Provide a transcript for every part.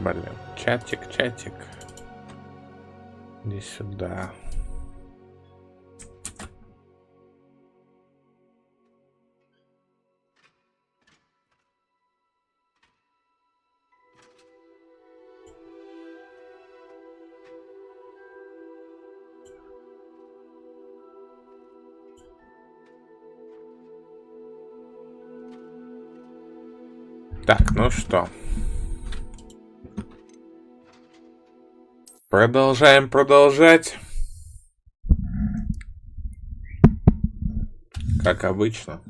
Блин, чатик, чатик. Иди сюда. Так, ну что. Продолжаем продолжать. Как обычно.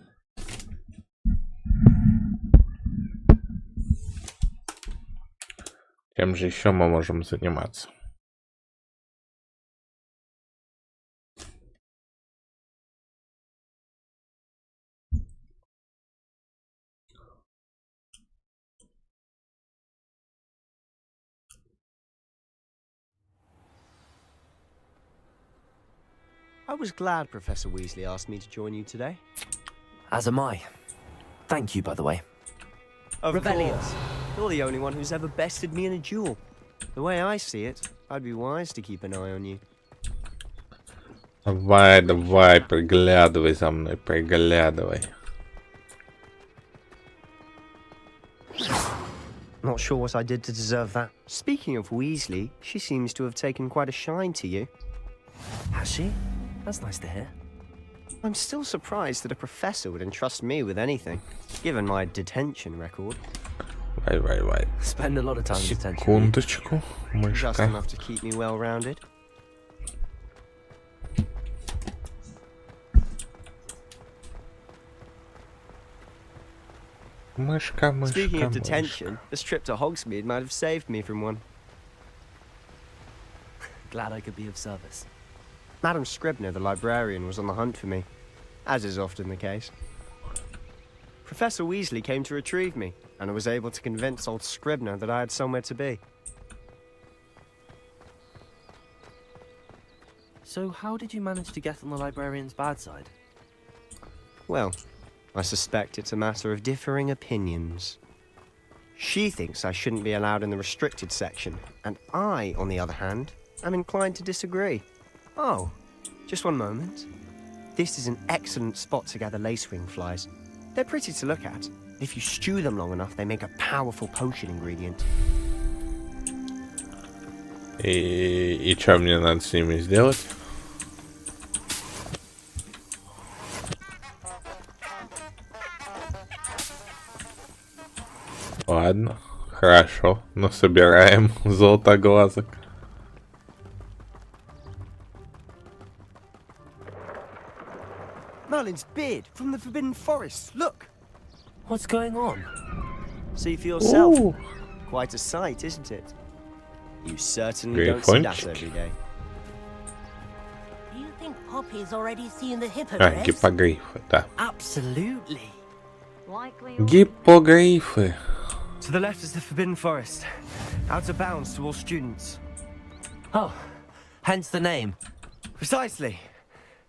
Чем же еще мы можем заниматься? I was glad Professor Weasley asked me to join you today. As am I. Thank you, by the way. Of course. You're the only one who's ever bested me in a duel. The way I see it, I'd be wise to keep an eye on you. Давай, давай, приглядывай за мной, приглядывай. Not sure what I did to deserve that. Speaking of Weasley, she seems to have taken quite a shine to you. Has she? That's nice to hear. I'm still surprised that a professor would entrust me with anything, given my detention record. Вай. Spend a lot of time in detention. Секундочку, Just мышка. enough to keep me well-rounded. Мышка, мышка, Speaking of мышка. detention, this trip to Hogsmeade might have saved me from one. Glad I could be of service. Madam Scribner, the librarian, was on the hunt for me, as is often the case. Professor Weasley came to retrieve me, and I was able to convince old Scribner that I had somewhere to be. So how did you manage to get on the librarian's bad side? Well, I suspect it's a matter of differing opinions. She thinks I shouldn't be allowed in the restricted section, and I, on the other hand, am inclined to disagree. Oh, just one moment. This is an excellent spot to gather lacewing flies. They're pretty to look at. If you stew them long enough, they make a powerful potion ingredient. И что мне надо с ними сделать? Ладно, хорошо, но собираем золотоглазок. Merlin's beard from the Forbidden Forest. Look! What's going on? See for yourself. Ooh. Quite a sight, isn't it? You certainly don't see that every day. Do you think Poppy's already seen the А, hippogriffs? гиппогрифы, да. Absolutely. Гиппогрифы. To the left is the Forbidden Forest. Out of bounds to all students. Oh, hence the name. Precisely.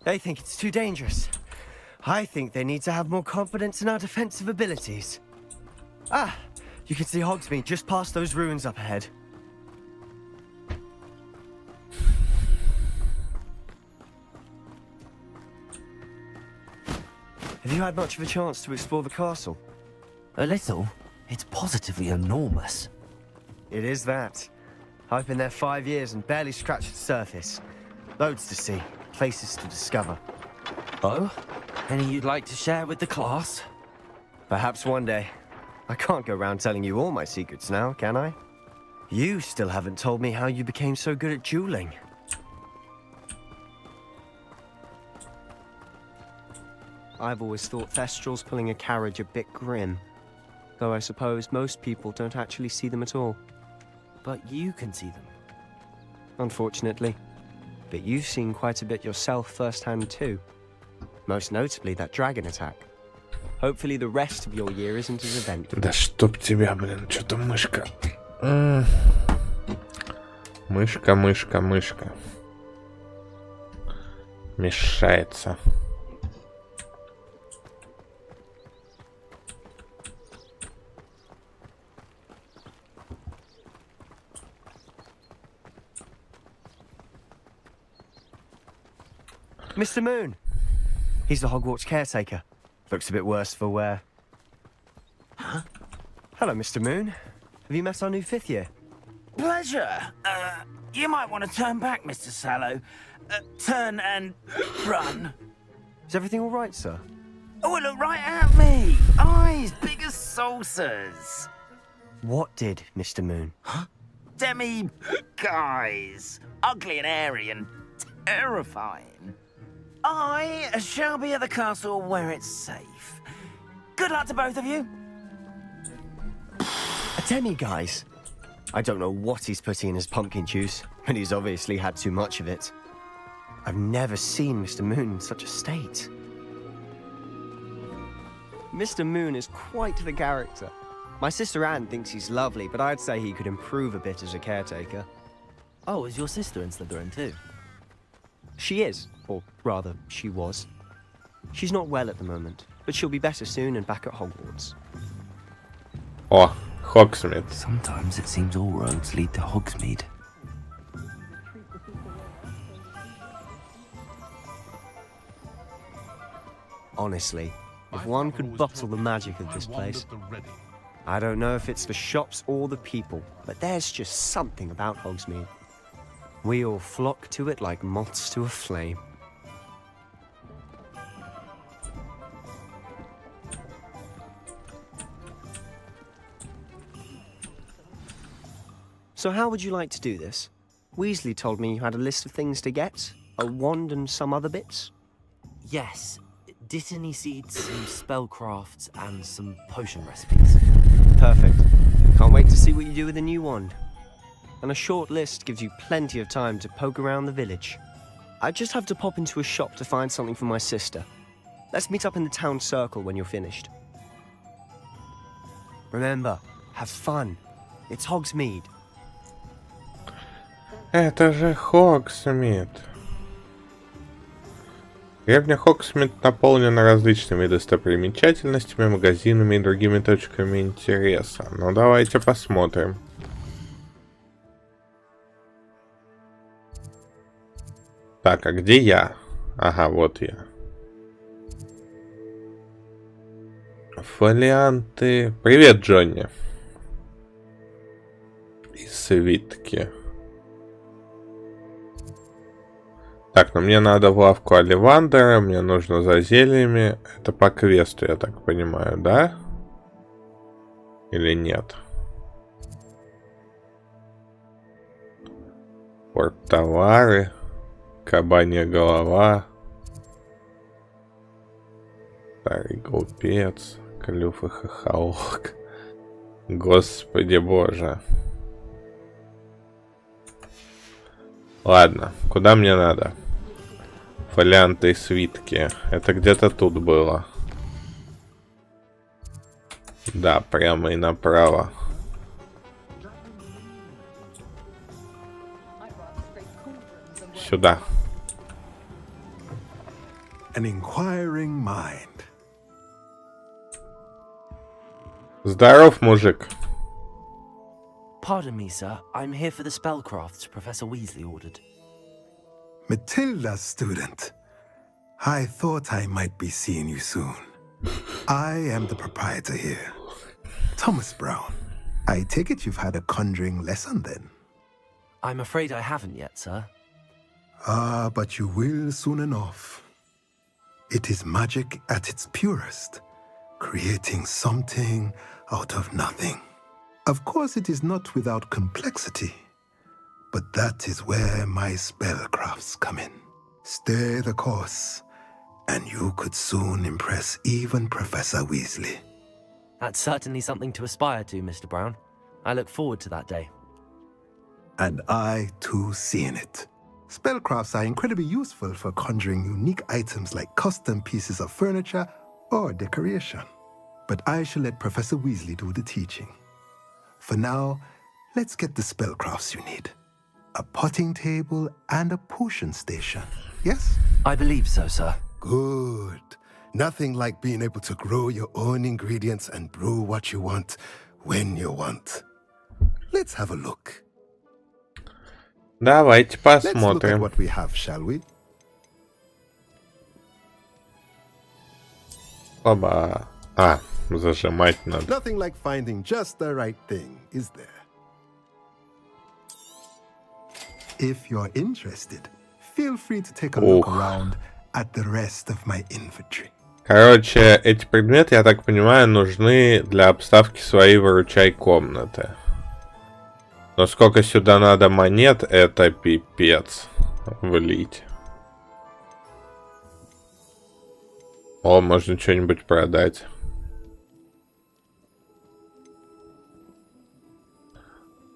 They think it's too dangerous. I think they need to have more confidence in our defensive abilities. Ah, you can see Hogsmeade just past those ruins up ahead. Have you had much of a chance to explore the castle? A little. It's positively enormous. It is that. I've been there 5 years and barely scratched the surface. Loads to see, places to discover. Oh? Any you'd like to share with the class? Perhaps one day. I can't go around telling you all my secrets now, can I? You still haven't told me how you became so good at dueling. I've always thought Thestrals pulling a carriage a bit grim. Though I suppose most people don't actually see them at all. But you can see them. Unfortunately. But you've seen quite a bit yourself firsthand too. Most notably that dragon attack. Hopefully the rest of your year isn't as eventful. Да чтоб тебя, блин, что-то мышка. Мышка, мышка, мышка. Мешается. Mr. Moon. He's the Hogwarts caretaker. Looks a bit worse for wear. Huh? Hello, Mr. Moon. Have you met our new 5th year? Pleasure. You might want to turn back, Mr. Sallow. Turn and run. Is everything all right, sir? Oh, look right at me. Eyes big as saucers. What did, Mr. Moon? Huh? Demi guys. Ugly and airy and terrifying. I shall be at the castle where it's safe. Good luck to both of you. A demi-guise? I don't know what he's putting in his pumpkin juice, but he's obviously had too much of it. I've never seen Mr. Moon in such a state. Mr. Moon is quite the character. My sister Anne thinks he's lovely, but I'd say he could improve a bit as a caretaker. Oh, is your sister in Slytherin too? She is, or rather, she was. She's not well at the moment, but she'll be better soon and back at Hogwarts. О, Hogsmeade. Sometimes it seems all roads lead to Hogsmeade. Honestly, if one could bottle the magic of this place. I don't know if it's the shops or the people, but there's just something about Hogsmeade. We all flock to it like moths to a flame. So how would you like to do this? Weasley told me you had a list of things to get, a wand and some other bits. Yes. Dittany seeds, some spellcrafts, and some potion recipes. Perfect. Can't wait to see what you do with the new wand. And a short list gives you plenty of time to poke around the village. I just have to pop into a shop to find something for my sister. Let's meet up in the town circle when you're finished. Remember, have fun. It's Hogsmeade. Это же Hogsmeade. Деревня Hogsmeade наполнена различными достопримечательностями, магазинами и другими точками интереса. Ну, давайте посмотрим. Так, а где я? Ага, вот я. Фолианты. Привет, Джонни. И свитки. Так, ну мне надо в лавку Оливандера, мне нужно за зельями. Это по квесту, я так понимаю, да? Или нет? Порт-товары. Кабанья голова. Старый глупец. Клюв и хохолок. Господи боже. Ладно, куда мне надо? Фолианты и свитки. Это где-то тут было. Да, прямо и направо. Сюда. An inquiring mind. Здоров, мужик. Pardon me, sir. I'm here for the spellcrafts Professor Weasley ordered. Matilda, student. I thought I might be seeing you soon. I am the proprietor here. Thomas Brown. I take it you've had a conjuring lesson then? I'm afraid I haven't yet, sir. Ah, but you will soon enough. It is magic at its purest, creating something out of nothing. Of course, it is not without complexity, but that is where my spellcrafts come in. Stay the course, and you could soon impress even Professor Weasley. That's certainly something to aspire to, Mr. Brown. I look forward to that day. And I, too, see in it. Spellcrafts are incredibly useful for conjuring unique items like custom pieces of furniture or decoration. But I shall let Professor Weasley do the teaching. For now, let's get the spellcrafts you need. A potting table and a potion station, yes? I believe so, sir. Good. Nothing like being able to grow your own ingredients and brew what you want when you want. Let's have a look. Давайте Let's look at посмотрим. what we have, shall we? Оба. А, зажимать надо. Nothing like finding just the right thing, is there? If you're interested, feel free to take a look around at the rest of my inventory. Короче, эти предметы, я так понимаю, нужны для обставки своей выручай комнаты. Но сколько сюда надо монет, это пипец. Влить. О, можно что-нибудь продать.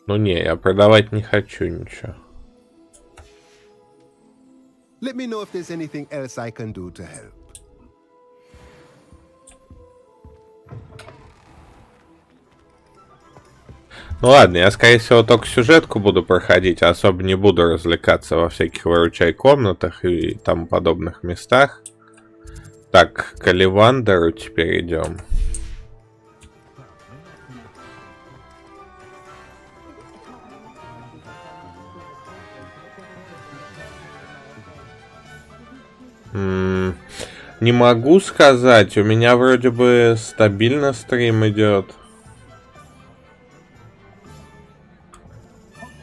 Ну не, я продавать не хочу ничего. Let me know if there's anything else I can do to help. Ну ладно, я скорее всего только сюжетку буду проходить, а особо не буду развлекаться во всяких выручай комнатах и тому подобных местах. Так, к Оливандеру теперь идем. Не могу сказать, у меня вроде бы стабильно стрим идет.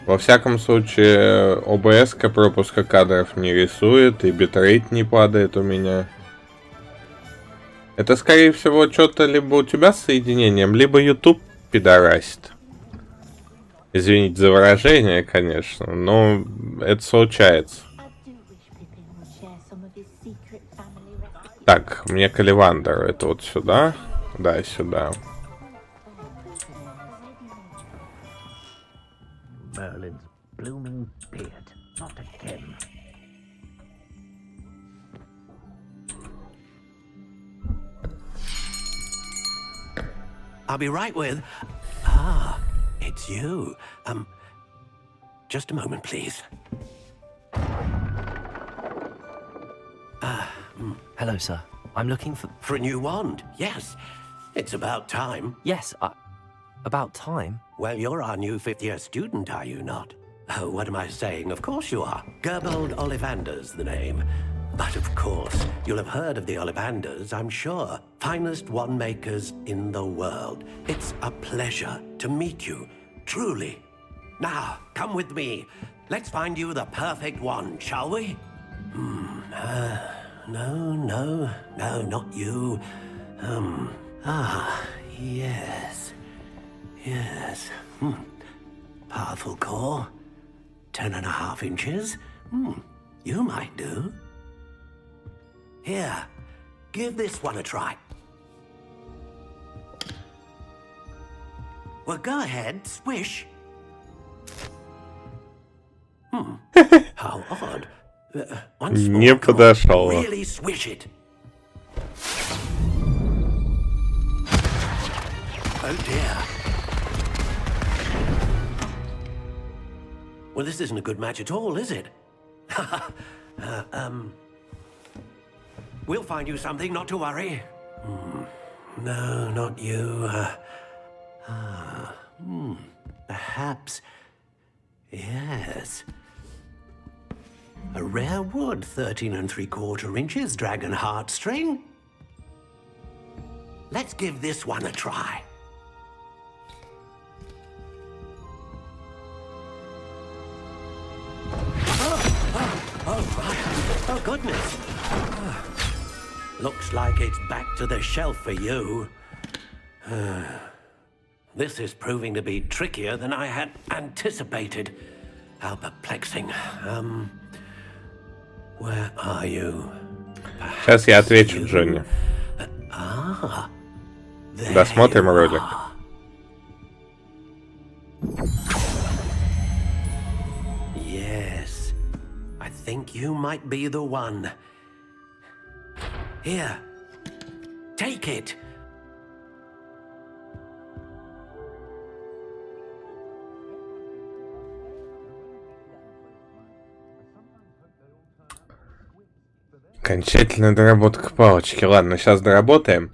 Во всяком случае, ОБС-ка пропуска кадров не рисует, и битрейт не падает у меня. Это, скорее всего, что-то либо у тебя с соединением, либо YouTube пидорасит. Извините за выражение, конечно, но это случается. Так, мне к Оливандеру. Это вот сюда? Да, сюда. Merlin's blooming beard, not again. I'll be right with... Ah, it's you. Just a moment, please. Hello, sir. I'm looking for... For a new wand, yes. It's about time. Yes, about time. Well, you're our new fifth-year student, are you not? Oh, what am I saying? Of course you are. Gerbold Ollivander's the name. But of course, you'll have heard of the Ollivanders, I'm sure. Finest wand makers in the world. It's a pleasure to meet you, truly. Now, come with me. Let's find you the perfect wand, shall we? No, not you. Yes. Powerful core. 10.5 inches. You might do. Here, give this one a try. Well, go ahead, swish. How odd. Once more, Не come on, подошел. really swish it. Oh dear. Well, this isn't a good match at all, is it? We'll find you something, not to worry. No, not you. Perhaps. Yes. A rare wood, 13 3/4 inches, dragon heartstring. Let's give this one a try. Oh, goodness. Looks like it's back to the shelf for you. This is proving to be trickier than I had anticipated. How perplexing. Where are you? Сейчас я отвечу Джонни. Досмотрим ролик. Yes. I think you might be the one. Here. Take it. Окончательная доработка палочки. Ладно, сейчас доработаем.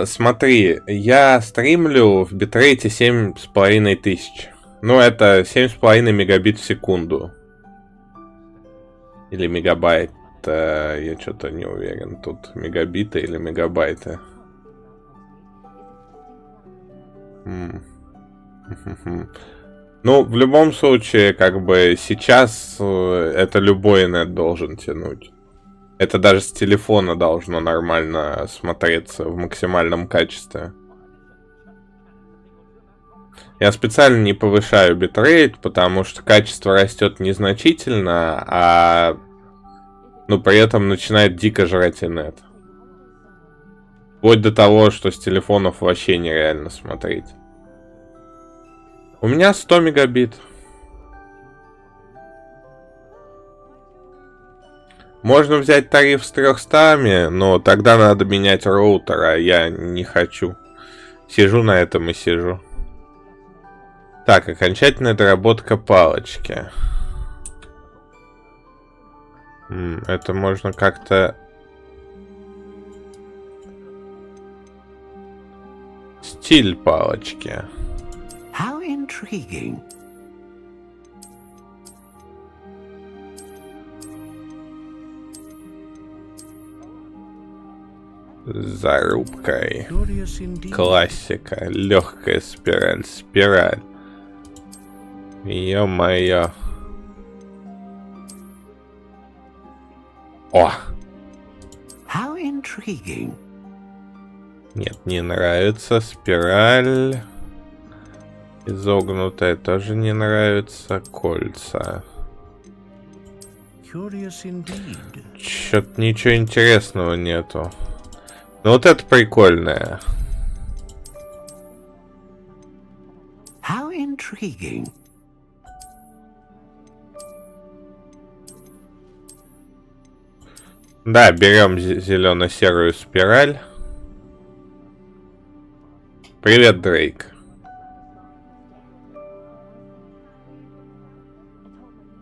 Смотри, я стримлю в битрейте 7500. Ну, это 7,5 мегабит в секунду. Или мегабайт. это, я что-то не уверен. Тут мегабиты или мегабайты. Ну, в любом случае, как бы сейчас это любой нет должен тянуть. Это даже с телефона должно нормально смотреться в максимальном качестве. Я специально не повышаю битрейт, потому что качество растет незначительно, а при этом начинает дико жрать инет. Вплоть до того, что с телефонов вообще нереально смотреть. У меня 100 мегабит. Можно взять тариф с 300, но тогда надо менять роутер, а я не хочу. Сижу на этом и сижу. Так, окончательная доработка палочки. Это можно как-то... Стиль палочки. How intriguing. Зарубкой. Классика. Легкая спираль. Спираль. Ё-моё. О! How intriguing. Нет, не нравится. Спираль. Изогнутая тоже не нравится. Кольца. Чё-то ничего интересного нету. Ну вот это прикольное. How intriguing. Да, берем зелено-серую спираль. Привет, Дрейк.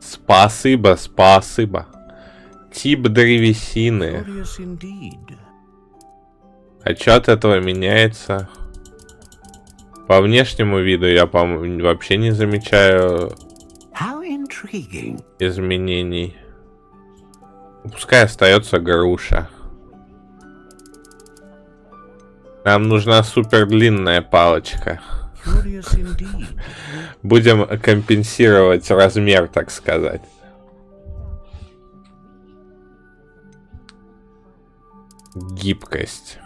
Спасибо, спасибо. Тип древесины. А что от этого меняется? По внешнему виду я, по-моему, вообще не замечаю изменений. Пускай остается груша. Нам нужна супер длинная палочка. Будем компенсировать размер, так сказать. Гибкость.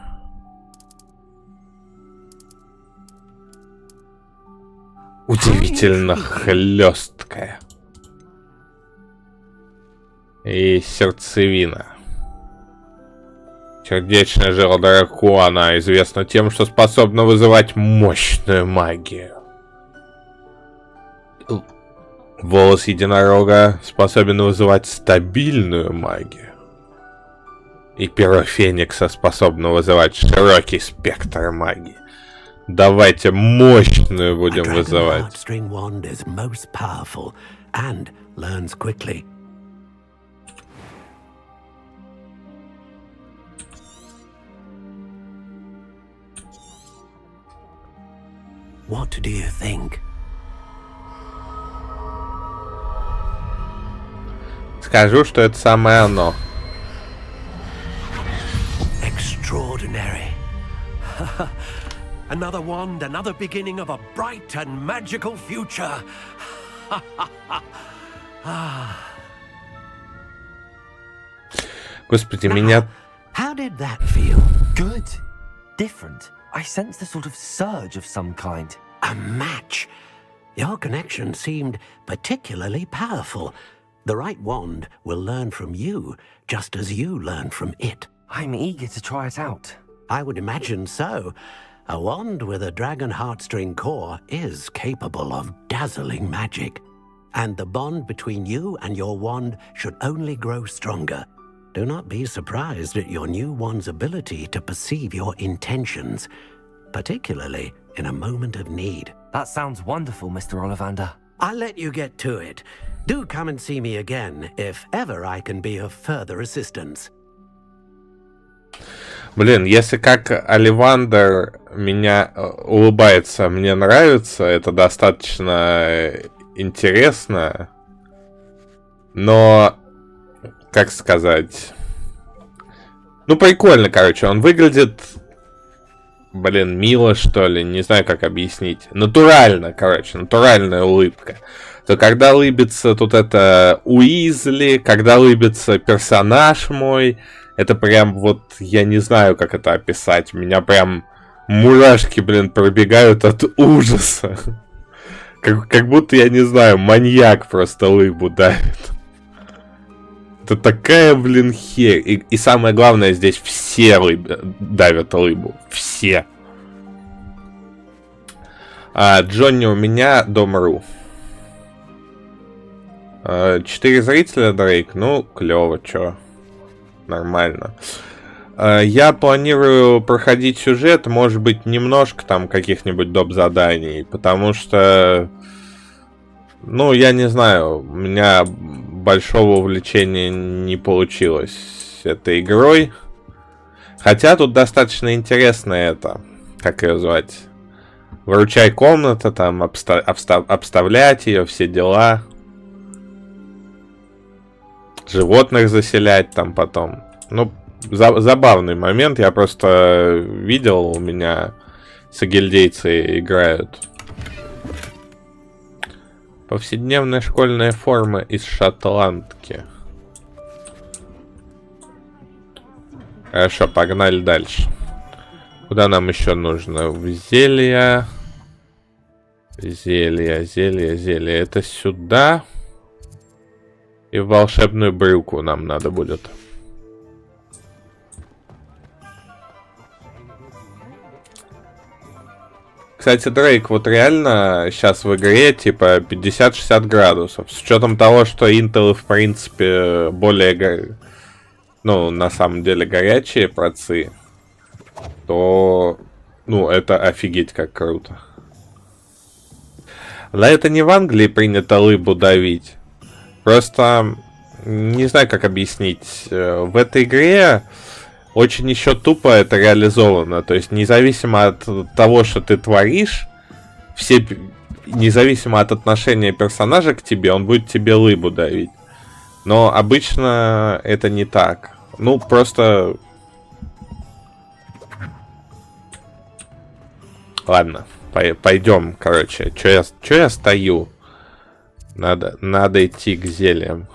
Удивительно хлесткая. И сердцевина. Сердечное жило дракона известно тем, что способно вызывать мощную магию. Волос единорога способен вызывать стабильную магию. И перо Феникса способно вызывать широкий спектр магии. Давайте мощную будем вызывать. What do you think? Скажу, что это самое оно. Extraordinary. Another wand, another beginning of a bright and magical future. Господи, меня... How did that feel? Good. Different. I sensed a sort of surge of some kind. A match. Your connection seemed particularly powerful. The right wand will learn from you, just as you learn from it. I'm eager to try it out. I would imagine so. A wand with a dragon heartstring core is capable of dazzling magic. And the bond between you and your wand should only grow stronger. Do not be surprised at your new wand's ability to perceive your intentions, particularly in a moment of need. That sounds wonderful, Mr. Ollivander. I'll let you get to it. Do come and see me again, if ever I can be of further assistance. Блин, если как Оливандер меня улыбается, мне нравится, это достаточно интересно. Но как сказать... Ну, прикольно, короче, он выглядит... Блин, мило, что ли, не знаю, как объяснить. Натурально, короче, натуральная улыбка. То когда улыбится тут это Уизли, когда улыбится персонаж мой, это прям вот, я не знаю, как это описать. У меня прям мурашки, блин, пробегают от ужаса. Как будто, я не знаю, маньяк просто лыбу давит. Это такая, блин, херь. И самое главное, здесь все давят лыбу. Все. Джонни у меня, Дом.ру. 4 зрителя, Дрейк. Ну, клево, чё. Нормально. Я планирую проходить сюжет, может быть, немножко там каких-нибудь доп. Заданий. Потому что... Ну, я не знаю, у меня большого увлечения не получилось этой игрой. Хотя тут достаточно интересно это, как ее звать, выручай комната, там обставлять ее, все дела. Животных заселять там потом. Ну, забавный момент, я просто видел, у меня сагильдейцы играют. Повседневная школьная форма из шотландки. Хорошо, погнали дальше. Куда нам еще нужно? В зелья. Зелье. Это сюда. И в волшебную брюку нам надо будет. Кстати, Дрейк, вот реально сейчас в игре типа 50-60 градусов. С учетом того, что Intel, в принципе, более, ну, на самом деле, горячие процы, то, ну, это офигеть как круто. Да, это не в Англии принято лыбу давить. Просто, не знаю, как объяснить. В этой игре... Очень еще тупо это реализовано. То есть, независимо от того, что ты творишь, независимо от отношения персонажа к тебе, он будет тебе лыбу давить. Но обычно это не так. Ну, просто... Ладно, пойдем, короче. Че я стою? Надо идти к зельям.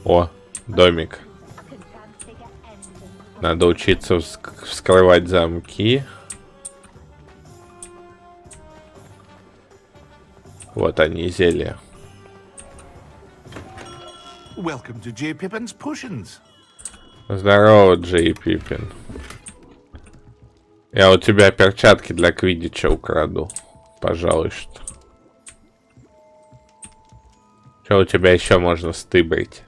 О! Домик. Надо учиться вскрывать замки. Вот они, зелья. Welcome to J. Pippin's Potions. Здорово, Джей Пиппин. Я у тебя перчатки для квиддича украду. Пожалуй, что. Что у тебя еще можно стыбрить?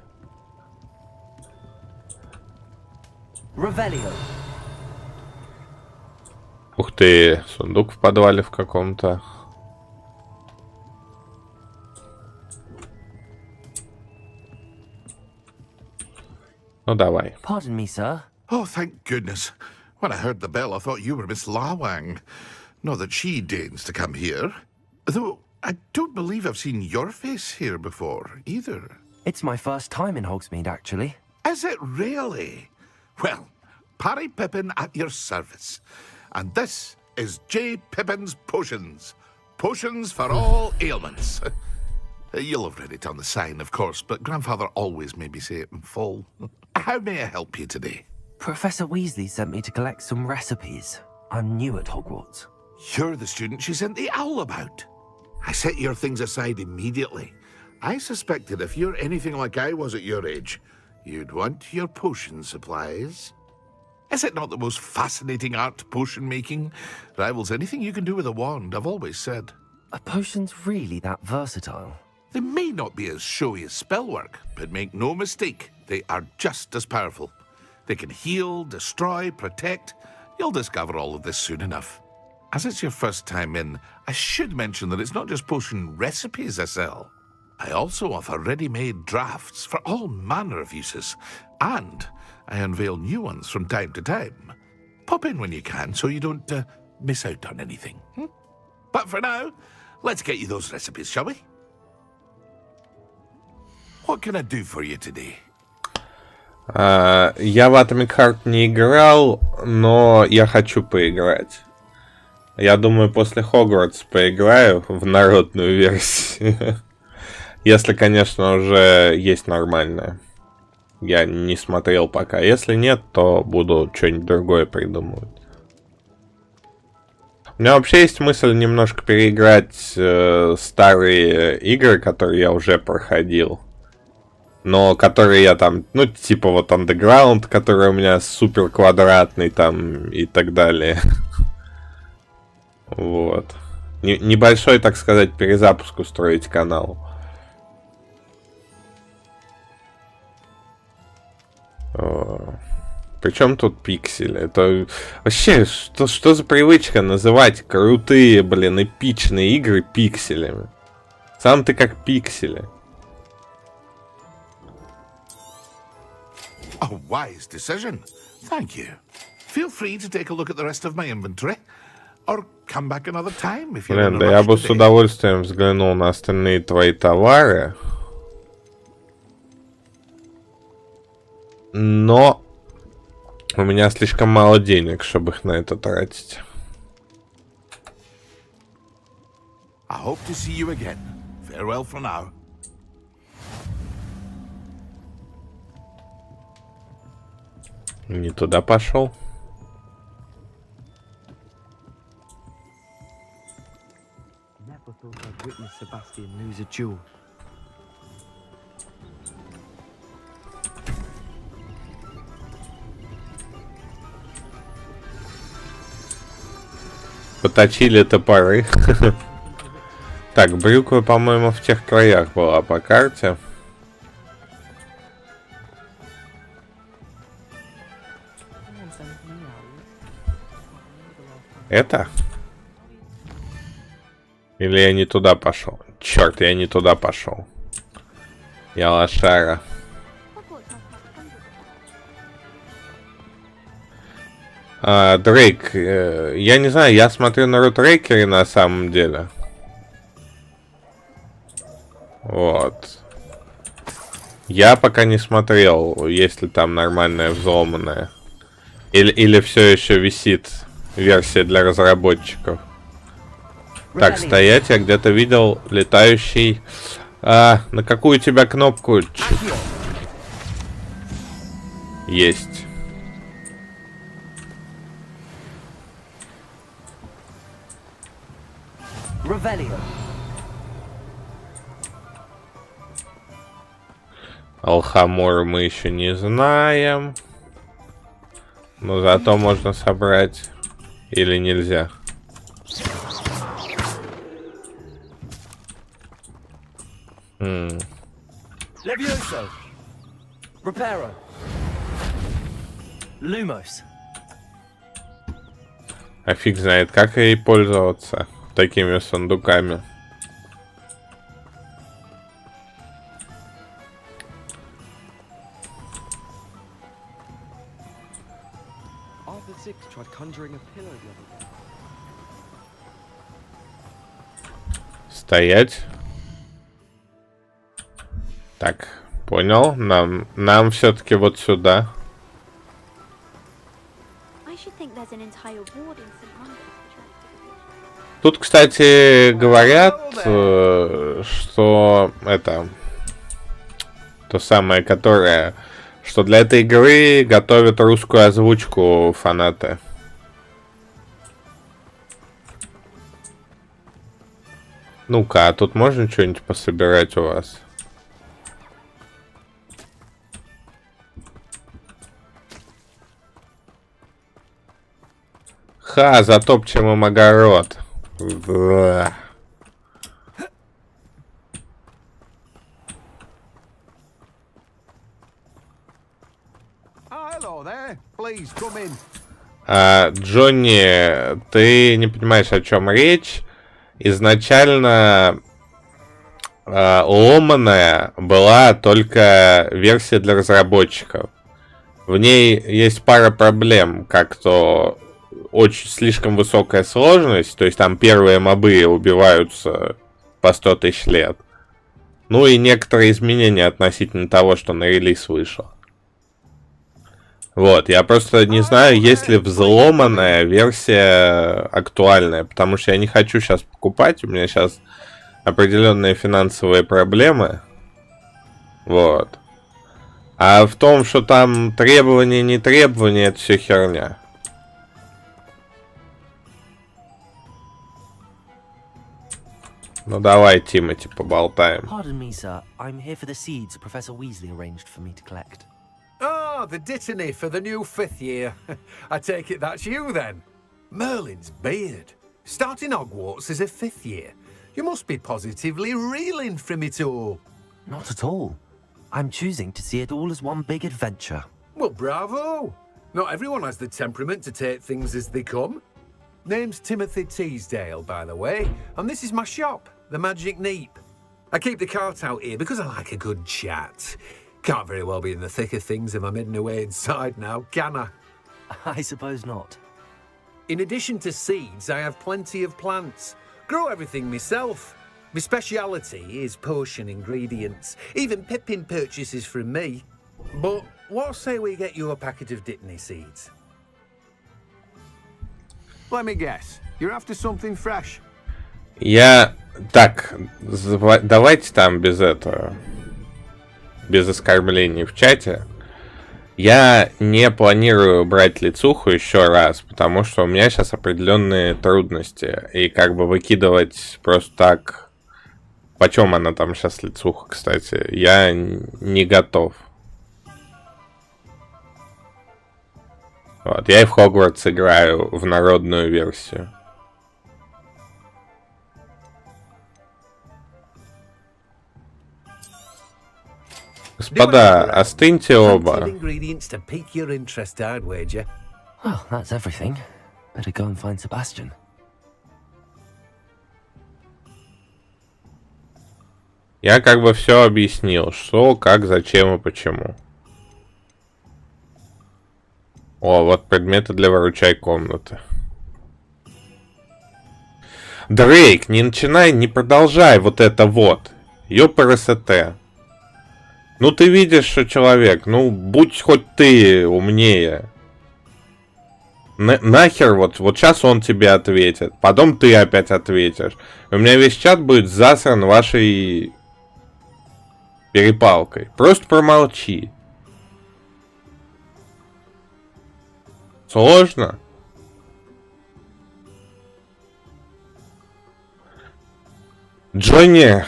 Revelio. Ух ты, сундук в подвале в каком-то. Ну давай. Pardon me, sir. Oh, thank goodness. When I heard the bell, I thought you were Miss Lawang. Not that she deigns to come here. Though I don't believe I've seen your face here before, either. It's my first time in Hogsmeade, actually. Is it really? Well, Parry Pippin at your service. And this is J. Pippin's Potions. Potions for all ailments. You'll have read it on the sign, of course, but Grandfather always made me say it in full. How may I help you today? Professor Weasley sent me to collect some recipes. I'm new at Hogwarts. You're the student she sent the owl about. I set your things aside immediately. I suspected if you're anything like I was at your age, you'd want your potion supplies. Is it not the most fascinating art, potion making? Rivals anything you can do with a wand, I've always said. Are potions really that versatile? They may not be as showy as spellwork, but make no mistake, they are just as powerful. They can heal, destroy, protect. You'll discover all of this soon enough. As it's your first time in, I should mention that it's not just potion recipes I sell. I also offer ready-made drafts for all manner of uses, and I unveil new ones from time to time. Pop in when you can so you don't miss out on anything. But for now, let's get you those recipes, shall we? What can I do for you today? Я в Atomic Heart не играл, но я хочу поиграть. Я думаю, после Hogwarts поиграю в народную версию. Если, конечно, уже есть нормальная. Я не смотрел пока. Если нет, то буду что-нибудь другое придумывать. У меня вообще есть мысль немножко переиграть старые игры, которые я уже проходил. Но которые я там, ну, типа вот Underground, который у меня супер квадратный там и так далее. Вот. Небольшой, так сказать, перезапуск устроить канал. Причем тут пиксели? Это вообще, что за привычка называть крутые, блин, эпичные игры пикселями? Сам ты как пиксели. A wise decision. Thank you. Feel free to take a look at the rest of my inventory. Or come back another time if you're in Блин, a да я rush бы с today. удовольствием взглянул на остальные твои товары. Но у меня слишком мало денег, чтобы их на это тратить. I hope to see you again. Farewell for now. Не туда пошел. Never thought I'd witness Sebastian lose a duel. Поточили топоры. Так, брюква, по-моему, в тех краях была по карте. Это? Или я не туда пошел? Черт, я не туда пошел. Я лошара. Дрейк, я не знаю, я смотрю на рутрекере на самом деле. Вот. Я пока не смотрел, есть ли там нормальная взломанная. Или все еще висит версия для разработчиков. Так, стоять, я где-то видел летающий... на какую у тебя кнопку? Есть. Алхамор мы еще не знаем. Но зато можно собрать. Или нельзя. Levioso. Reparo. Lumos. А фиг знает, как ей пользоваться такими сундуками. Arthur VI tried conjuring a pillow the other day. Стоять. Так, понял. Нам все-таки вот сюда. Тут, кстати, говорят, что это то самое, которое, что для этой игры готовят русскую озвучку фанаты. Ну-ка, а тут можно что-нибудь пособирать у вас? Ха, затопчем им огород. Да. Джонни, ты не понимаешь, о чем речь. Изначально ломаная была только версия для разработчиков. В ней есть пара проблем, как то очень слишком высокая сложность, то есть там первые мобы убиваются по 100 тысяч лет. Ну и некоторые изменения относительно того, что на релиз вышел. Вот, я просто не знаю, есть ли взломанная версия актуальная, потому что я не хочу сейчас покупать, у меня сейчас определенные финансовые проблемы. Вот. А в том, что там требования, не требования, это все херня. Ну давай, Тимати, поболтаем. Pardon me, sir. I'm here for the seeds Professor Weasley arranged for me to collect. Ah, the dittany for the new 5th year. I take it that's you then. Merlin's beard. Starting Hogwarts as a 5th year. You must be positively reeling from it all. Not at all. I'm choosing to see it all as one big adventure. Well, bravo. Not everyone has the temperament to take things as they come. Name's Timothy Teasdale, by the way, and this is my shop, the Magic Neep. I keep the cart out here because I like a good chat. Can't very well be in the thick of things if I'm hidden away inside now, can I? I suppose not. In addition to seeds, I have plenty of plants. Grow everything myself. My speciality is potion ingredients. Even Pippin purchases from me. But what say we get you a packet of Dittany seeds? Let me guess. You're after something fresh. Так, давайте там без этого. Без оскорблений в чате. Я не планирую брать лицуху еще раз, потому что у меня сейчас определенные трудности. И как бы выкидывать просто так... Почем она там сейчас, лицуха, кстати? Я не готов. Вот, я и в Хогвартс играю в народную версию. Господа, остыньте оба. Well, that's everything. Better go and find Sebastian. Я как бы все объяснил, что, как, зачем и почему. О, вот предметы для выручай комнаты. Дрейк, не начинай, не продолжай вот это вот. Ёпрст. Ну ты видишь, что человек, ну будь хоть ты умнее. Нахер вот сейчас он тебе ответит, потом ты опять ответишь. У меня весь чат будет засран вашей перепалкой. Просто промолчи. Сложно? Джонни,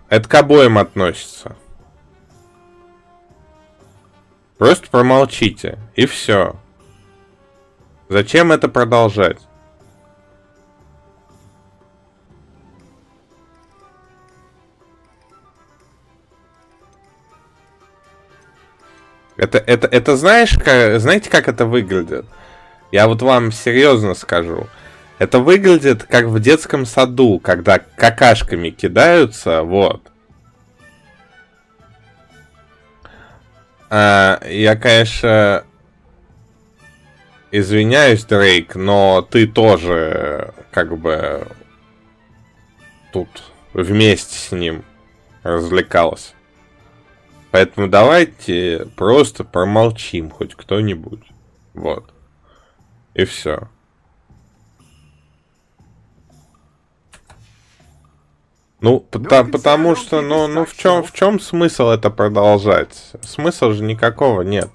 это к обоим относится. Просто промолчите, и все. Зачем это продолжать? Это знаешь, знаете, как это выглядит? Я вот вам серьезно скажу. Это выглядит как в детском саду, когда какашками кидаются, вот. Я, конечно, извиняюсь, Дрейк, но ты тоже, как бы, тут вместе с ним развлекался. Поэтому давайте просто промолчим хоть кто-нибудь. Вот. И все. Ну, потому что, в чем смысл это продолжать? Смысла же никакого нет.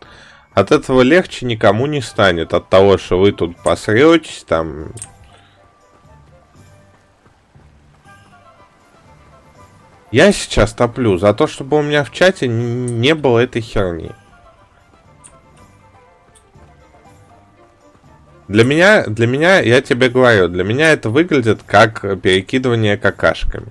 От этого легче никому не станет. От того, что вы тут посретесь, там... Я сейчас топлю за то, чтобы у меня в чате не было этой херни. Для меня, я тебе говорю, для меня это выглядит как перекидывание какашками.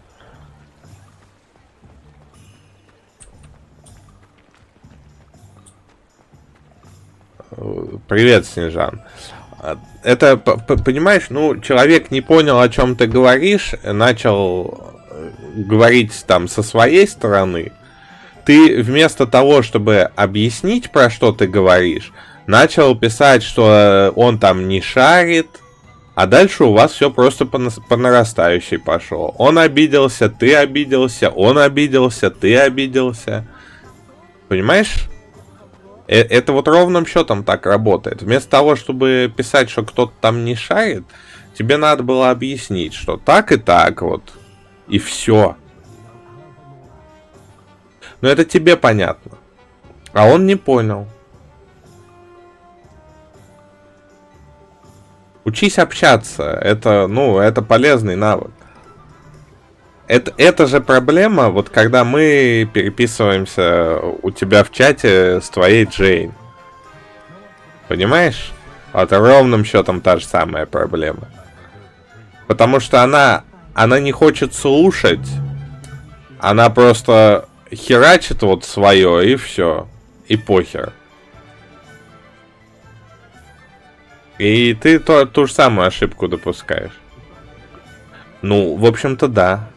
Привет, Снежан. Это, понимаешь, ну, человек не понял, о чем ты говоришь, начал говорить там со своей стороны. Ты вместо того, чтобы объяснить, про что ты говоришь, начал писать, что он там не шарит, А дальше у вас все просто по нарастающей пошло. Он обиделся, ты обиделся, он обиделся, ты обиделся. Понимаешь? Это вот ровным счетом так работает. Вместо того, чтобы писать, что кто-то там не шарит, тебе надо было объяснить, что так и так вот. И все. Но это тебе понятно. А он не понял. Учись общаться. Это, ну, это полезный навык. Это же проблема, вот когда мы переписываемся у тебя в чате с твоей Джейн. Понимаешь? Это ровным счетом та же самая проблема. Потому что она не хочет слушать. Она просто херачит вот свое и все. И похер. И ты ту же самую ошибку допускаешь. Ну, в общем-то, да.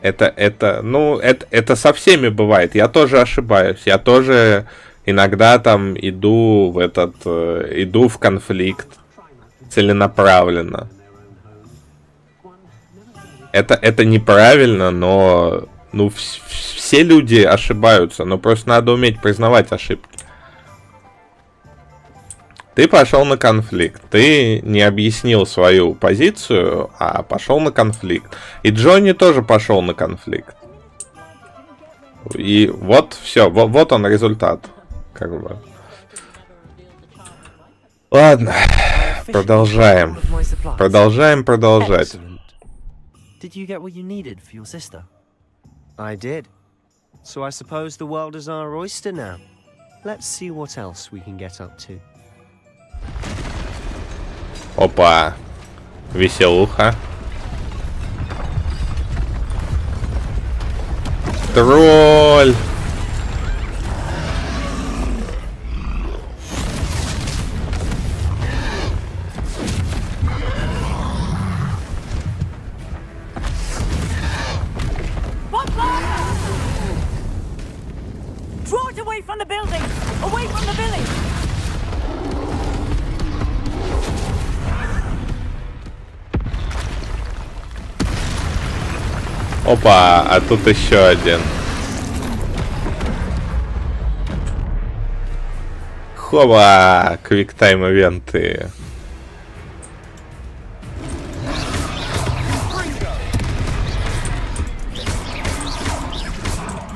Это со всеми бывает. Я тоже ошибаюсь. Я тоже иногда там иду в конфликт целенаправленно. Это неправильно, но все люди ошибаются. Но просто надо уметь признавать ошибки. Ты пошел на конфликт. Ты не объяснил свою позицию, а пошел на конфликт. И Джонни тоже пошел на конфликт. И вот все, вот он результат. Как бы. Ладно, продолжаем. Продолжать. Did you get what you needed for your sister? I did. So I suppose the world is our oyster now. Let's see what else we can get up to. Опа. Веселуха. Тролль. Draw it away from the building! Away from the village! Опа, а тут еще один. Хоба, квиктайм ивенты.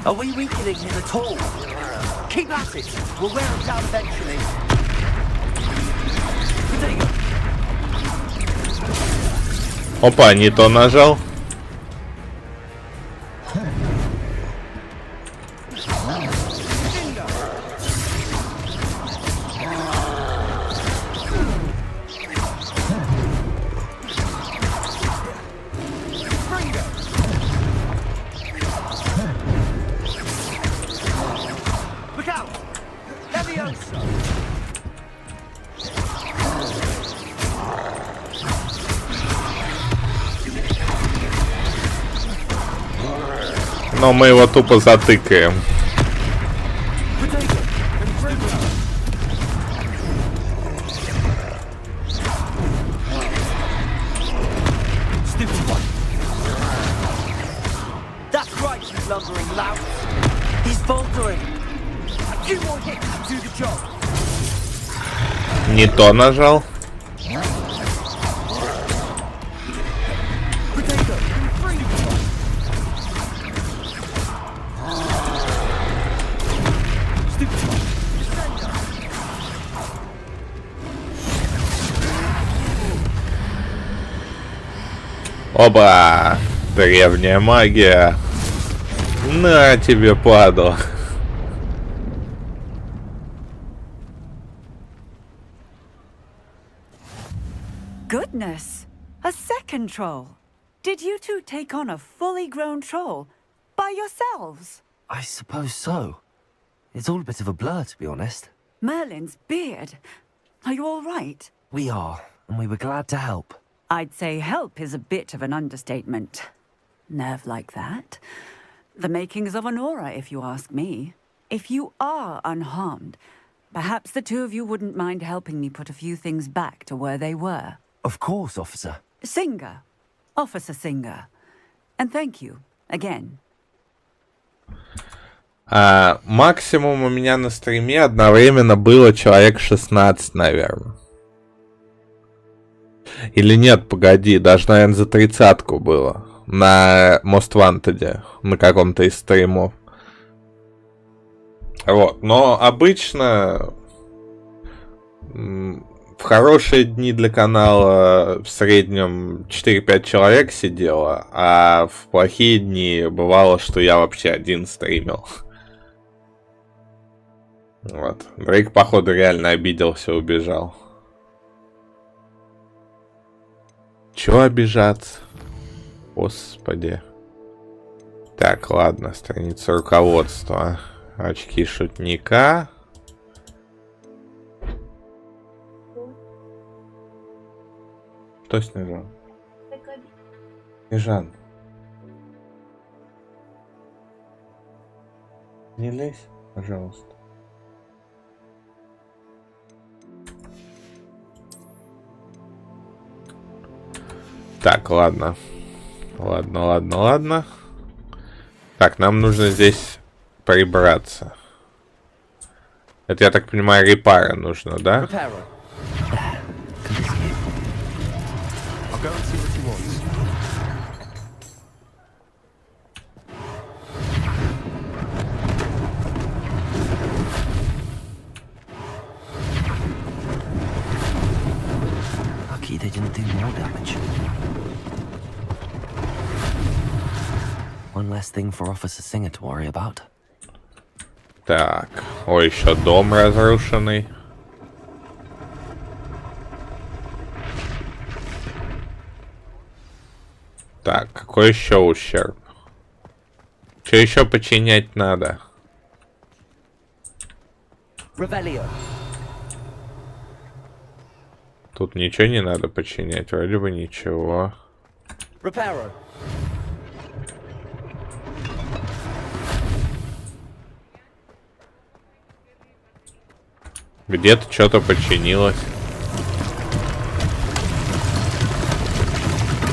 Are we weakening him at all? Keep at it. We'll wear him down eventually. Potato. Опа, не то нажал. Look out! Leviosa! Но мы его тупо затыкаем. Potato! Stupid one. That's right, you lumbering lout. He's faltering. A few more hits to do the job. Не то нажал. Potato! Stupid one. Оба! Древняя магия. На тебе, падла. Goodness! A second troll! Did you two take on a fully grown troll by yourselves? I suppose so. It's all a bit of a blur, to be honest. Merlin's beard. Are you all right? We are, and we were glad to help. I'd say help is a bit of an understatement. Nerve like that. The makings of an aura, if you ask me. If you are unharmed, perhaps the two of you wouldn't mind helping me put a few things back to where they were. Of course, officer. Singer. Officer Singer. And thank you again. Максимум у меня на стриме одновременно было человек 16, наверное. Или нет, погоди, даже, наверное, за 30-ку было. На Most Wanted, на каком-то из стримов. Вот, но обычно в хорошие дни для канала в среднем 4-5 человек сидело, а в плохие дни бывало, что я вообще один стримил. Вот. Дрейк, походу, реально обиделся, убежал. Чё обижаться? Господи. Так, ладно, страница руководства. Очки шутника. Кто Снежан? Снежан. Не лезь, пожалуйста. Так, ладно. Ладно. Так, нам нужно здесь прибраться. Это, я так понимаю, репара нужно, да? Lucky they didn't do more damage. One less thing for Officer Singer to worry about. Так, ой, еще дом разрушенный. Так, какой еще ущерб? Что еще починять надо? Тут ничего не надо починять, вроде бы ничего. Где-то что-то починилось.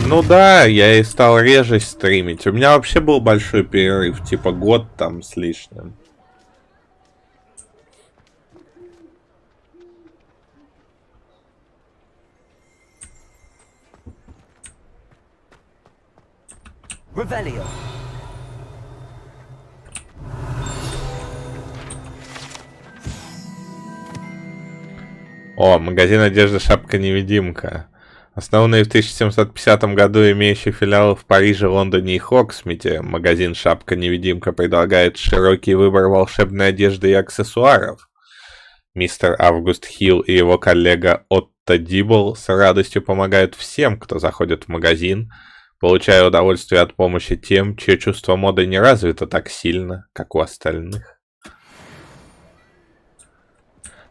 Ну да, я и стал реже стримить. У меня вообще был большой перерыв, типа год там с лишним. Revelio. О, магазин одежды «Шапка-невидимка». Основанный в 1750 году, имеющий филиалы в Париже, Лондоне и Хоксмите, магазин «Шапка-невидимка» предлагает широкий выбор волшебной одежды и аксессуаров. Мистер Август Хилл и его коллега Отто Дибл с радостью помогают всем, кто заходит в магазин, получая удовольствие от помощи тем, чье чувство моды не развито так сильно, как у остальных.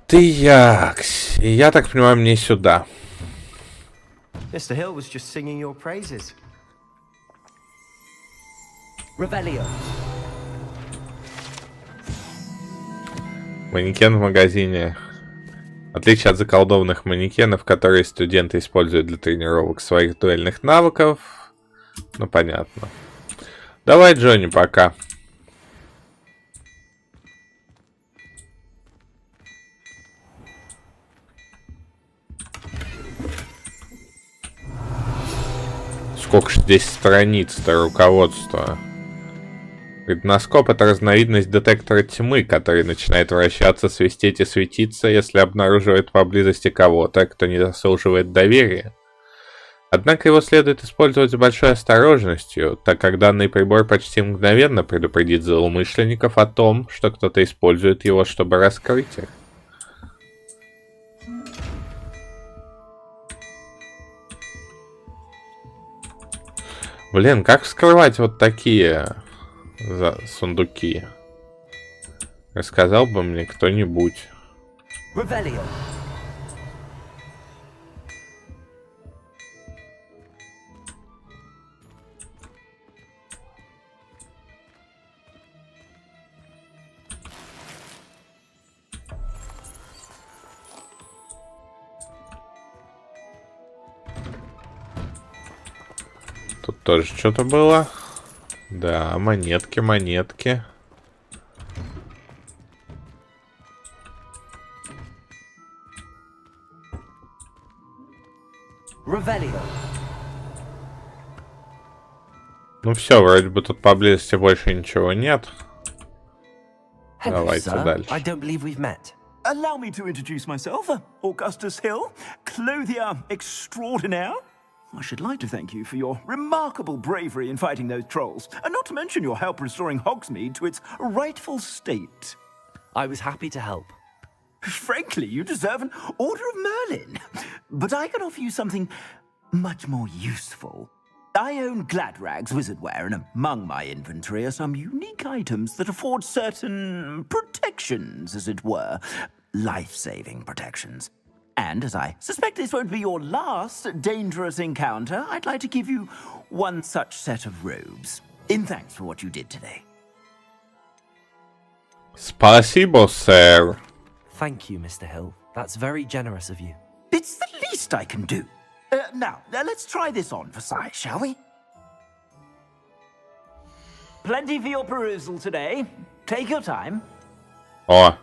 Ты якс. И я так понимаю, мне сюда. Mr. Hill was just singing your praises. Revelio. Манекен в магазине. В отличие от заколдованных манекенов, которые студенты используют для тренировок своих дуэльных навыков. Ну, понятно. Давай, Джонни, пока. Сколько ж здесь страниц-то руководства. Предноскоп — это разновидность детектора тьмы, который начинает вращаться, свистеть и светиться, если обнаруживает поблизости кого-то, кто не заслуживает доверия. Однако его следует использовать с большой осторожностью, так как данный прибор почти мгновенно предупредит злоумышленников о том, что кто-то использует его, чтобы раскрыть их. Блин, как вскрывать вот такие сундуки? Рассказал бы мне кто-нибудь. Revelio. Тут тоже что-то было. Да, монетки, монетки. Ну все, вроде бы тут поблизости больше ничего нет. Давайте дальше. I don't believe we've met. Allow me to introduce myself, Augustus Hill, clothier extraordinaire. I should like to thank you for your remarkable bravery in fighting those trolls, and not to mention your help restoring Hogsmeade to its rightful state. I was happy to help. Frankly, you deserve an Order of Merlin. But I can offer you something much more useful. I own Gladrag's wizardware, and among my inventory are some unique items that afford certain protections, as it were. Life-saving protections. And as I suspect this won't be your last dangerous encounter, I'd like to give you one such set of robes, in thanks for what you did today. Спасибо, сэр. Thank you, Mr. Hill. That's very generous of you. It's the least I can do. Now, let's try this on for size, shall we? Plenty for your perusal today. Take your time. О,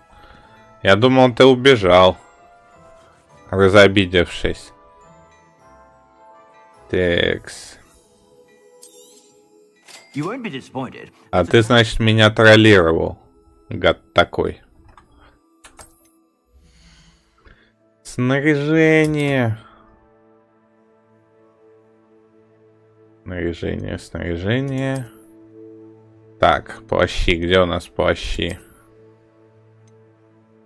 я думал, ты убежал, разобидевшись. Текс. You won't be disappointed. А ты, значит, меня троллировал, гад такой. Снаряжение. Снаряжение, снаряжение. Так, плащи. Где у нас плащи?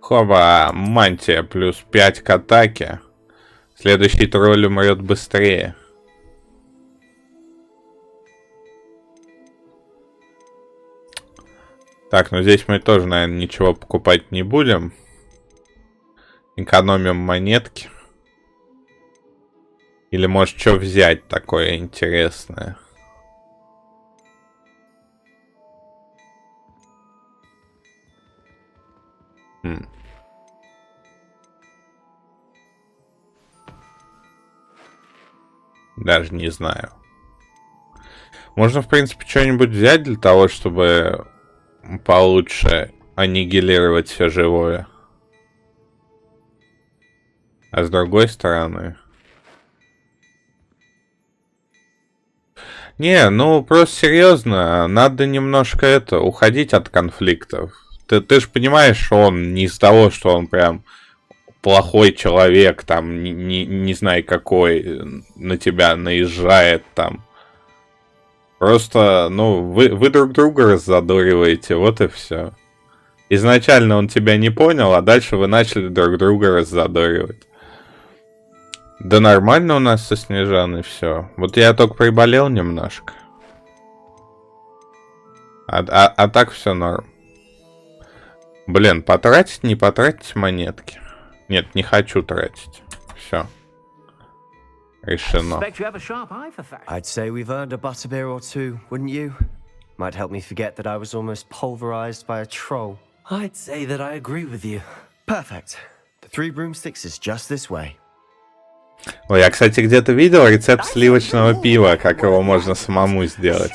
Хоба, мантия плюс 5 к атаке. Следующий тролль умрет быстрее. Так, ну здесь мы тоже, наверное, ничего покупать не будем. Экономим монетки. Или может что взять такое интересное? Даже не знаю. Можно, в принципе, что-нибудь взять для того, чтобы получше аннигилировать все живое. А с другой стороны... Не, ну просто серьезно, надо немножко уходить от конфликтов. Ты же понимаешь, что он не из того, что он прям плохой человек, там, не знаю какой, на тебя наезжает там. Просто, ну, вы друг друга раззадориваете, вот и все. Изначально он тебя не понял, а дальше вы начали друг друга раззадоривать. Да нормально у нас со Снежаной все. Вот я только приболел немножко. А так все норм. Блин, потратить, не потратить монетки? Нет, не хочу тратить. Все. Решено. I'd say we've earned a butterbeer or two, wouldn't you? Might help me forget that I was almost pulverized by a troll. I'd say that I agree with you. Perfect. The 3 broomsticks is just this way. Ой, я, кстати, где-то видел рецепт сливочного пива, как его можно самому сделать.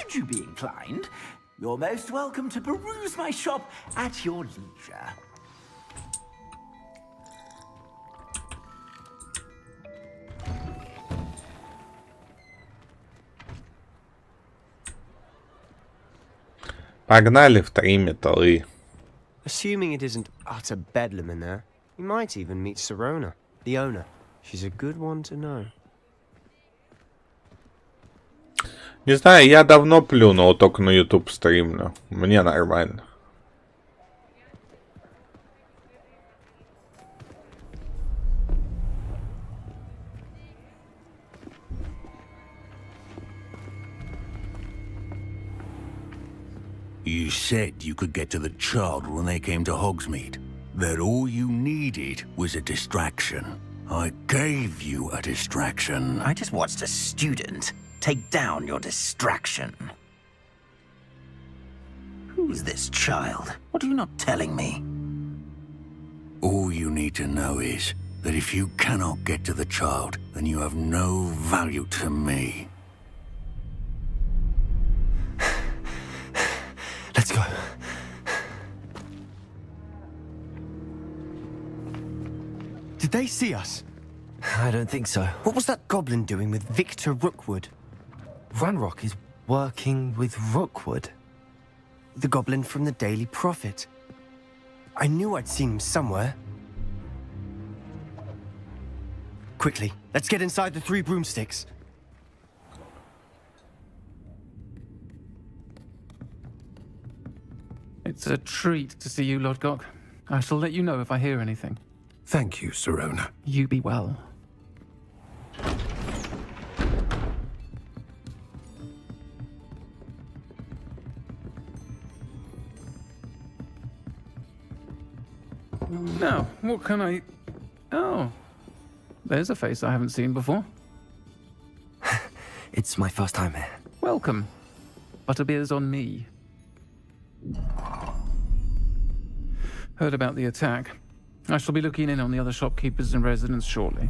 You're most welcome to peruse my shop at your leisure. Погнали в 3 металлы. Assuming it isn't utter bedlam in there, you might even meet Sirona, the owner. She's a good one to know. Не знаю, я давно плюнул, только на YouTube стримлю. Мне нормально. You said you could get to the child when they came to Hogsmeade. That all you needed was a distraction. I gave you a distraction. I just watched a student take down your distraction. Who's this child? What are you not telling me? All you need to know is that if you cannot get to the child, then you have no value to me. Let's go. Did they see us? I don't think so. What was that goblin doing with Victor Rookwood? Ranrock is working with Rookwood. The goblin from the Daily Prophet. I knew I'd seen him somewhere. Quickly, let's get inside the 3 broomsticks. It's a treat to see you, Lodgok. I shall let you know if I hear anything. Thank you, Sirona. You be well. Now, what can I... Oh. There's a face I haven't seen before. It's my first time here. Welcome. Butterbeer's on me. Heard about the attack. I shall be looking in on the other shopkeepers and residents shortly.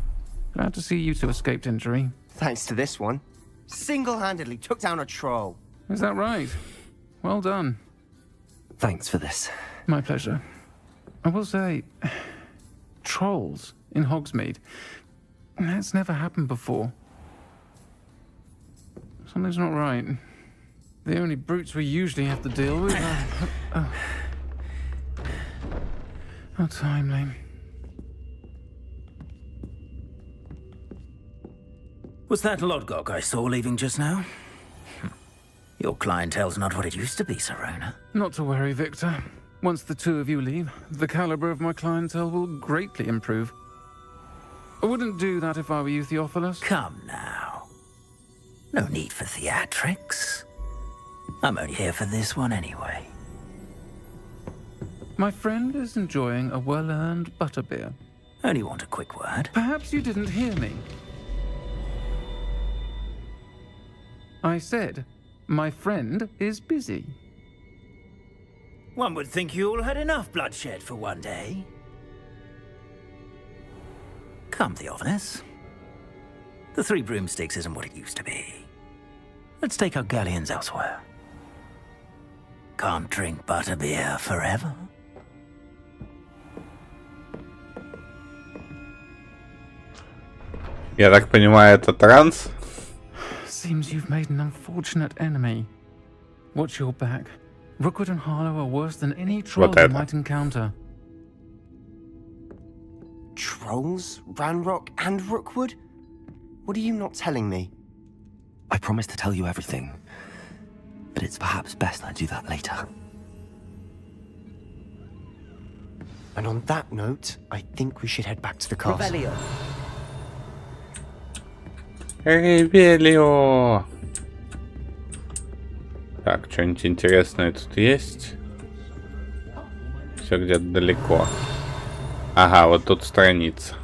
Glad to see you two escaped injury. Thanks to this one. Single-handedly took down a troll. Is that right? Well done. Thanks for this. My pleasure. I will say, trolls in Hogsmeade. That's never happened before. Something's not right. The only brutes we usually have to deal with are... How timely. Was that Lodgok I saw leaving just now? Your clientele's not what it used to be, Sirona. Not to worry, Victor. Once the two of you leave, the caliber of my clientele will greatly improve. I wouldn't do that if I were you, Theophilus. Come now. No need for theatrics. I'm only here for this one anyway. My friend is enjoying a well-earned butterbeer. Only want a quick word. Perhaps you didn't hear me. I said, my friend is busy. One would think you all had enough bloodshed for one day. Come, Theophilus. The 3 broomsticks isn't what it used to be. Let's take our galleons elsewhere. Can't drink butterbeer forever. Я так понимаю, это транс? Seems you've made an unfortunate enemy. Watch your back. Rookwood and Harlow are worse than any troll you might encounter. Trolls? Ranrock and Rookwood? What are you not telling me? I promised to tell you everything, but it's perhaps best I do that later. And on that note, I think we should head back to the castle. Ребелио! Так, что-нибудь интересное тут есть? Все где-то далеко. Ага, вот тут страница.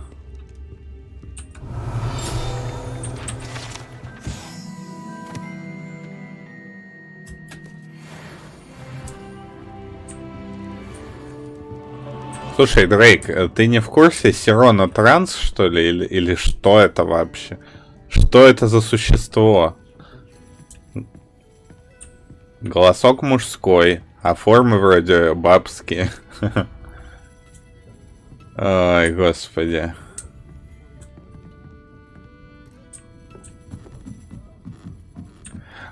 Слушай, Дрейк, ты не в курсе Сирона транс, что ли? Или что это вообще? Что это за существо? Голосок мужской, а формы вроде бабские. Ой, господи.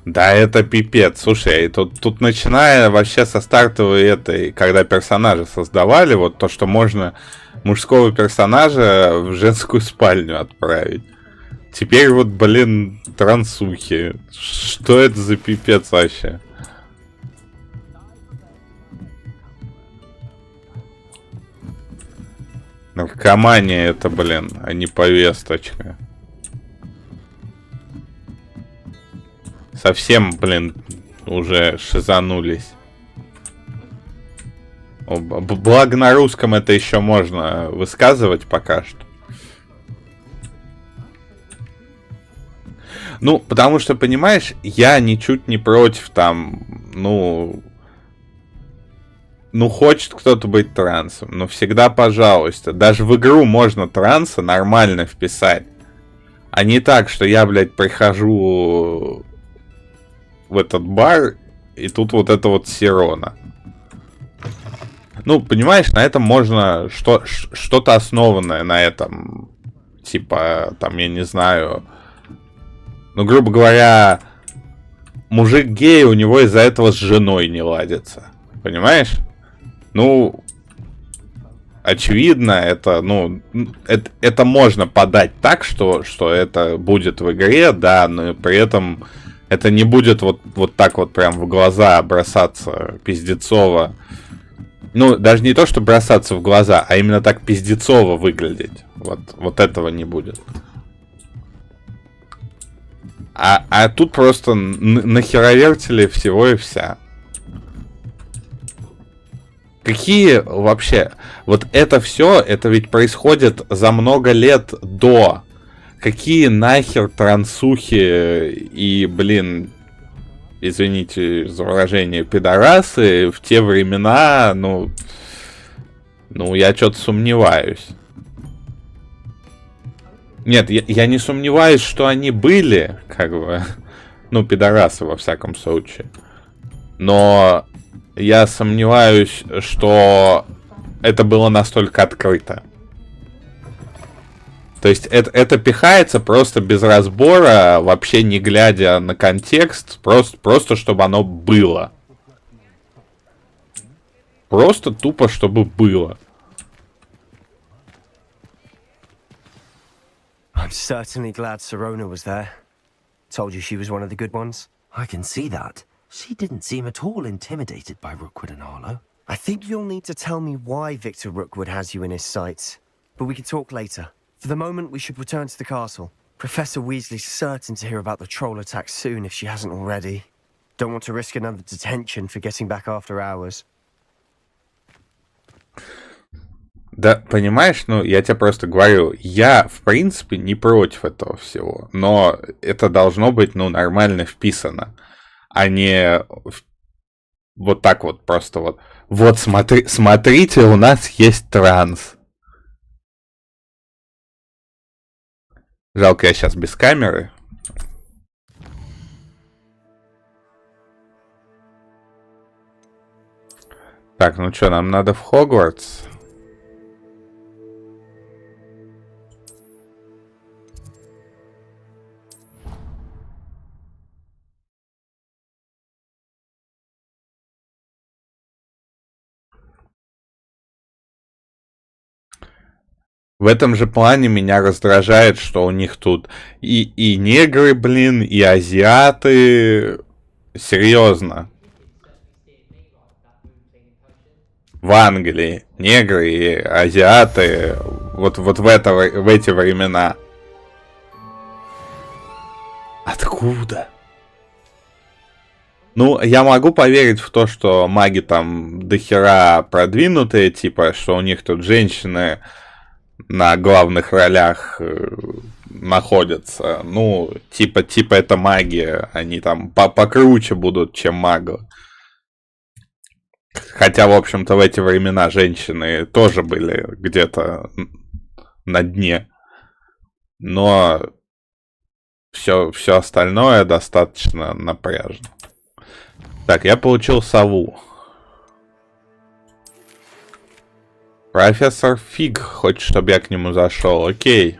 Да, это пипец. Слушай, тут начиная вообще со стартовой этой, когда персонажа создавали, вот то, что можно мужского персонажа в женскую спальню отправить. Теперь вот, блин, трансухи. Что это за пипец вообще? Наркомания это, блин, а не повесточка. Совсем, блин, уже шизанулись. Благо на русском это еще можно высказывать пока что. Ну, потому что, понимаешь, я ничуть не против там, ну, хочет кто-то быть трансом, но всегда пожалуйста. Даже в игру можно транса нормально вписать. А не так, что я, блядь, прихожу в этот бар, и тут вот это вот Сирона. Ну, понимаешь, на этом можно что-то основанное на этом. Типа, там, я не знаю. Ну, грубо говоря, мужик гей, у него из-за этого с женой не ладится. Понимаешь? Ну, очевидно, это, ну, это можно подать так, что это будет в игре, да, но при этом это не будет вот так вот прям в глаза бросаться пиздецово. Ну, даже не то, что бросаться в глаза, а именно так пиздецово выглядеть. Вот этого не будет. А тут просто нахеровертили всего и вся. Какие вообще... Вот это все, это ведь происходит за много лет до. Какие нахер трансухи и, блин... Извините за выражение, пидорасы в те времена, ну, я что-то сомневаюсь. Нет, я не сомневаюсь, что они были, как бы, ну, пидорасы во всяком случае. Но я сомневаюсь, что это было настолько открыто. То есть это пихается просто без разбора, вообще не глядя на контекст, просто чтобы оно было. Просто тупо, чтобы было. I'm certainly glad Sirona was there. Told you she was one of the good ones. I can see that. She didn't seem at all intimidated by Rookwood and Harlow. I think you'll need to tell me why Victor Rookwood has you in his sights. But we can talk later. For the moment, we should return to the castle. Professor Weasley's certain to hear about the troll attack soon if she hasn't already. Don't want to risk another detention for getting back after hours. Да, понимаешь, ну, я тебе просто говорю, я, в принципе, не против этого всего, но это должно быть, ну, нормально вписано, а не вот так вот просто вот. Вот, смотрите, у нас есть транс. Жалко, я сейчас без камеры. Так, ну что, нам надо в Хогвартс? В этом же плане меня раздражает, что у них тут и негры, блин, и азиаты. Серьезно. В Англии негры и азиаты вот в эти времена. Откуда? Ну, я могу поверить в то, что маги там дохера продвинутые, типа, что у них тут женщины на главных ролях находятся. Ну, типа это магия. Они там покруче будут, чем маги. Хотя, в общем-то, в эти времена женщины тоже были где-то на дне. Но все остальное достаточно напряжно. Так, я получил сову. Профессор Фиг хочет, чтобы я к нему зашел. Окей.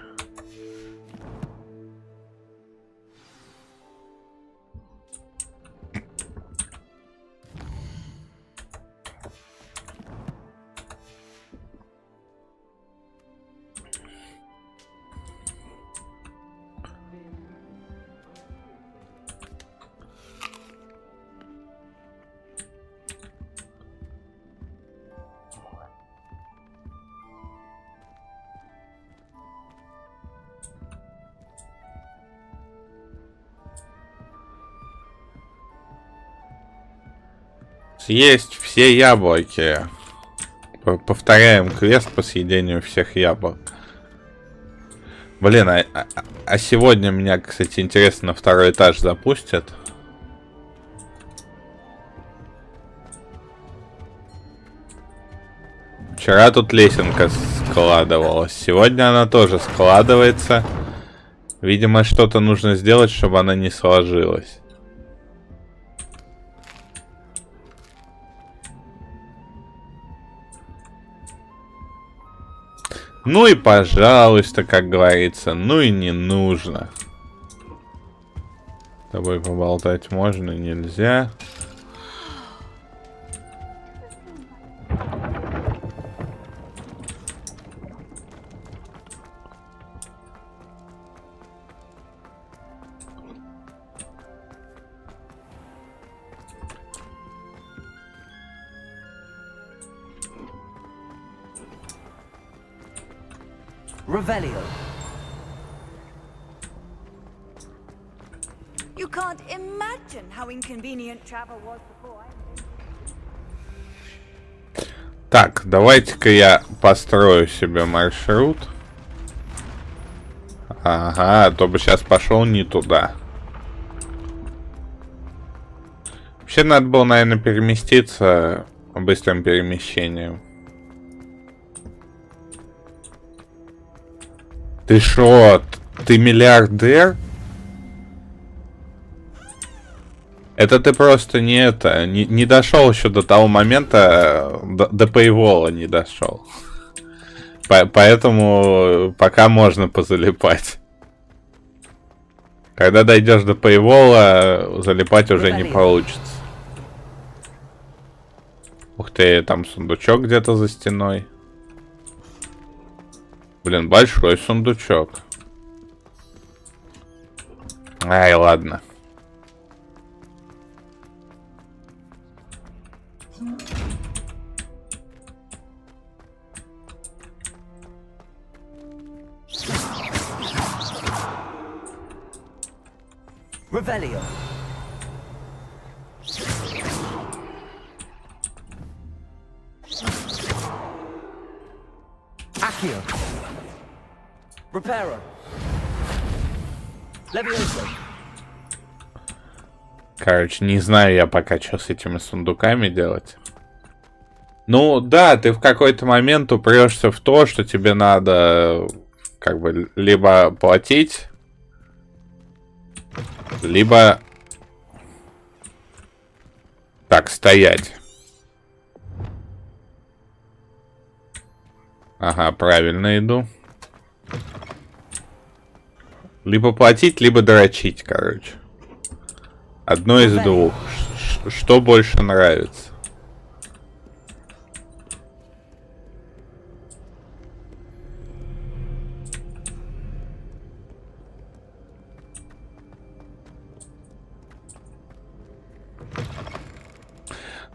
Съесть все яблоки. Повторяем квест по съедению всех яблок. Блин, а сегодня меня, кстати, интересно, на второй этаж запустят. Вчера тут лесенка складывалась. Сегодня она тоже складывается. Видимо, что-то нужно сделать, чтобы она не сложилась. Ну и пожалуйста, как говорится, ну и не нужно. С тобой поболтать можно, нельзя. Revelio. You can't imagine how inconvenient travel was before. Так, давайте-ка я построю себе маршрут. Ага, а то бы сейчас пошел не туда. Вообще надо было, наверное, переместиться быстрым перемещением. Ты шо? Ты миллиардер? Это ты просто не дошел еще до того момента, до пейвола не дошел. Поэтому пока можно позалипать. Когда дойдешь до пейвола, залипать уже не получится. Ух ты, там сундучок где-то за стеной. Блин, большой сундучок. Ай, ладно. Revelio. Accio. Reparo. Levioso. Короче, не знаю я пока, что с этими сундуками делать. Ну, да, ты в какой-то момент упрешься в то, что тебе надо, как бы, либо платить, либо... Так, стоять. Ага, правильно иду. Либо платить, либо дрочить, короче. Одно из двух. Что больше нравится?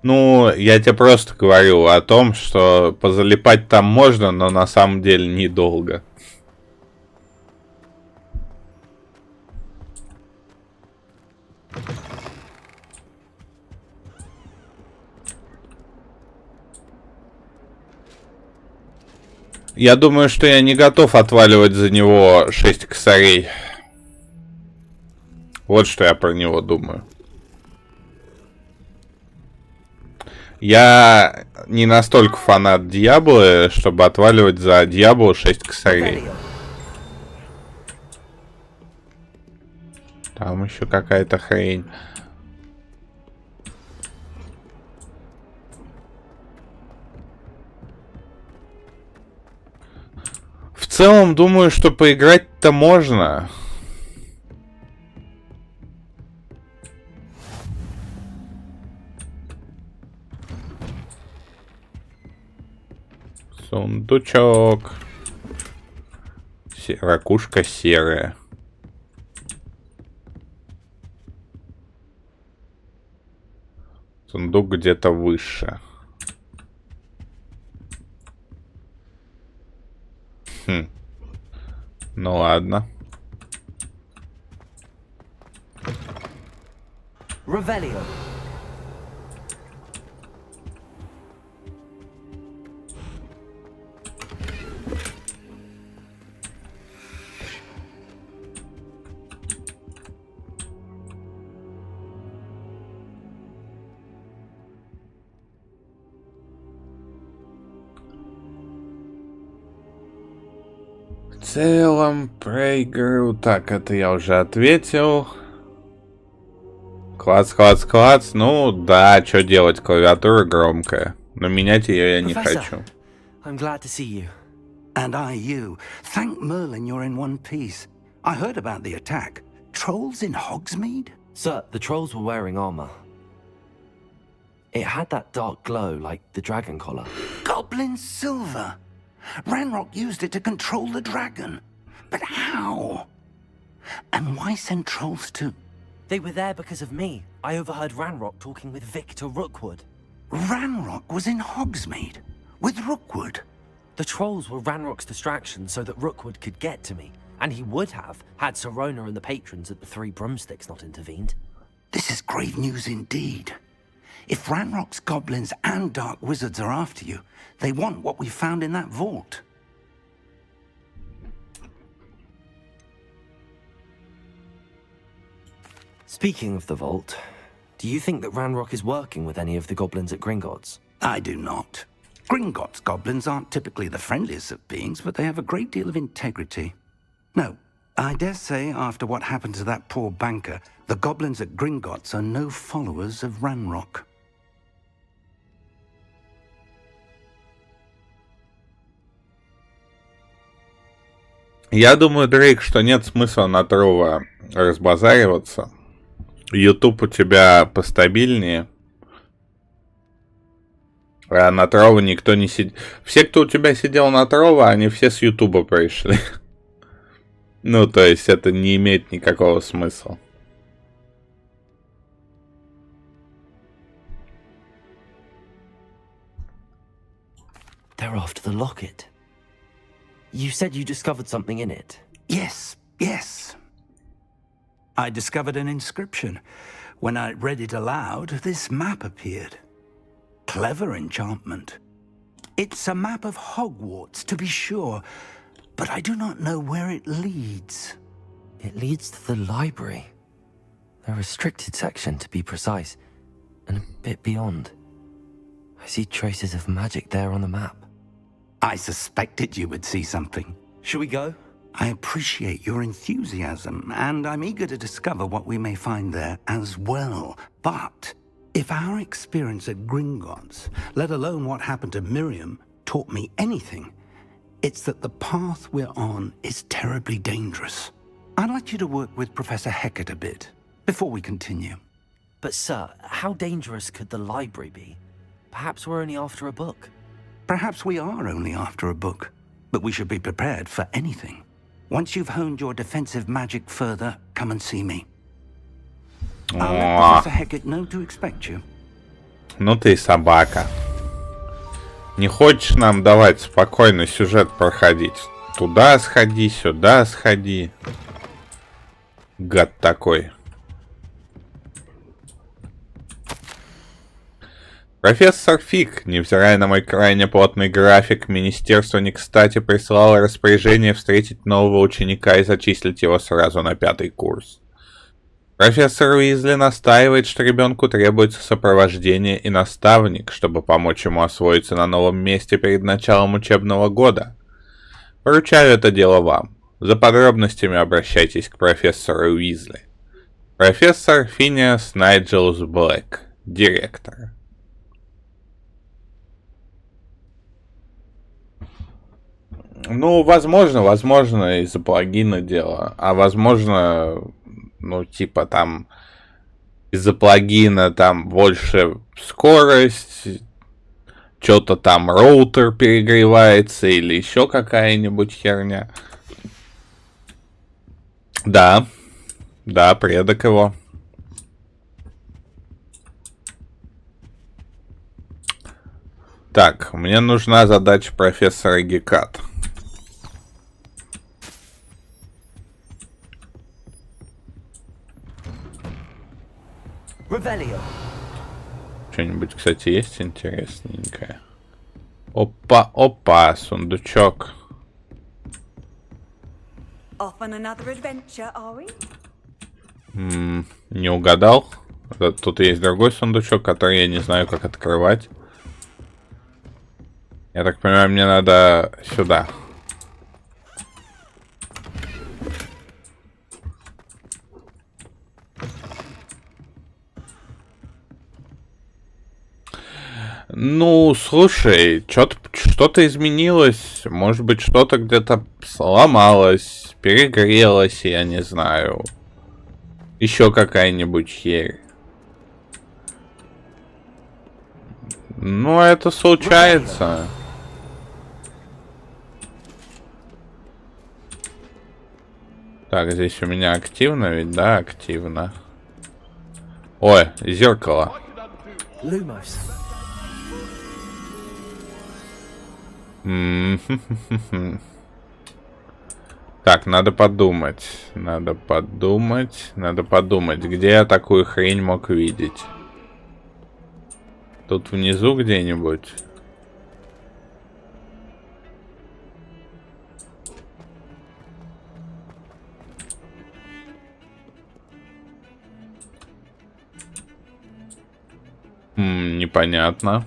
Ну, я тебе просто говорю о том, что позалипать там можно, но на самом деле недолго. Я думаю, что я не готов отваливать за него 6 косарей. Вот что я про него думаю. Я не настолько фанат Диаблы, чтобы отваливать за Диаблу 6 косарей. Там еще какая-то хрень. В целом, думаю, что поиграть-то можно. Сундучок. Ракушка серая. Сундук где-то выше. Хм. Ну ладно. Revelio. В целом, проиграю. Так, это я уже ответил. Клац, клац, клац. Ну да, что делать, клавиатура громкая. Но менять ее я не хочу. I'm glad to see you. And I you. Thank Merlin you're in one piece. I heard about the attack. Trolls in Hogsmeade? Sir, the trolls were wearing armor. It had that dark glow like the dragon collar. Goblin silver. Ranrock used it to control the dragon. But how? And why send trolls to... They were there because of me. I overheard Ranrock talking with Victor Rookwood. Ranrock was in Hogsmeade? With Rookwood? The trolls were Ranrock's distraction so that Rookwood could get to me. And he would have, had Sirona and the patrons at the Three Broomsticks not intervened. This is grave news indeed. If Ranrock's goblins and dark wizards are after you, they want what we found in that vault. Speaking of the vault, do you think that Ranrock is working with any of the goblins at Gringotts? I do not. Gringotts goblins aren't typically the friendliest of beings, but they have a great deal of integrity. No, I dare say after what happened to that poor banker, the goblins at Gringotts are no followers of Ranrock. Я думаю, Дрейк, что нет смысла на Трова разбазариваться. YouTube у тебя постабильнее. А на Трова никто не сидит. Все, кто у тебя сидел на Трова, они все с Ютуба пришли. Ну, то есть это не имеет никакого смысла. They're after the locket. You said you discovered something in it. Yes, yes. I discovered an inscription. When I read it aloud, this map appeared. Clever enchantment. It's a map of Hogwarts, to be sure, but I do not know where it leads. It leads to the library. A restricted section, to be precise, and a bit beyond. I see traces of magic there on the map. I suspected you would see something. Shall we go? I appreciate your enthusiasm, and I'm eager to discover what we may find there as well. But if our experience at Gringotts, let alone what happened to Miriam, taught me anything, it's that the path we're on is terribly dangerous. I'd like you to work with Professor Hecat a bit, before we continue. But sir, how dangerous could the library be? Perhaps we're only after a book. Perhaps we are only after a book, but we should be prepared for anything. Once you've honed your defensive magic further, come and see me. I'll let Professor Hecat know to expect you. Ну ты собака. Не хочешь нам давать спокойно сюжет проходить? Туда сходи, сюда сходи. Гад такой. Профессор Фиг, невзирая на мой крайне плотный график, министерство не кстати прислало распоряжение встретить нового ученика и зачислить его сразу на 5-й курс. Профессор Уизли настаивает, что ребенку требуется сопровождение и наставник, чтобы помочь ему освоиться на новом месте перед началом учебного года. Поручаю это дело вам. За подробностями обращайтесь к профессору Уизли. Профессор Финиас Найджелус Блэк, директор. Ну, возможно, из-за плагина дело. А возможно, ну, типа там из-за плагина там больше скорость, что-то там роутер перегревается или еще какая-нибудь херня. Да, предок его. Так, мне нужна задача профессора Гекат. Что-нибудь, кстати, есть интересненькое? Опа, сундучок. Off on another adventure, are we? Не угадал. Тут есть другой сундучок, который я не знаю, как открывать. Я так понимаю, мне надо сюда. Ну, слушай, что-то изменилось. Может быть, что-то где-то сломалось, перегрелось, я не знаю. Еще какая-нибудь херь. Ну, это случается. Так, здесь у меня активно ведь, да, активно. Ой, зеркало. Так, надо подумать. Надо подумать, где я такую хрень мог видеть. Тут внизу где-нибудь. Непонятно.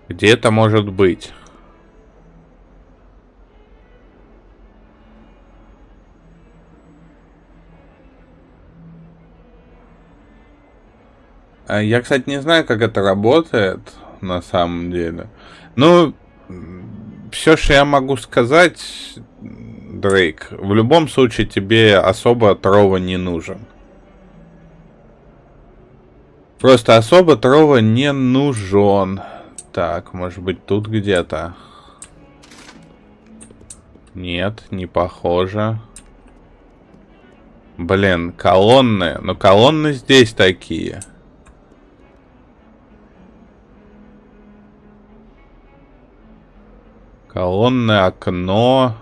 Где это может быть? Я, кстати, не знаю, как это работает на самом деле. Ну, все, что я могу сказать, Дрейк, в любом случае тебе особо Трова не нужен. Просто особо Трова не нужен. Так, может быть, тут где-то. Нет, не похоже. Блин, колонны. Но колонны здесь такие. Колонны, окно.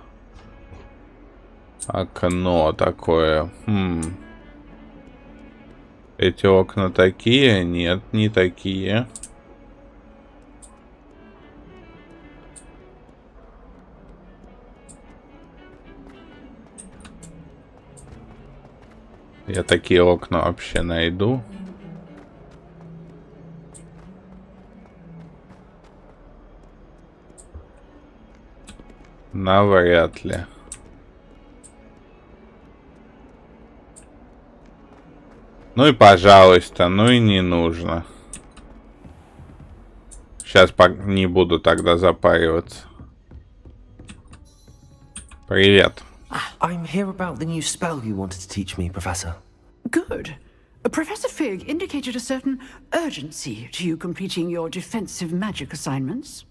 Окно такое. Эти окна такие? Нет, не такие. Я такие окна вообще найду. Навряд ли. Ну и пожалуйста, ну и не нужно. Сейчас не буду тогда запариваться. Привет. I'm here about the new spell you wanted to teach me, Professor. Good. Professor Fig indicated a certain urgency to you completing your defensive magic assignments.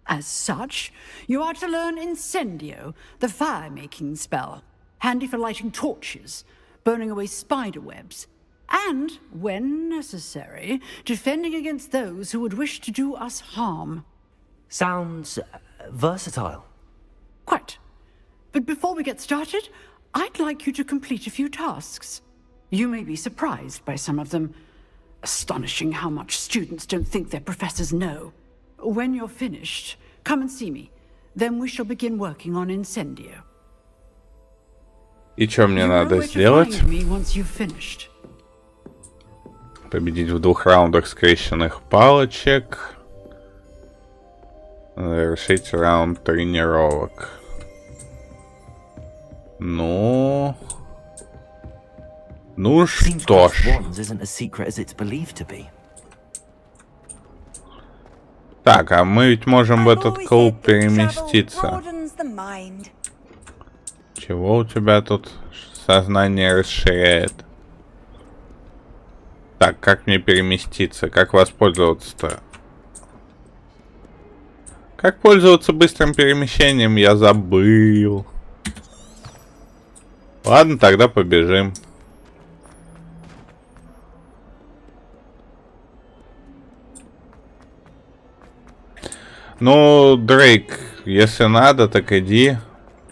As such, you are to learn Incendio, the fire-making spell, handy for lighting torches, burning away spider webs, and, when necessary, defending against those who would wish to do us harm. Sounds versatile. Quite. But before we get started, I'd like you to complete a few tasks. You may be surprised by some of them. Astonishing how much students don't think their professors know. When you're finished, come and see me. Then we shall begin working on Incendio. И что мне надо сделать? Find Победить в 2 раундах скрещенных палочек. Завершить раунд тренировок. Ну что ж. Так, а мы ведь можем в этот клуб переместиться. Чего у тебя тут сознание расширяет? Так, как мне переместиться? Как воспользоваться-то? Как пользоваться быстрым перемещением? Я забыл. Ладно, тогда побежим. Ну, Дрейк, если надо, так иди.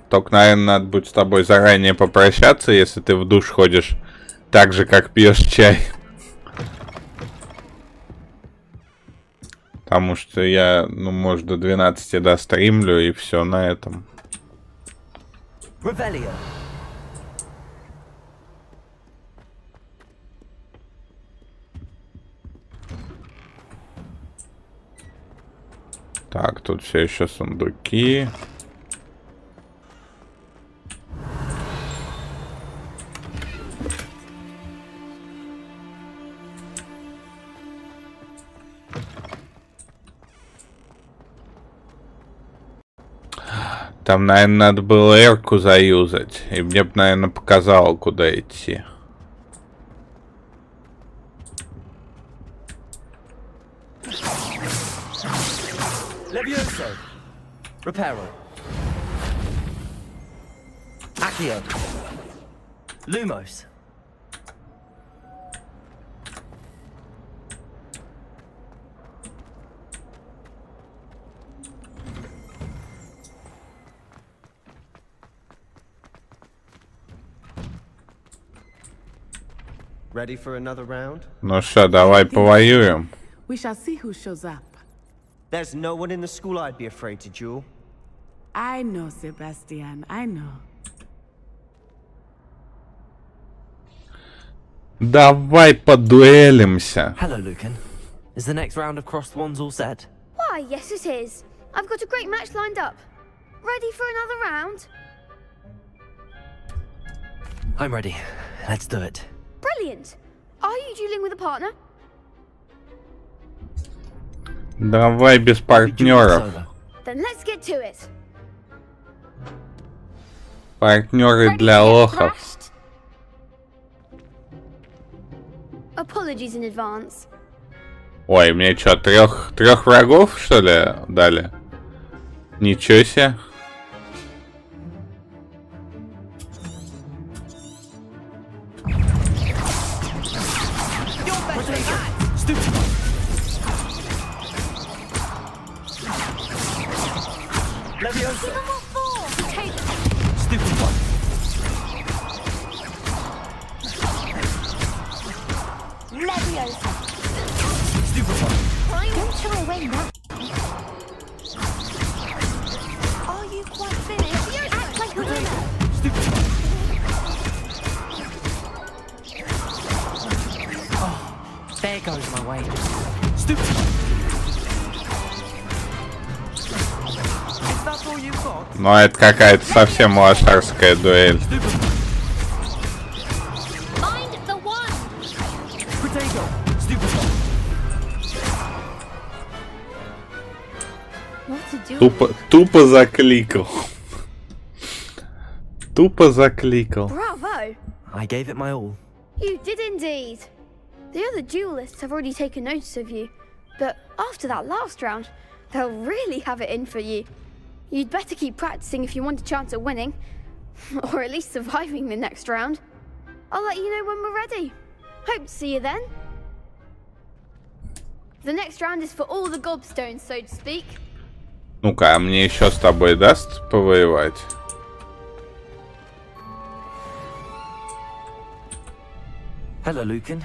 Только, наверное, надо будет с тобой заранее попрощаться, если ты в душ ходишь так же, как пьешь чай. Потому что я, ну, может, до 12 достримлю, и все на этом. Так, тут все еще сундуки. Там, наверное, надо было эрку заюзать. И мне бы, наверное, показало, куда идти. Levioso. Reparo. Accio. Lumos. Ready for another round? Ну что, давай повоюем. We shall see who shows up. There's no one in the school I'd be afraid to duel. I know, Sebastian, I know. Давай подуэлимся. Hello, Lucan. Is the next round of crossed wands all set? Why, yes it is. I've got a great match lined up. Ready for another round? I'm ready. Let's do it. Brilliant. Are you dueling with a partner? Давай без партнеров. Then let's get to it. Партнеры для лохов. Apologies in advance. Ой, мне что, трех врагов, что ли, дали? Ничего себе. Levioso. Stupid one. Leviosa. Stupid one. Don't try away now. Are you quite finished? Act like a winner. Stupid one. Oh, there goes my way. Stupid one. Ну, это какая-то совсем лошарская дуэль. Тупо закликал. Тупо закликал. Bravo! I gave it my all. You did indeed. The other duelists have already taken notice of you, but after that last round, they'll really have it in for you. You'd better keep practicing if you want a chance at winning, or at least surviving the next round. I'll let you know when we're ready. Hope to see you then. The next round is for all the gobstones, so to speak. Ну-ка, а мне еще с тобой даст повоевать? Hello, Lucan.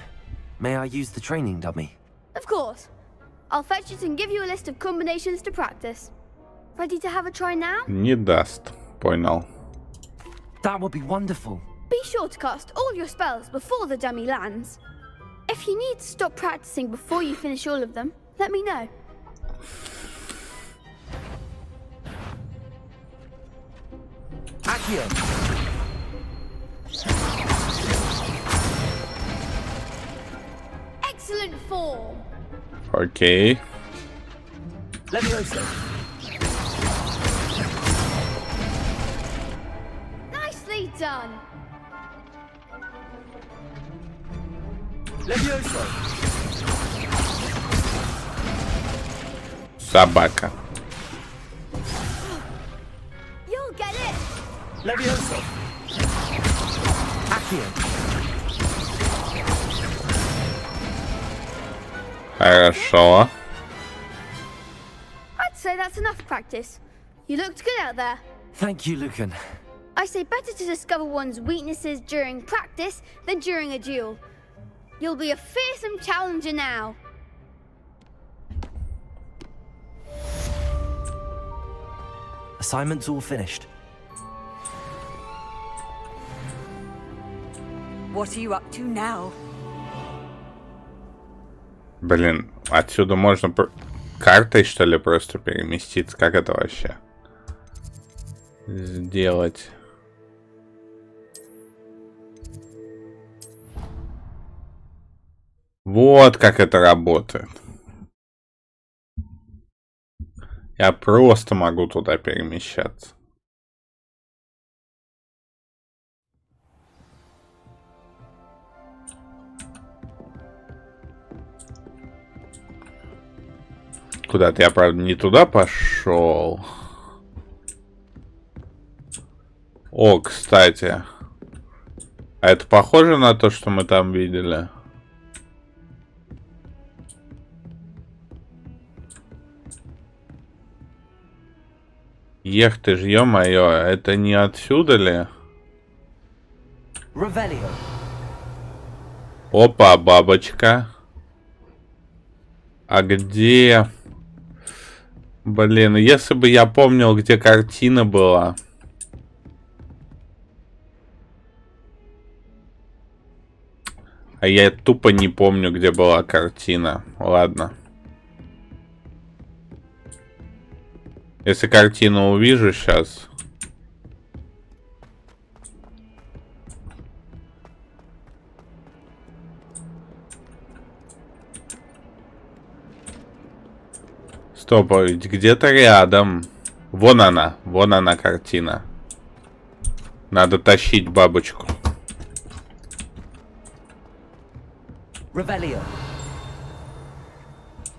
May I use the training dummy? Of course. I'll fetch it and give you a list of combinations to practice. Ready to have a try now? Не даст. Понял. That would be wonderful. Be sure to cast all your spells before the dummy lands. If you need to stop practicing before you finish all of them, let me know. Accio. Excellent form. Окей. Levioso. Nicely done. Levioso. Собака. You'll get it. Levioso. Accio. Хорошо. I'd say that's enough practice. You looked good out there. Thank you, Lucan. I say better to discover one's weaknesses during practice than during a duel. You'll be a fearsome challenger now. Assignment's all finished. What are you up to now? Блин, отсюда можно картой, что ли, просто переместиться? Как это вообще сделать? Вот как это работает. Я просто могу туда перемещаться. Куда-то я, правда, не туда пошел. О, кстати. А это похоже на то, что мы там видели? Ех ты ж, ё-моё, это не отсюда ли? Опа, бабочка. А где... Блин, если бы я помнил, где картина была. А я тупо не помню, где была картина. Ладно. Если картину увижу сейчас... Стоп, а ведь где-то рядом. Вон она картина. Надо тащить бабочку.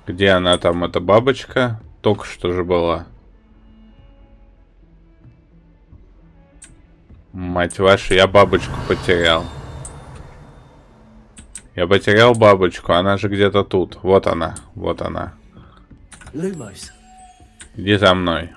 Где она там, эта бабочка? Только что же была. Мать вашу, я бабочку потерял. Я потерял бабочку, она же где-то тут. Вот она, вот она. Иди за мной.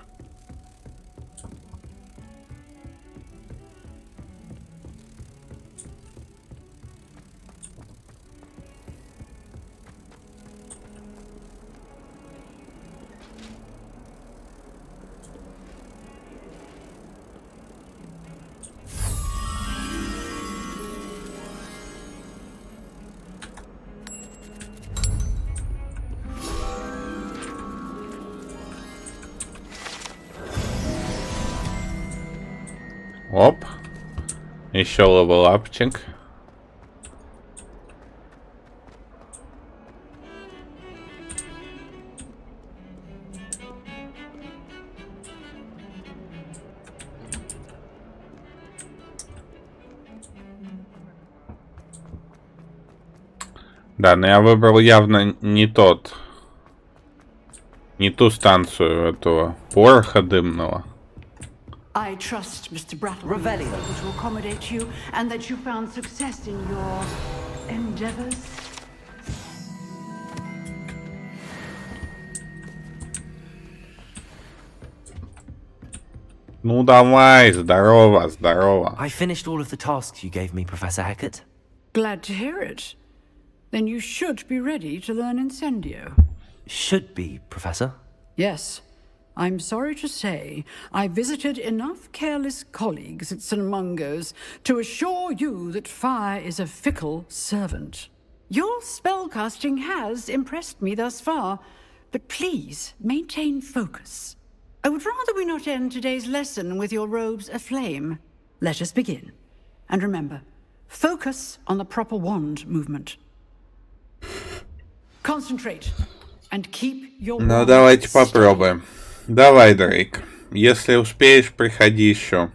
Оп. Еще левелапчик. Да, но я выбрал явно не тот. Не ту станцию этого пороха дымного. I trust, Mr. Brattle, was able to accommodate you, and that you found success in your endeavors. Ну давай, здорово, здорово. I finished all of the tasks you gave me, Professor Hackett. Glad to hear it. Then you should be ready to learn Incendio. Should be, Professor. Yes. I'm sorry to say, I visited enough careless colleagues at St. Mungo's to assure you that fire is a fickle servant. Your spellcasting has impressed me thus far, but please maintain focus. I would rather we not end today's lesson with your robes aflame. Let us begin. And remember, focus on the proper wand movement. Concentrate and keep your Ну wand давайте steady. попробуем. Давай, Дрейк. Если успеешь, приходи еще.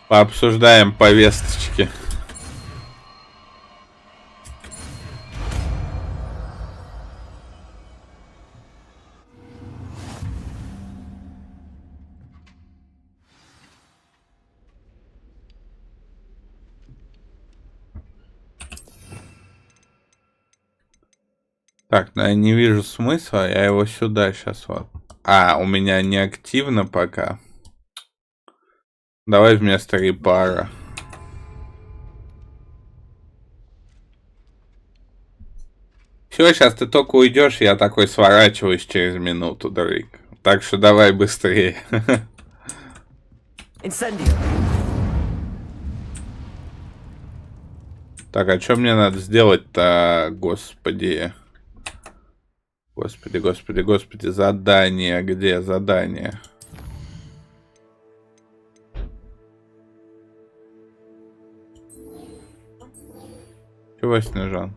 Пообсуждаем повесточки. Так, ну я не вижу смысла, я его сюда сейчас вот. А, у меня не активно пока. Давай вместо репара. Все, сейчас ты только уйдешь, я такой сворачиваюсь через минуту, Дрейк. Так что давай быстрее. Так, а что мне надо сделать-то, господи? Господи, господи, господи, задание, где задание? Чего, Снежан?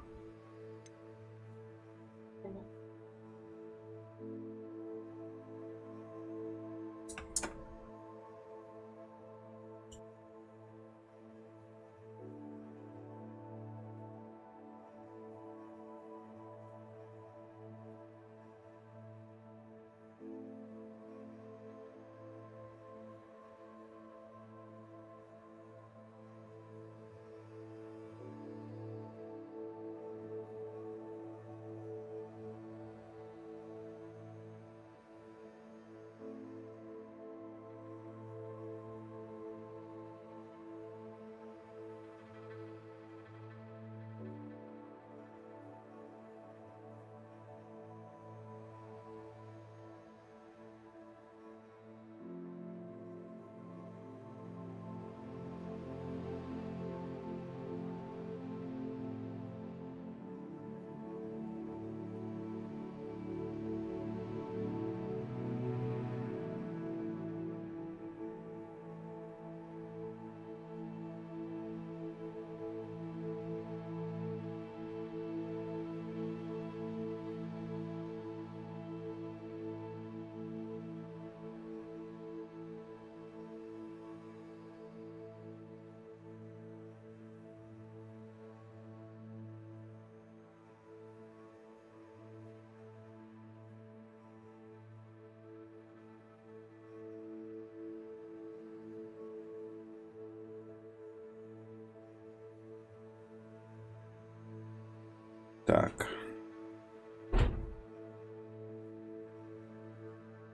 Так.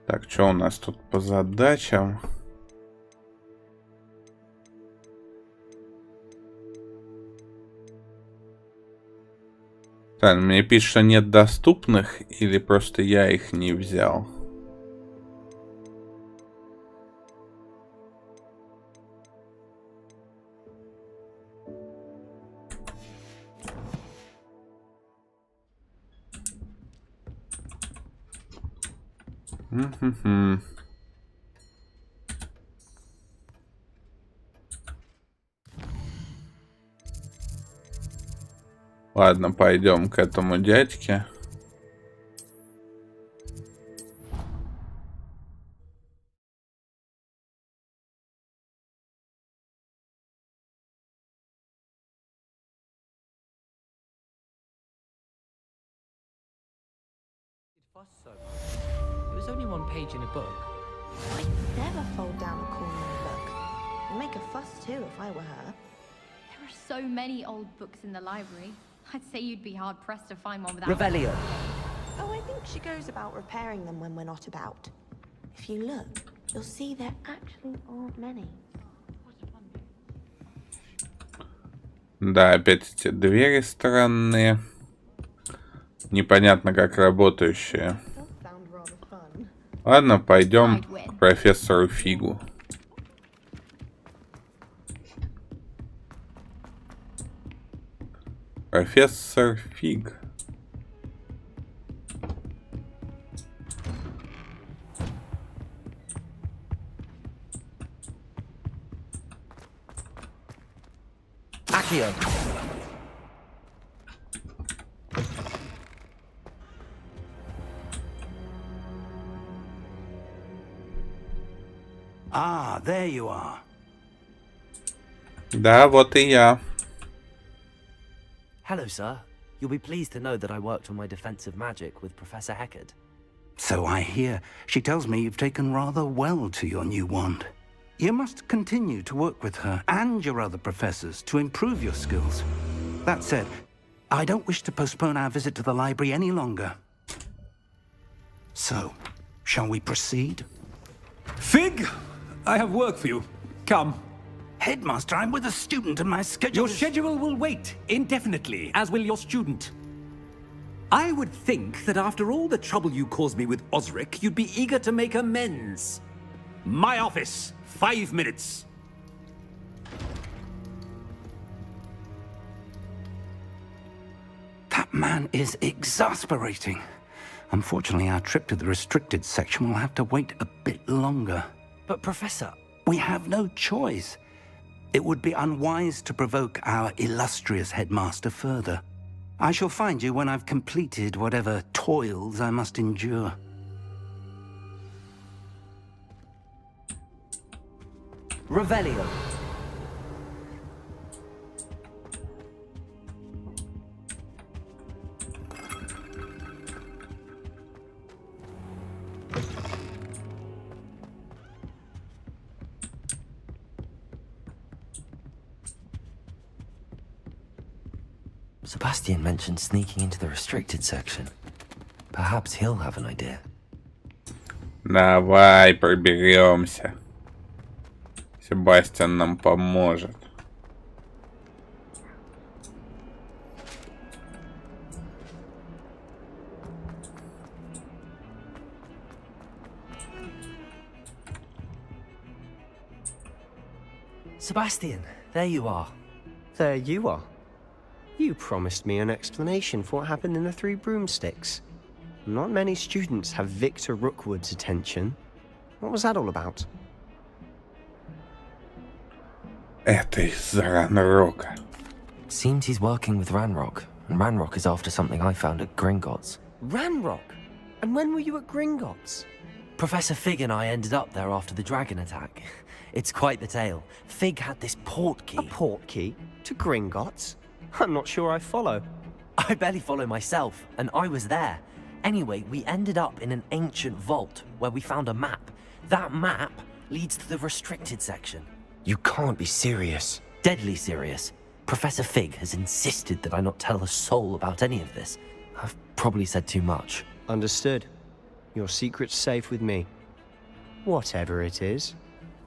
Так, что у нас тут по задачам? Так, мне пишет, что нет доступных, или просто я их не взял. Ладно, пойдем к этому дядьке. It was only one page in a book. I'd never fold down a corner in a book. I'd make a fuss too if I were her. There are so many old books in the library. I'd say you'd be hard-pressed to find one without... Revelio. Oh, I think she goes about repairing them when we're not about. If you look, you'll see there actually aren't many. Да, опять эти двери странные. Непонятно, как работающие. Ладно, пойдем к профессору Фигу. Профессор Фиг. Accio. Ah, there you are. Да, вот и я. Hello, sir. You'll be pleased to know that I worked on my defensive magic with Professor Heckard. So I hear. She tells me you've taken rather well to your new wand. You must continue to work with her and your other professors to improve your skills. That said, I don't wish to postpone our visit to the library any longer. So, shall we proceed? Fig, I have work for you. Come. Headmaster, I'm with a student and my schedule... Your schedule will wait indefinitely, as will your student. I would think that after all the trouble you caused me with Osric, you'd be eager to make amends. My office, 5 minutes. That man is exasperating. Unfortunately, our trip to the restricted section will have to wait a bit longer. But, Professor... We have no choice. It would be unwise to provoke our illustrious headmaster further. I shall find you when I've completed whatever toils I must endure. Revelio. Sebastian mentioned sneaking into the restricted section. Perhaps he'll have an idea. Давай проберемся. Себастьян нам поможет. Sebastian, there you are. There you are. You promised me an explanation for what happened in the Three Broomsticks. Not many students have Victor Rookwood's attention. What was that all about? Это из-за Ранрока. Seems he's working with Ranrock, and Ranrock is after something I found at Gringotts. Ranrock? And when were you at Gringotts? Professor Fig and I ended up there after the dragon attack. It's quite the tale. Fig had this port key. A port key? To Gringotts? I'm not sure I follow. I barely follow myself, and I was there. Anyway, we ended up in an ancient vault where we found a map. That map leads to the restricted section. You can't be serious. Deadly serious. Professor Fig has insisted that I not tell a soul about any of this. I've probably said too much. Understood. Your secret's safe with me. Whatever it is.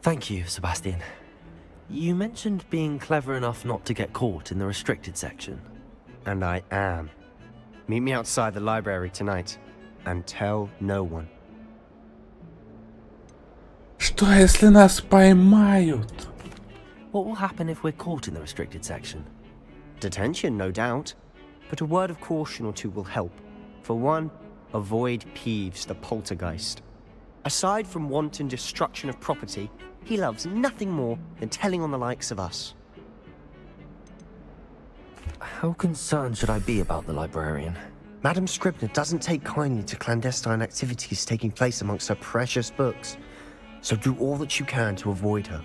Thank you, Sebastian. You mentioned being clever enough not to get caught in the restricted section. And I am. Meet me outside the library tonight. And tell no one. Что если нас поймают? What will happen if we're caught in the restricted section? Detention, no doubt. But a word of caution or two will help. For one, avoid Peeves, the poltergeist. Aside from wanton destruction of property, he loves nothing more than telling on the likes of us. How concerned should I be about the librarian? Madame Scribner doesn't take kindly to clandestine activities taking place amongst her precious books. So do all that you can to avoid her.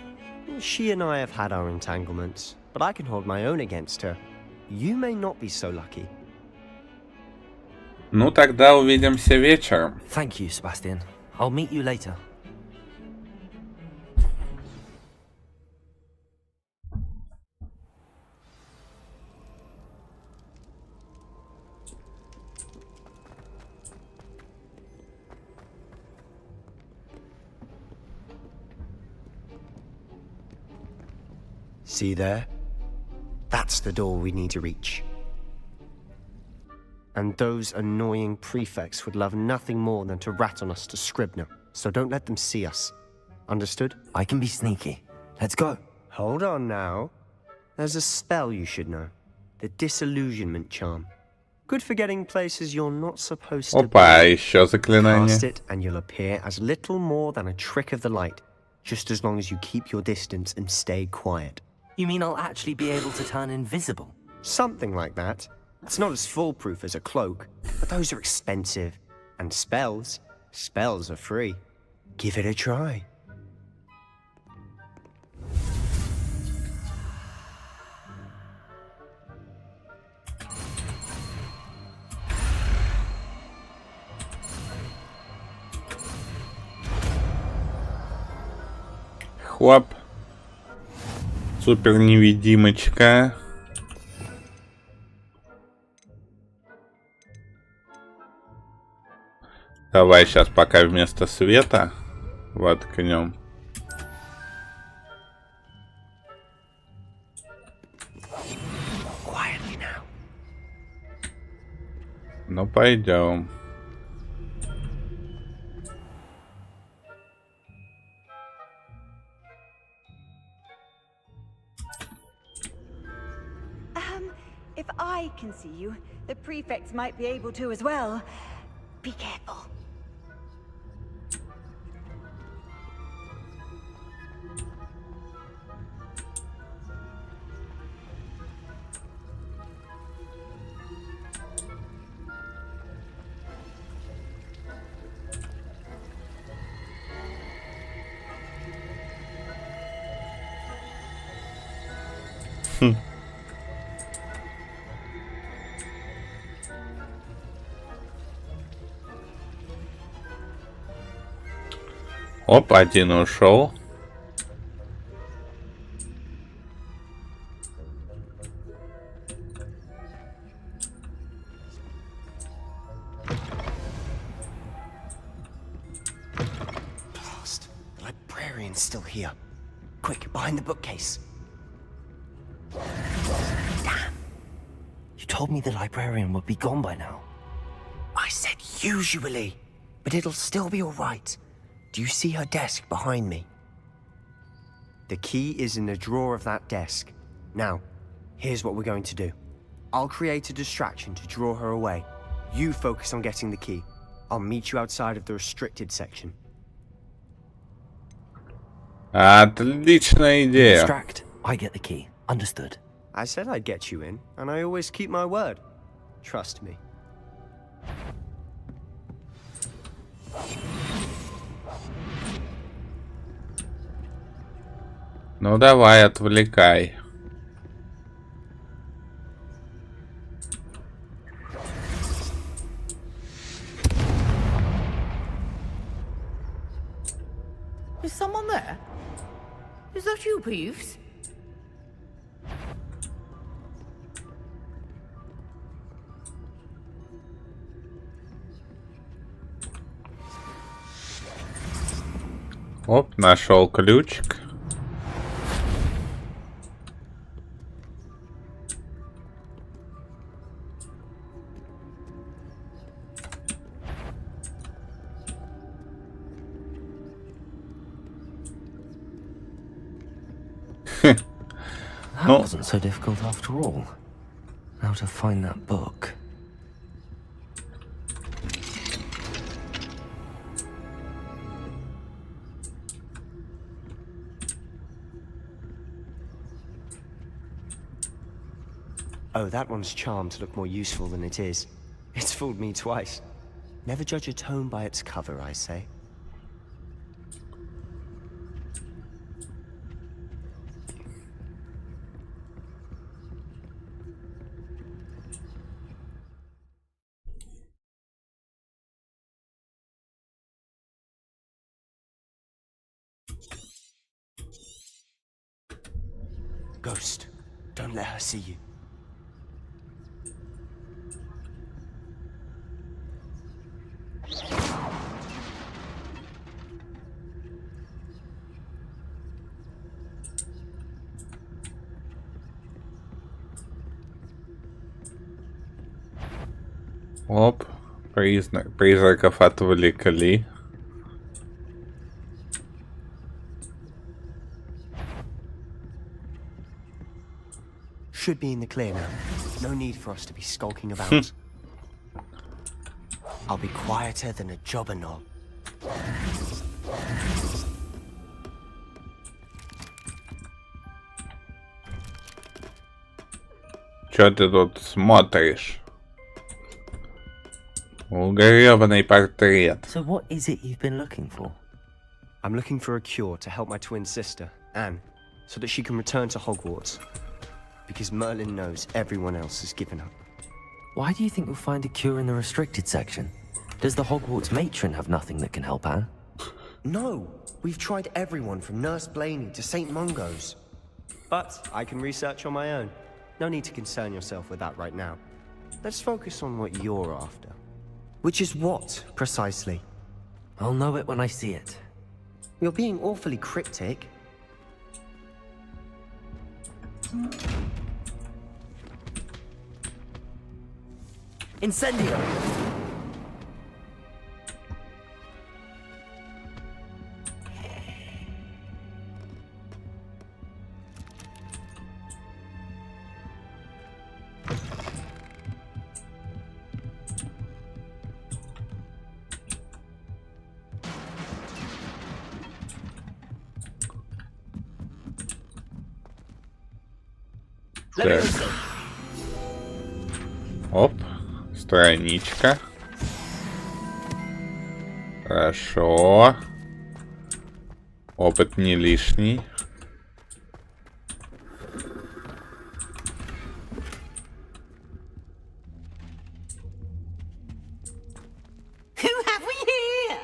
She and I have had our entanglements, but I can hold my own against her. You may not be so lucky. Ну тогда увидимся вечером. Thank you, Sebastian. I'll meet you later. See there? That's the door we need to reach. And those annoying prefects would love nothing more than to rat on us to Scribner, so don't let them see us. Understood? I can be sneaky. Let's go. Hold on now. There's a spell you should know. The Disillusionment Charm. Good for getting places you're not supposed to Опа, be. еще заклинание. Cast it and you'll appear as little more than a trick of the light, just as long as you keep your distance and stay quiet. You mean I'll actually be able to turn invisible? Something like that. It's not as foolproof as a cloak, but those are expensive. And spells are free. Give it a try. Хлоп. Супер невидимочка. Давай сейчас пока вместо света воткнем. Ну пойдем. If I can see you, the prefects might be able to as well. Be careful. Оп, один ушел. Blast. The librarian's still here. Quick, behind the bookcase. Damn. You told me the librarian would be gone by now. I said usually, but it'll still be all right. Do you see her desk behind me? The key is in the drawer of that desk. Now, here's what we're going to do. I'll create a distraction to draw her away. You focus on getting the key. I'll meet you outside of the restricted section. Отличная идея. Distract. I get the key. Understood. I said I'd get you in, and I always keep my word. Trust me. Ну давай, отвлекай. Is someone there? Is that you, Peeves? Оп, нашел ключик. That wasn't so difficult after all. Now to find that book. Oh, that one's charmed to look more useful than it is. It's fooled me twice. Never judge a tome by its cover, I say. Ghost, don't let her see you. Оп, призраков отвлекли. Should be in the clear now. No need for us to be skulking about. I'll be quieter than a jobber knob. Чё ты тут смотришь? Угорёванный портрет. So what is it you've been looking for? I'm looking for a cure to help my twin sister, Anne, so that she can return to Hogwarts. Because Merlin knows everyone else has given up. Why do you think we'll find a cure in the restricted section? Does the Hogwarts matron have nothing that can help Anne? No! We've tried everyone from Nurse Blaney to St. Mungo's. But I can research on my own. No need to concern yourself with that right now. Let's focus on what you're after. Which is what, precisely? I'll know it when I see it. You're being awfully cryptic. Incendio! Так. Оп, страничка. Хорошо. Опыт не лишний. Who have we here?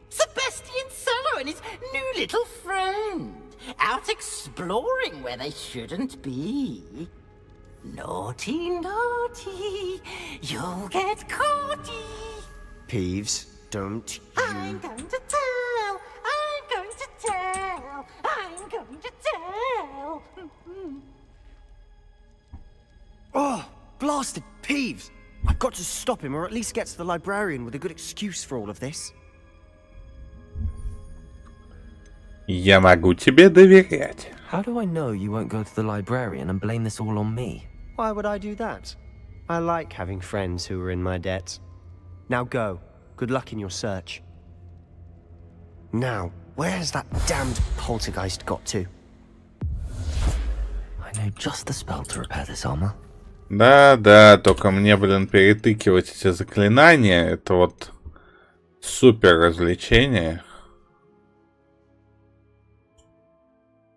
Sebastian Sallow and his new little friend. Out exploring where they shouldn't be. Naughty, naughty. You'll get caughty. Peeves, don't you... I'm going to tell. I'm going to tell. I'm going to tell. Oh, blasted Peeves! I've got to stop him, or at least get to the librarian with a good excuse for all of this. Я могу тебе доверять. How do I know you won't go to the librarian and blame this all on me? Why would I do that? I like having friends who are in my debt. Now go. Good luck in your search. Now, where has that damned poltergeist got to? I know just the spell to repair this armor. Да, только мне, блин, перетыкивать эти заклинания, это вот супер развлечение.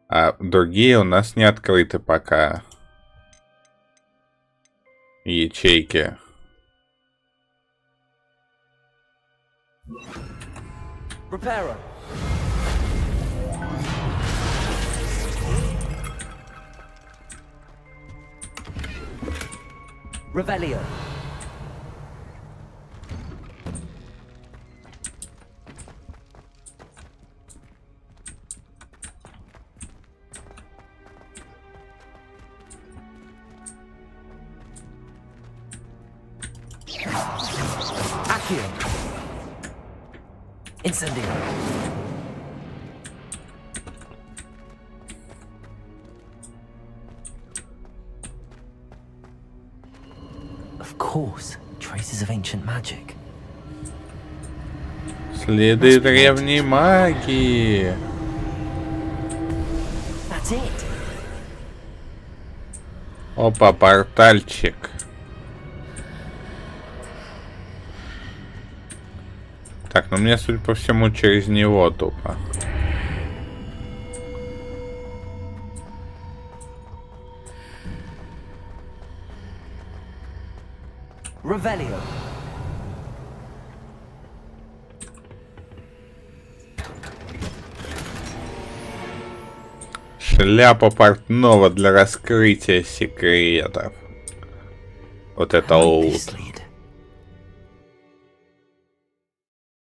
А другие у нас не открыты пока. Ячейки. Reparo. Revelio. Accio. Incendio. Of course, traces of ancient magic. Следы древней магии. That's it. Опа, портальчик. Так, ну мне, судя по всему, через него тупо. Revelio. Шляпа портного для раскрытия секретов. Вот это лут.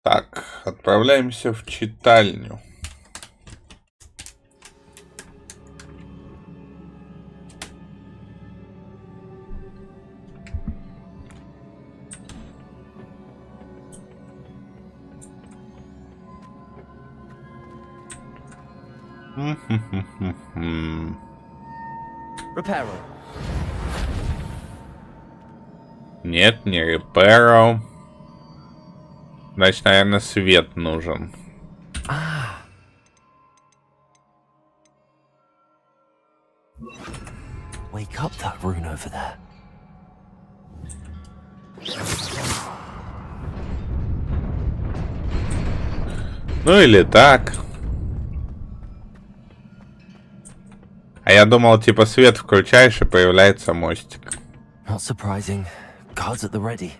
Так, отправляемся в читальню. Reparo. Нет, не реперо. Значит, наверное, свет нужен. Wake up that rune over there. Ну или так. А я думал, типа свет включаешь и появляется мостик. Not surprising. Guards at the ready.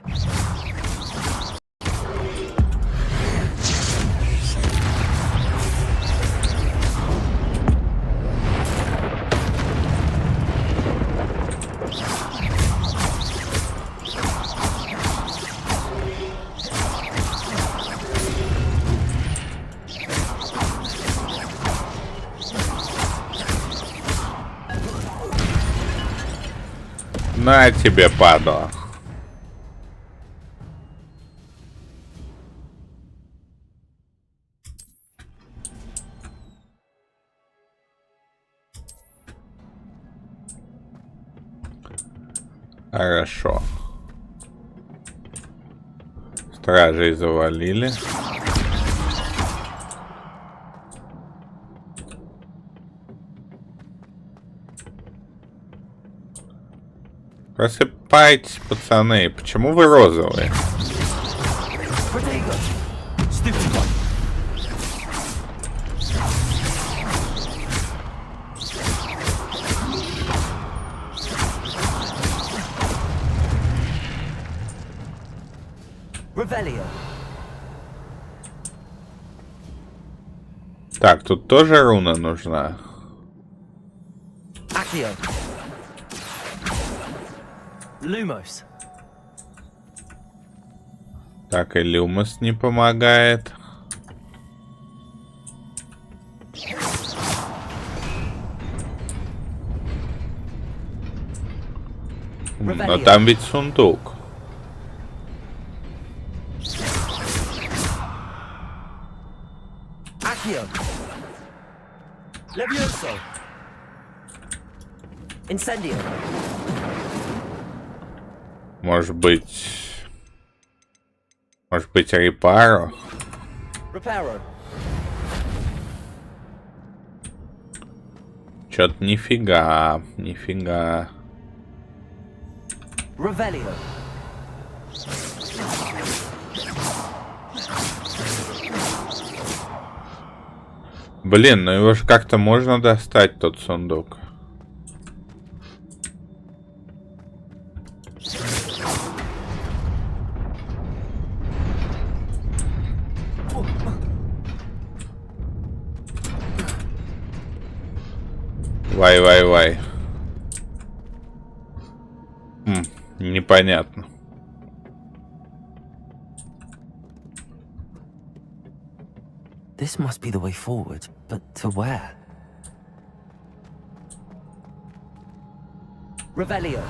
На тебе, падла. Хорошо. Стражей завалили. Просыпайтесь, пацаны. Почему вы розовые? Revelio. Так, тут тоже руна нужна. Accio. Lumos. Так, и Люмос не помогает. Но там ведь сундук. Accio. Levioso. Incendio. Может быть, репаро? Reparo. Чё-то нифига. Revelio. Блин, ну его же как-то можно достать, тот сундук. Вай. Непонятно. This must be the way forward, but to where? Revelio.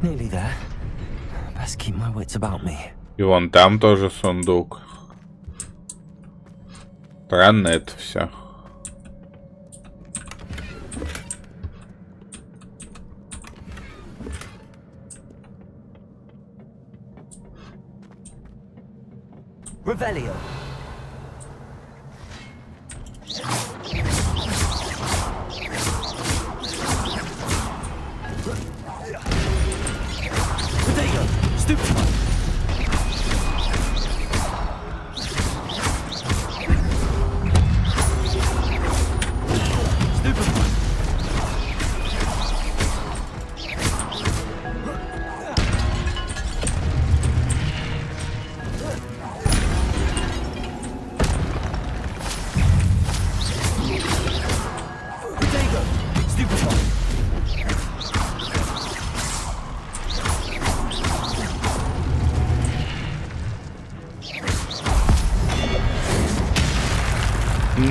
Nearly there. Best keep my wits about me. И вон там тоже сундук. Странно это все. Revelio. Potato. Stupefy.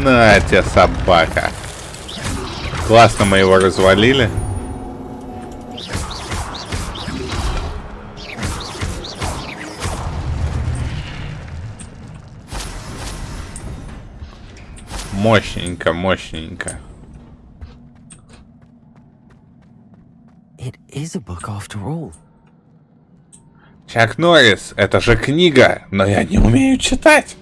На тебе, собака. Классно мы его развалили. Мощненько, мощненько. It is a book after all. Чак Норрис, это же книга, но я не умею читать.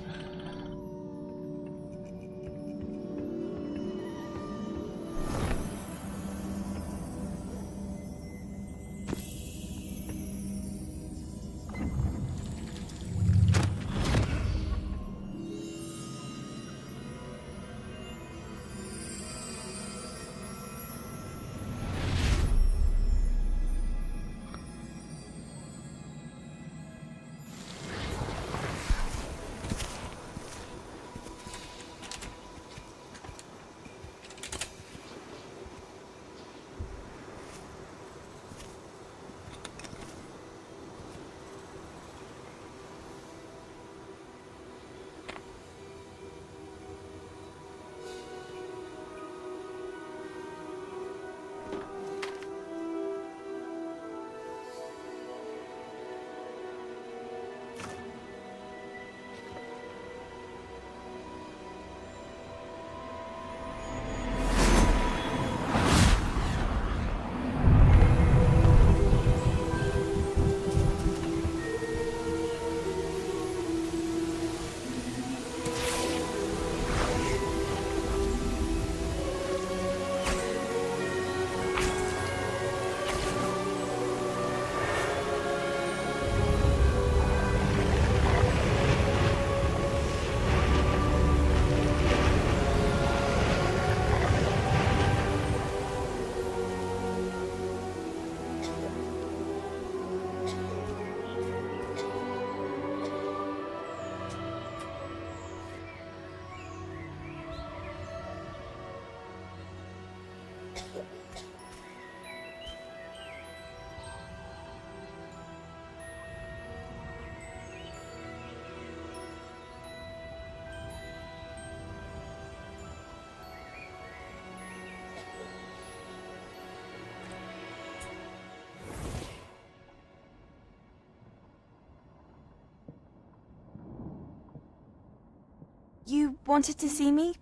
You wanted to see me?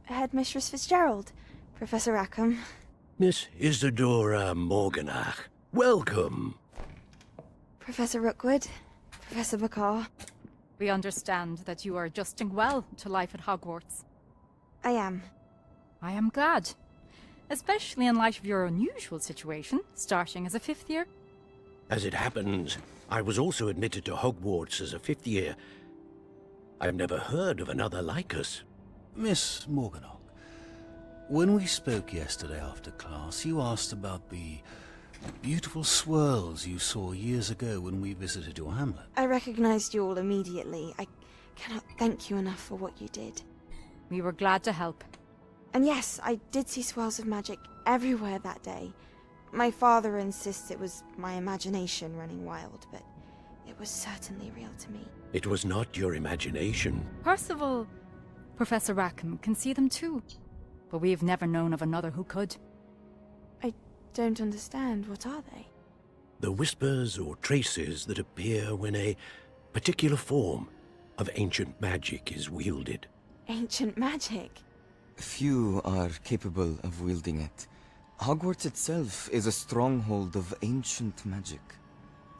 Headmistress Fitzgerald, Professor Rackham. Miss Isadora Morganach, welcome. Professor Rookwood, Professor Bakar. We understand that you are adjusting well to life at Hogwarts. I am. I am glad. Especially in light of your unusual situation, starting as a 5th year. As it happens, I was also admitted to Hogwarts as a 5th year. I've never heard of another like us. Miss Morganach, when we spoke yesterday after class, you asked about the beautiful swirls you saw years ago when we visited your hamlet. I recognized you all immediately. I cannot thank you enough for what you did. We were glad to help. And yes, I did see swirls of magic everywhere that day. My father insists it was my imagination running wild, but it was certainly real to me. It was not your imagination. Percival, Professor Rackham can see them too. But we've never known of another who could. I don't understand. What are they? the whispers or traces that appear when a particular form of ancient magic is wielded. Ancient magic? Few are capable of wielding it. Hogwarts itself is a stronghold of ancient magic.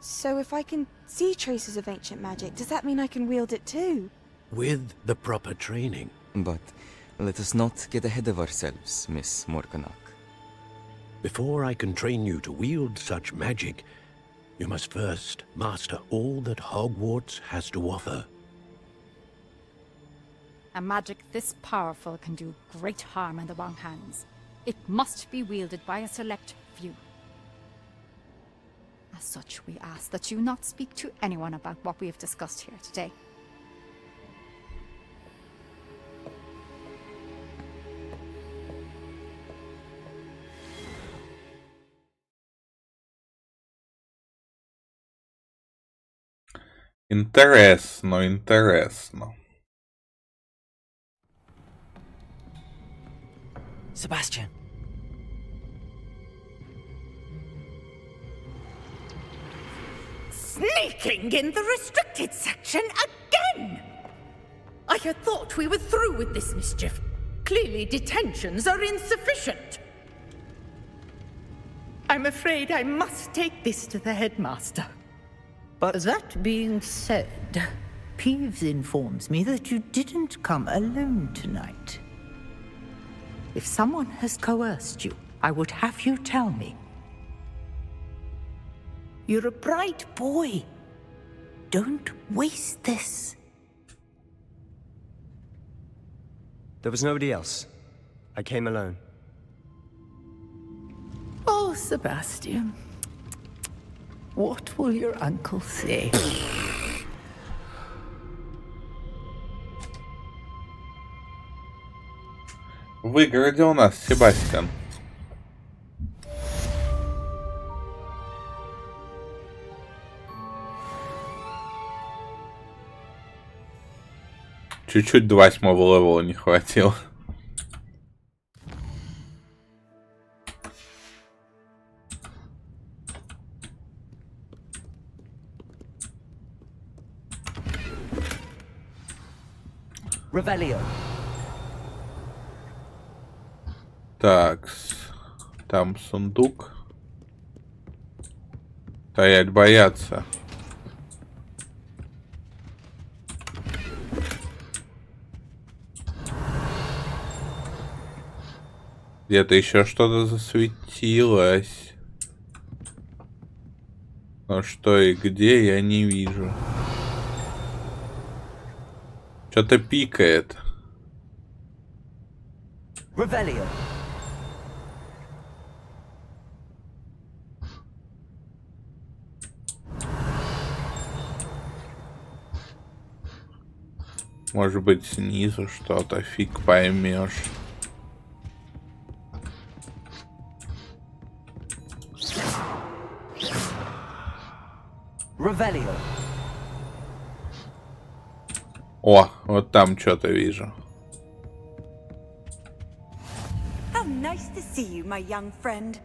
So if I can see traces of ancient magic, does that mean I can wield it too? With the proper training. But let us not get ahead of ourselves, Miss Morganach. Before I can train you to wield such magic, you must first master all that Hogwarts has to offer. A magic this powerful can do great harm in the wrong hands. It must be wielded by a select few. As such, we ask that you not speak to anyone about what we have discussed here today. Интересно, интересно. Sebastian. Sneaking in the restricted section again! I had thought we were through with this mischief. Clearly detentions are insufficient. I'm afraid I must take this to the headmaster. But that being said, Peeves informs me that you didn't come alone tonight. If someone has coerced you, I would have you tell me. You're a bright boy. Don't waste this. There was nobody else. I came alone. Oh, Sebastian. What will your uncle say? Выгородил нас Себастьян. Чуть-чуть до 8-го левела не хватило. Revelio. Так, там сундук. Стоять, бояться. Где-то еще что-то засветилось. Но что и где, я не вижу. Что-то пикает. Revelio. Может быть, снизу что-то, фиг поймешь. Revelio. О, вот там что-то вижу. How nice to see you, my young friend.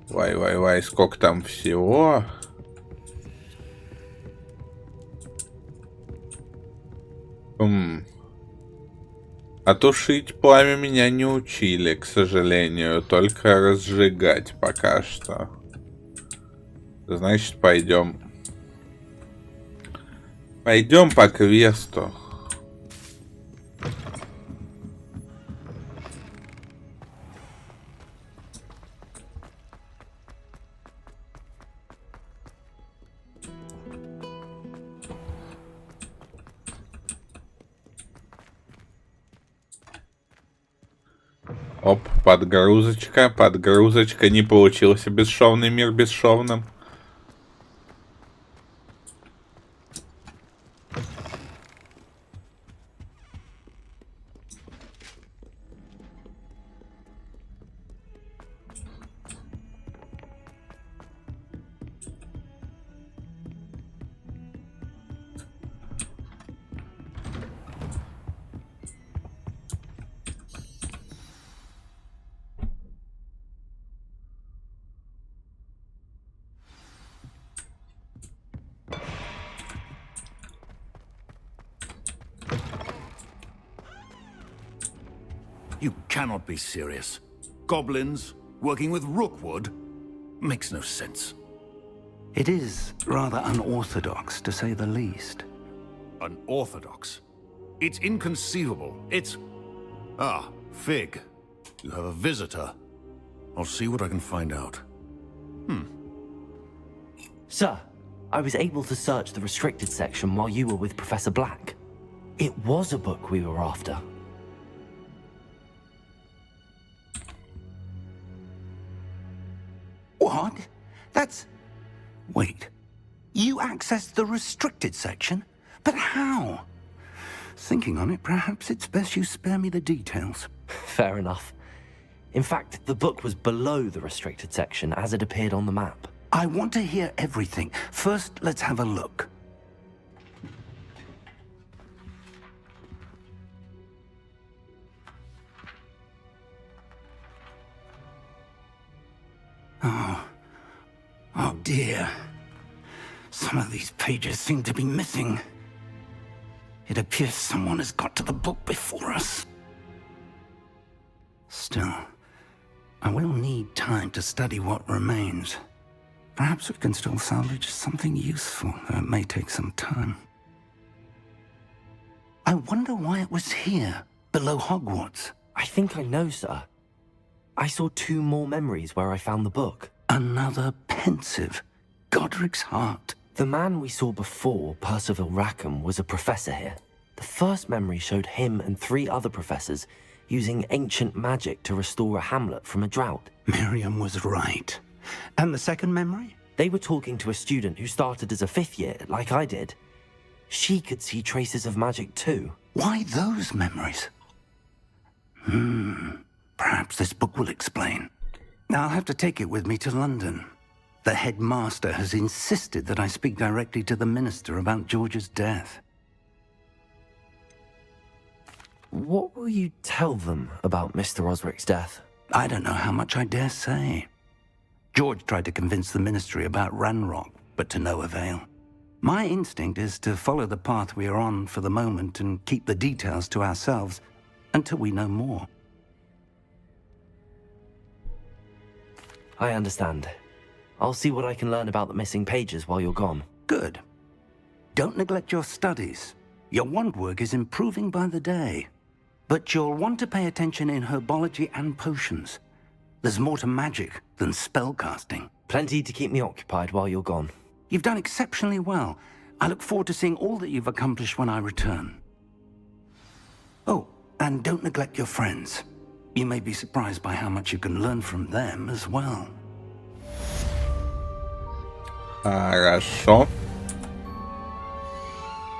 Вай, сколько там всего. А тушить пламя меня не учили, к сожалению, только разжигать пока что. Значит, пойдем. Пойдем по квесту. Оп, подгрузочка, не получился бесшовный мир бесшовным. You cannot be serious. Goblins working with Rookwood? Makes no sense. It is rather unorthodox, to say the least. Unorthodox? It's inconceivable. It's... Ah, Fig. You have a visitor. I'll see what I can find out. Sir, I was able to search the restricted section while you were with Professor Black. It was a book we were after. What? That's... Wait. You accessed the restricted section? But how? Thinking on it, perhaps it's best you spare me the details. Fair enough. In fact, the book was below the restricted section as it appeared on the map. I want to hear everything. First, let's have a look. Oh dear. Some of these pages seem to be missing. It appears someone has got to the book before us. Still, I will need time to study what remains. Perhaps we can still salvage something useful, though it may take some time. I wonder why it was here, below Hogwarts. I think I know, sir. I saw 2 more memories where I found the book. Another pensive. Godric's heart. The man we saw before, Percival Rackham, was a professor here. The first memory showed him and 3 other professors using ancient magic to restore a hamlet from a drought. Miriam was right. And the second memory? They were talking to a student who started as a 5th year, like I did. She could see traces of magic too. Why those memories? Perhaps this book will explain. Now I'll have to take it with me to London. The headmaster has insisted that I speak directly to the minister about George's death. What will you tell them about Mr. Osric's death? I don't know how much I dare say. George tried to convince the ministry about Ranrock, but to no avail. My instinct is to follow the path we are on for the moment and keep the details to ourselves until we know more. I understand. I'll see what I can learn about the missing pages while you're gone. Good. Don't neglect your studies. Your wand work is improving by the day. But you'll want to pay attention in herbology and potions. There's more to magic than spellcasting. Plenty to keep me occupied while you're gone. You've done exceptionally well. I look forward to seeing all that you've accomplished when I return. Oh, and don't neglect your friends. You may be surprised by how much you can learn from them as well. Хорошо.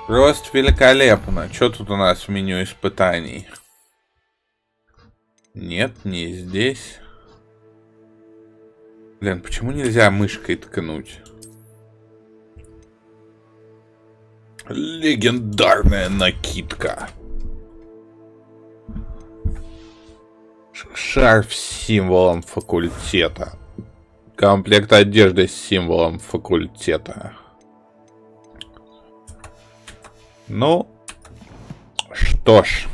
Просто великолепно. Что тут у нас в меню испытаний? Нет, не здесь. Блин, почему нельзя мышкой ткнуть? Легендарная накидка. Шарф с символом факультета. Комплект одежды с символом факультета. Ну, что ж.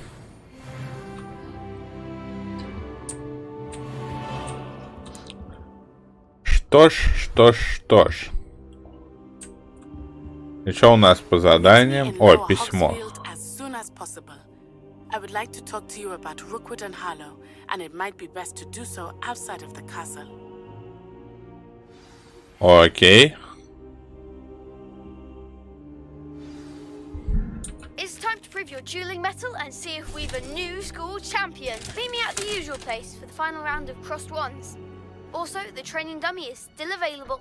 Что ж. И что у нас по заданиям? О, письмо. I would like to talk to you about Rookwood and Harlow, and it might be best to do so outside of the castle. Окей. It's time to prove your dueling mettle and see if we've a new school champion. Meet me at the usual place for the final round of crossed wands. Also, the training dummy is still available.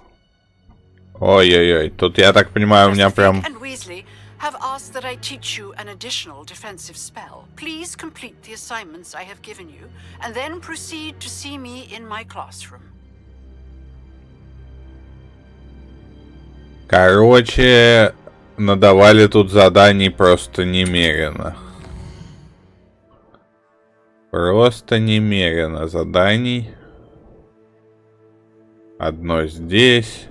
Ой-ой-ой, тут, я так понимаю, у меня прям... And Weasley have asked that I teach you an additional defensive spell. Please complete the assignments I have given you, and then proceed to see me in my classroom. Короче, надавали тут заданий просто немерено. Просто немерено заданий. Одно здесь.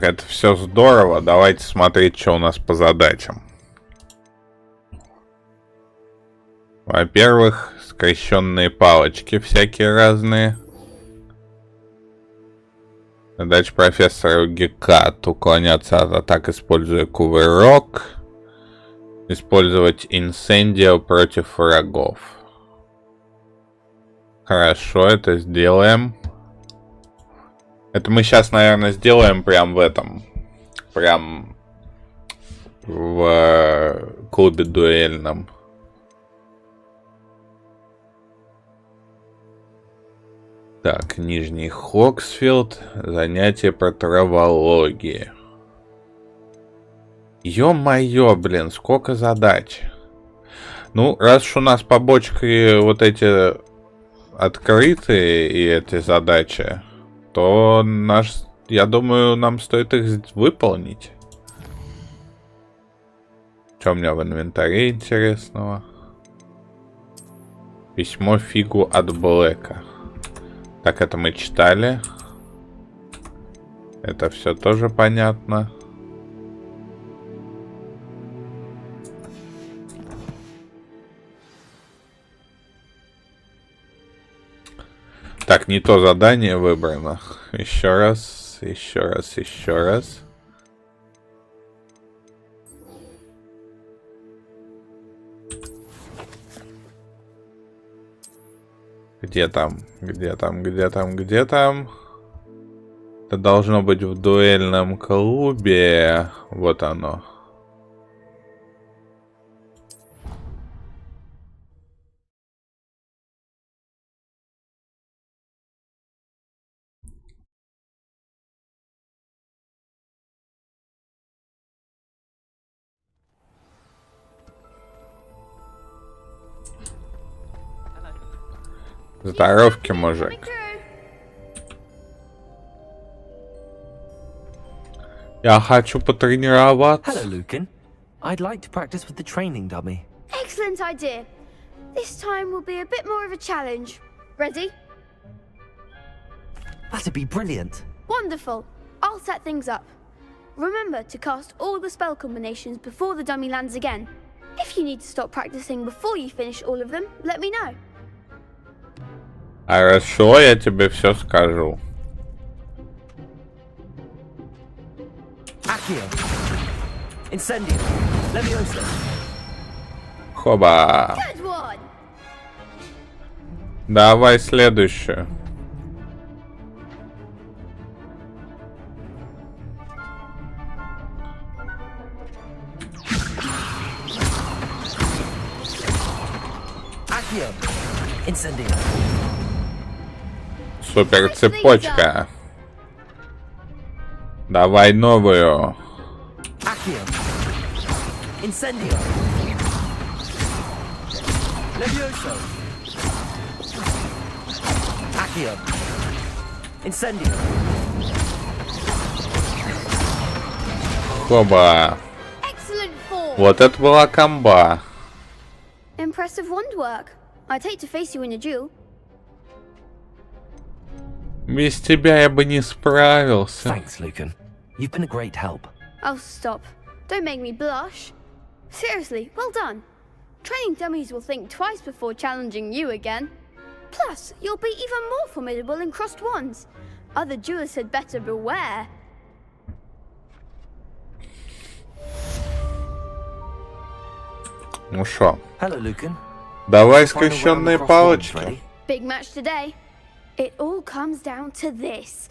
Так, это все здорово. Давайте смотреть, что у нас по задачам. Во-первых, скрещенные палочки всякие разные. Задача профессора Гекат. Уклоняться от атак, используя кувырок. Использовать инсендио против врагов. Хорошо, это сделаем. Это мы сейчас, наверное, сделаем прям в этом. Прям в клубе дуэльном. Так, Нижний Хоксфилд. Занятие по травологии. Ё-моё, блин, сколько задач. Ну, раз уж у нас побочки вот эти открытые и эти задачи, то я думаю, нам стоит их выполнить. Что у меня в инвентаре интересного? Письмо Фигу от Блэка. Так, это мы читали. Это все тоже понятно. Так, не то задание выбрано. Еще раз, еще раз, еще раз. Где там? Где там? Где там? Где там? Это должно быть в дуэльном клубе. Вот оно. Здоровки, мужик. Я хочу потренироваться. Hello, Lucan. I'd like to practice with the training dummy. Excellent idea. This time will be a bit more of a challenge. Ready? That'd be brilliant. Wonderful. I'll set things up. Remember to cast all the spell combinations before the dummy lands again. If you need to stop practicing before you finish all of them, let me know. Хорошо, я тебе все скажу. Accio. Incendio. Leviosa. Хоба. Good one. Давай следующую. Accio. Incendio. Супер цепочка. Давай новую. Accio. Incendio. Levioso. Accio. Incendio. Хоба. Excellent form. Вот это была комба. Impressive wand work. I'd hate to face you in a duel. Без тебя я бы не справился. Thanks, Lucan. You've been a great help. Oh, stop. Don't make me blush. Seriously, well done. Training dummies will think twice before challenging you again. Plus, you'll be even more formidable in crossed wands. Other duelists had better beware. Ну шо? Hello, Lucan. Давай скрещенные палочки. Big match today. It all comes down to this.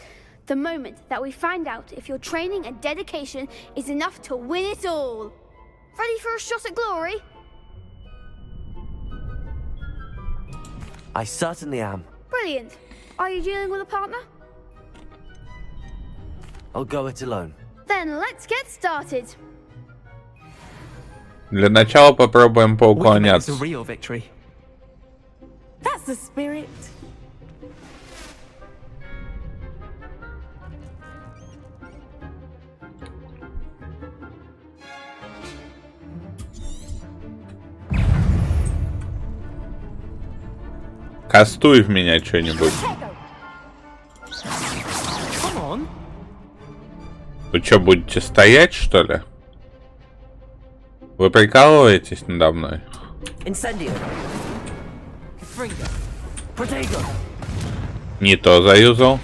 The moment that we find out if your training and dedication is enough to win it all. Ready for a shot at glory? I certainly am. Brilliant. Are you dealing with a partner? I'll go it alone. Then let's get started. Для начала попробуем поуклоняться. It's a real victory. That's the spirit. Кастуй в меня что-нибудь. Come on. Ну что, будете стоять, что ли? Вы прикалываетесь надо мной? Incendio. Fringo. Protego. Не то заюзал.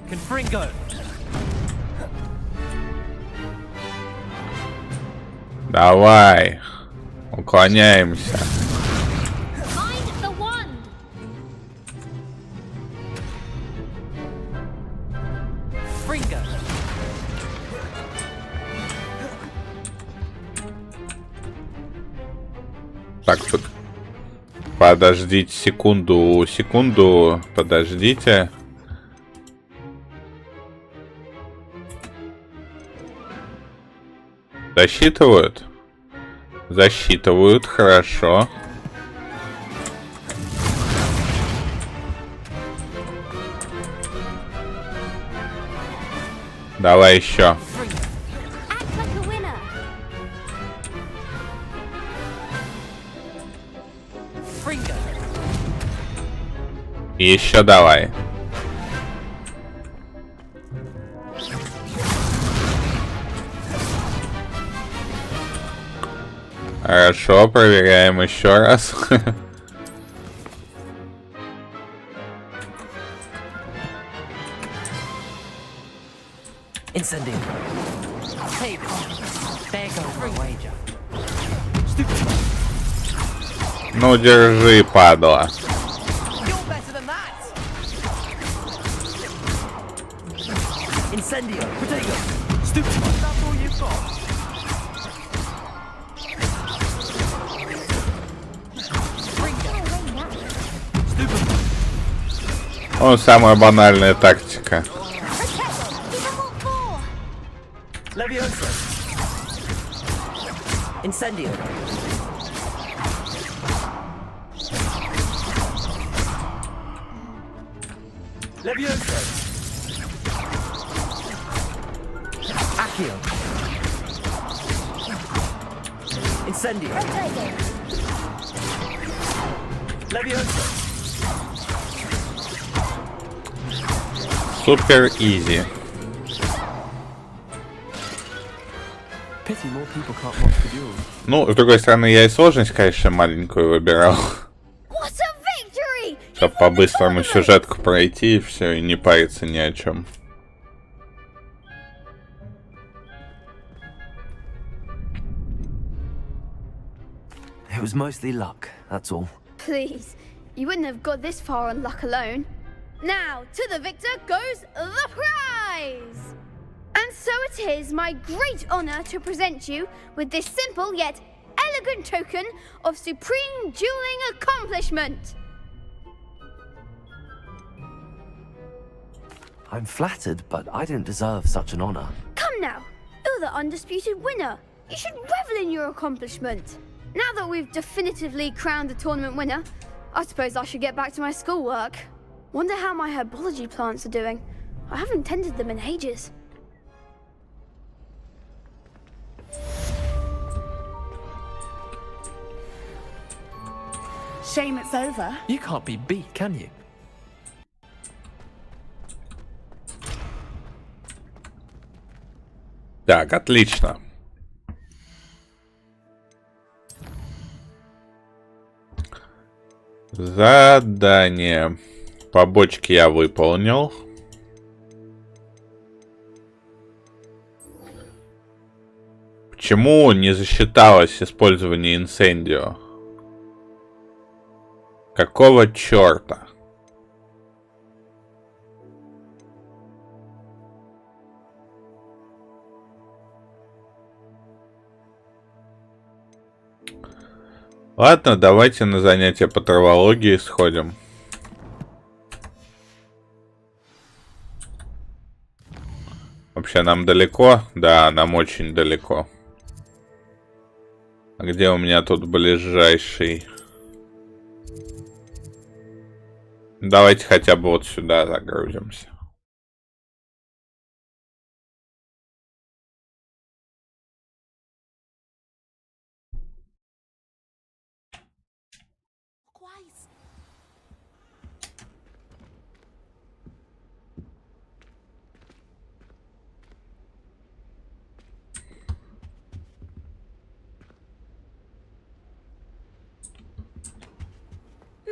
Confringo. Давай. Уклоняемся. Mind the wand. Fringo. Так, подождите секунду, подождите. Засчитывают? Засчитывают, хорошо. Давай еще. Еще давай. Хорошо, проверяем еще раз. Incendio. Hey, there goes my wager. Ну, держи, падла. You're better than that. Incendio. Protego. Stupid. That's all you've got. Ну, самая банальная тактика. Levioso. Incendio. Levioso. Accio. Incendio. Levioso. Супер изи. Ну, с другой стороны, я и сложность, конечно, маленькую выбирал. Чтобы по-быстрому сюжетку пройти и все, и не париться ни о чем. It was mostly luck, that's all. Please, you wouldn't have got this far on luck alone. Now, to the victor goes the prize! And so it is my great honor to present you with this simple yet elegant token of supreme dueling accomplishment. I'm flattered, but I don't deserve such an honor. Come now, you're the undisputed winner. You should revel in your accomplishment. Now that we've definitively crowned the tournament winner, I suppose I should get back to my schoolwork. Wonder how my herbology plants are doing. I haven't tended them in ages. Shame it's over. You can't be beat, can you? Так, отлично. Задание. Побочки я выполнил. Почему не засчиталось использование инсендио? Какого черта? Ладно, давайте на занятие по травологии сходим. Вообще нам далеко? Да, нам очень далеко. А где у меня тут ближайший? Давайте хотя бы вот сюда загрузимся.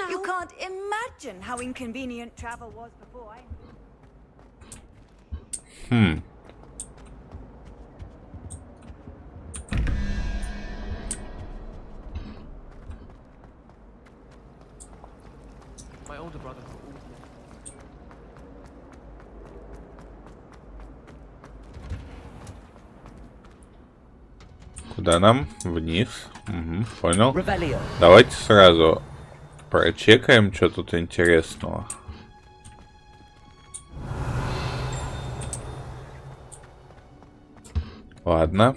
now. You can't imagine how inconvenient travel was before I... My older brother. Куда нам? Вниз. Угу, понял. Давайте сразу прочекаем, что тут интересного. Ладно.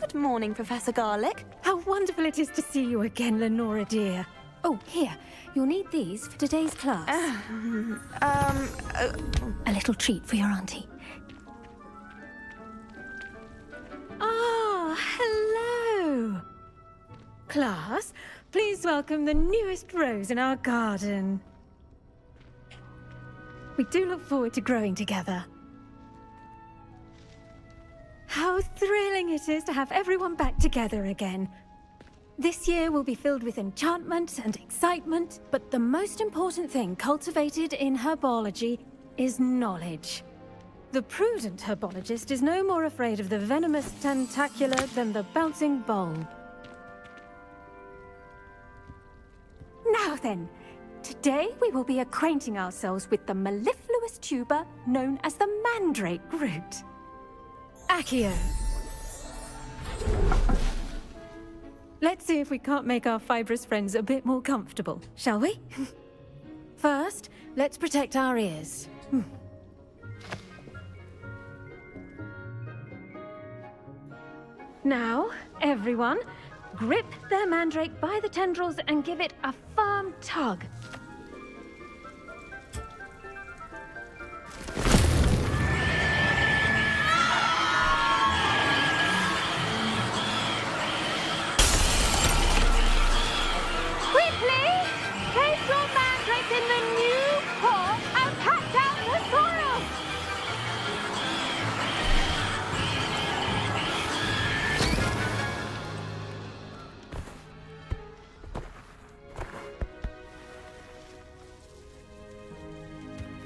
Good morning, Professor Garlick. How wonderful it is to see you again, Lenora dear. Oh, here. You'll need these for today's class. A little treat for your auntie. Ah, hello. Class, please welcome the newest rose in our garden. We do look forward to growing together. How thrilling it is to have everyone back together again. This year will be filled with enchantment and excitement, but the most important thing cultivated in herbology is knowledge. The prudent herbologist is no more afraid of the venomous tentacula than the bouncing bulb. Now then, today we will be acquainting ourselves with the mellifluous tuber known as the mandrake root. Accio. Let's see if we can't make our fibrous friends a bit more comfortable, shall we? First, let's protect our ears. Now, everyone, grip their mandrake by the tendrils and give it a firm tug. Quickly, place your mandrake in the new pot and pat down the soil.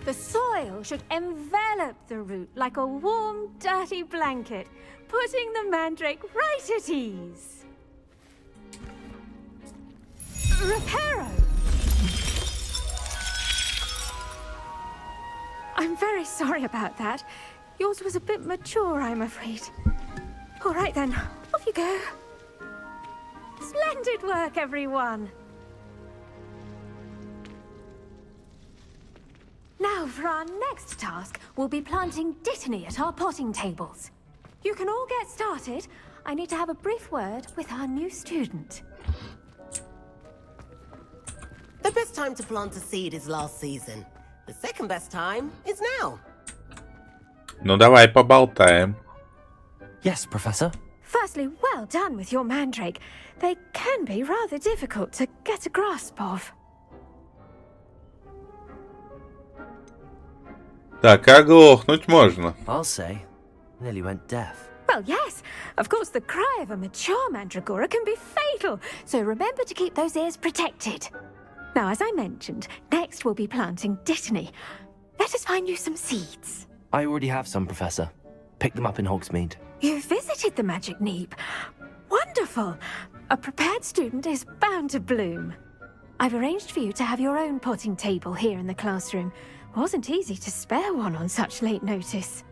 The soil should envelop the root like a warm, dirty blanket, putting the mandrake right at ease. Reparo! I'm very sorry about that. Yours was a bit mature, I'm afraid. All right then, off you go. Splendid work, everyone. Now, for our next task, we'll be planting dittany at our potting tables. You can all get started. I need to have a brief word with our new student. The best time to plant a seed is last season. The second best time is now. Ну давай поболтаем. Yes, Professor. Firstly, well done with your mandrake. They can be rather difficult to get a grasp of. Так, оглохнуть можно. I'll say. Nearly went deaf. Well, yes. Of course, the cry of a mature mandragora can be fatal, so remember to keep those ears protected. Now, as I mentioned, next we'll be planting dittany. Let us find you some seeds. I already have some, Professor. Picked them up in Hogsmeade. You visited the Magic Neep. Wonderful. A prepared student is bound to bloom. I've arranged for you to have your own potting table here in the classroom. Wasn't easy to spare one on such late notice.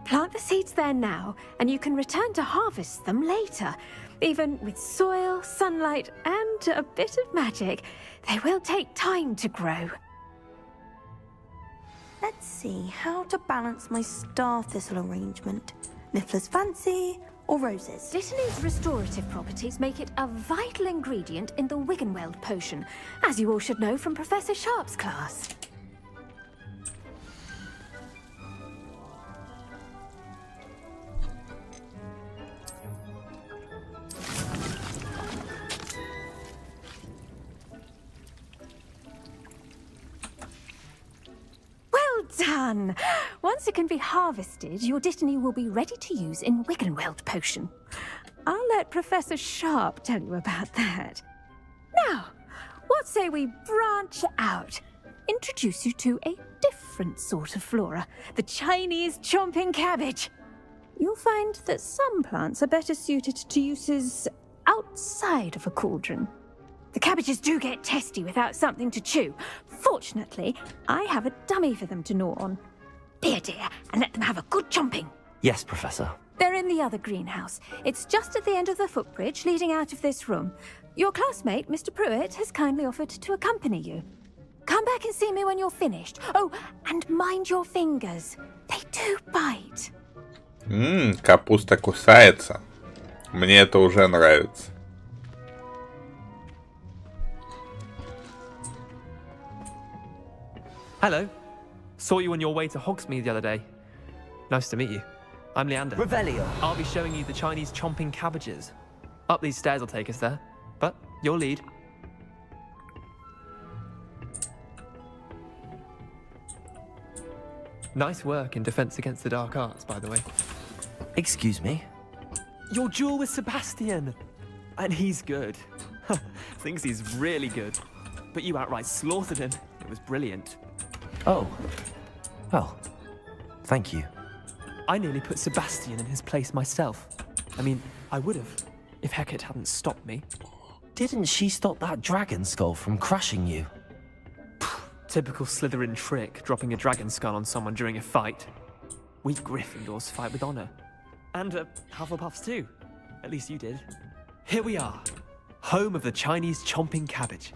Plant the seeds there now, and you can return to harvest them later. Even with soil, sunlight, and a bit of magic, they will take time to grow. Let's see how to balance my star thistle arrangement. Niffler's fancy or roses? Dittany's restorative properties make it a vital ingredient in the Wiggenweld potion, as you all should know from Professor Sharp's class. done! Once it can be harvested, your Dittany will be ready to use in Wiggenweld potion. I'll let Professor Sharp tell you about that. Now, what say we branch out? Introduce you to a different sort of flora, the Chinese chomping cabbage. You'll find that some plants are better suited to uses outside of a cauldron. The cabbages do get testy without something to chew. Fortunately, I have a dummy for them to gnaw on. Be a dear and let them have a good chomping. Yes, Professor. They're in the other greenhouse. It's just at the end of the footbridge leading out of this room. Your classmate, Mr. Pruitt, has kindly offered to accompany you. Come back and see me when you're finished. Oh, and mind your fingers. They do bite. Капуста кусается. Мне это уже нравится. Hello. Saw you on your way to Hogsmeade the other day. Nice to meet you. I'm Leander. Revelio. I'll be showing you the Chinese chomping cabbages. Up these stairs will take us there. But your lead. Nice work in Defense Against the Dark Arts, by the way. Excuse me? Your duel with Sebastian! And he's good. Thinks he's really good. But you outright slaughtered him. It was brilliant. Oh. Well, thank you. I nearly put Sebastian in his place myself. I mean, I would have, if Hecate hadn't stopped me. Didn't she stop that dragon skull from crushing you? Typical Slytherin trick, dropping a dragon skull on someone during a fight. We Gryffindors fight with honor. And Hufflepuffs too. At least you did. Here we are. Home of the Chinese chomping cabbage.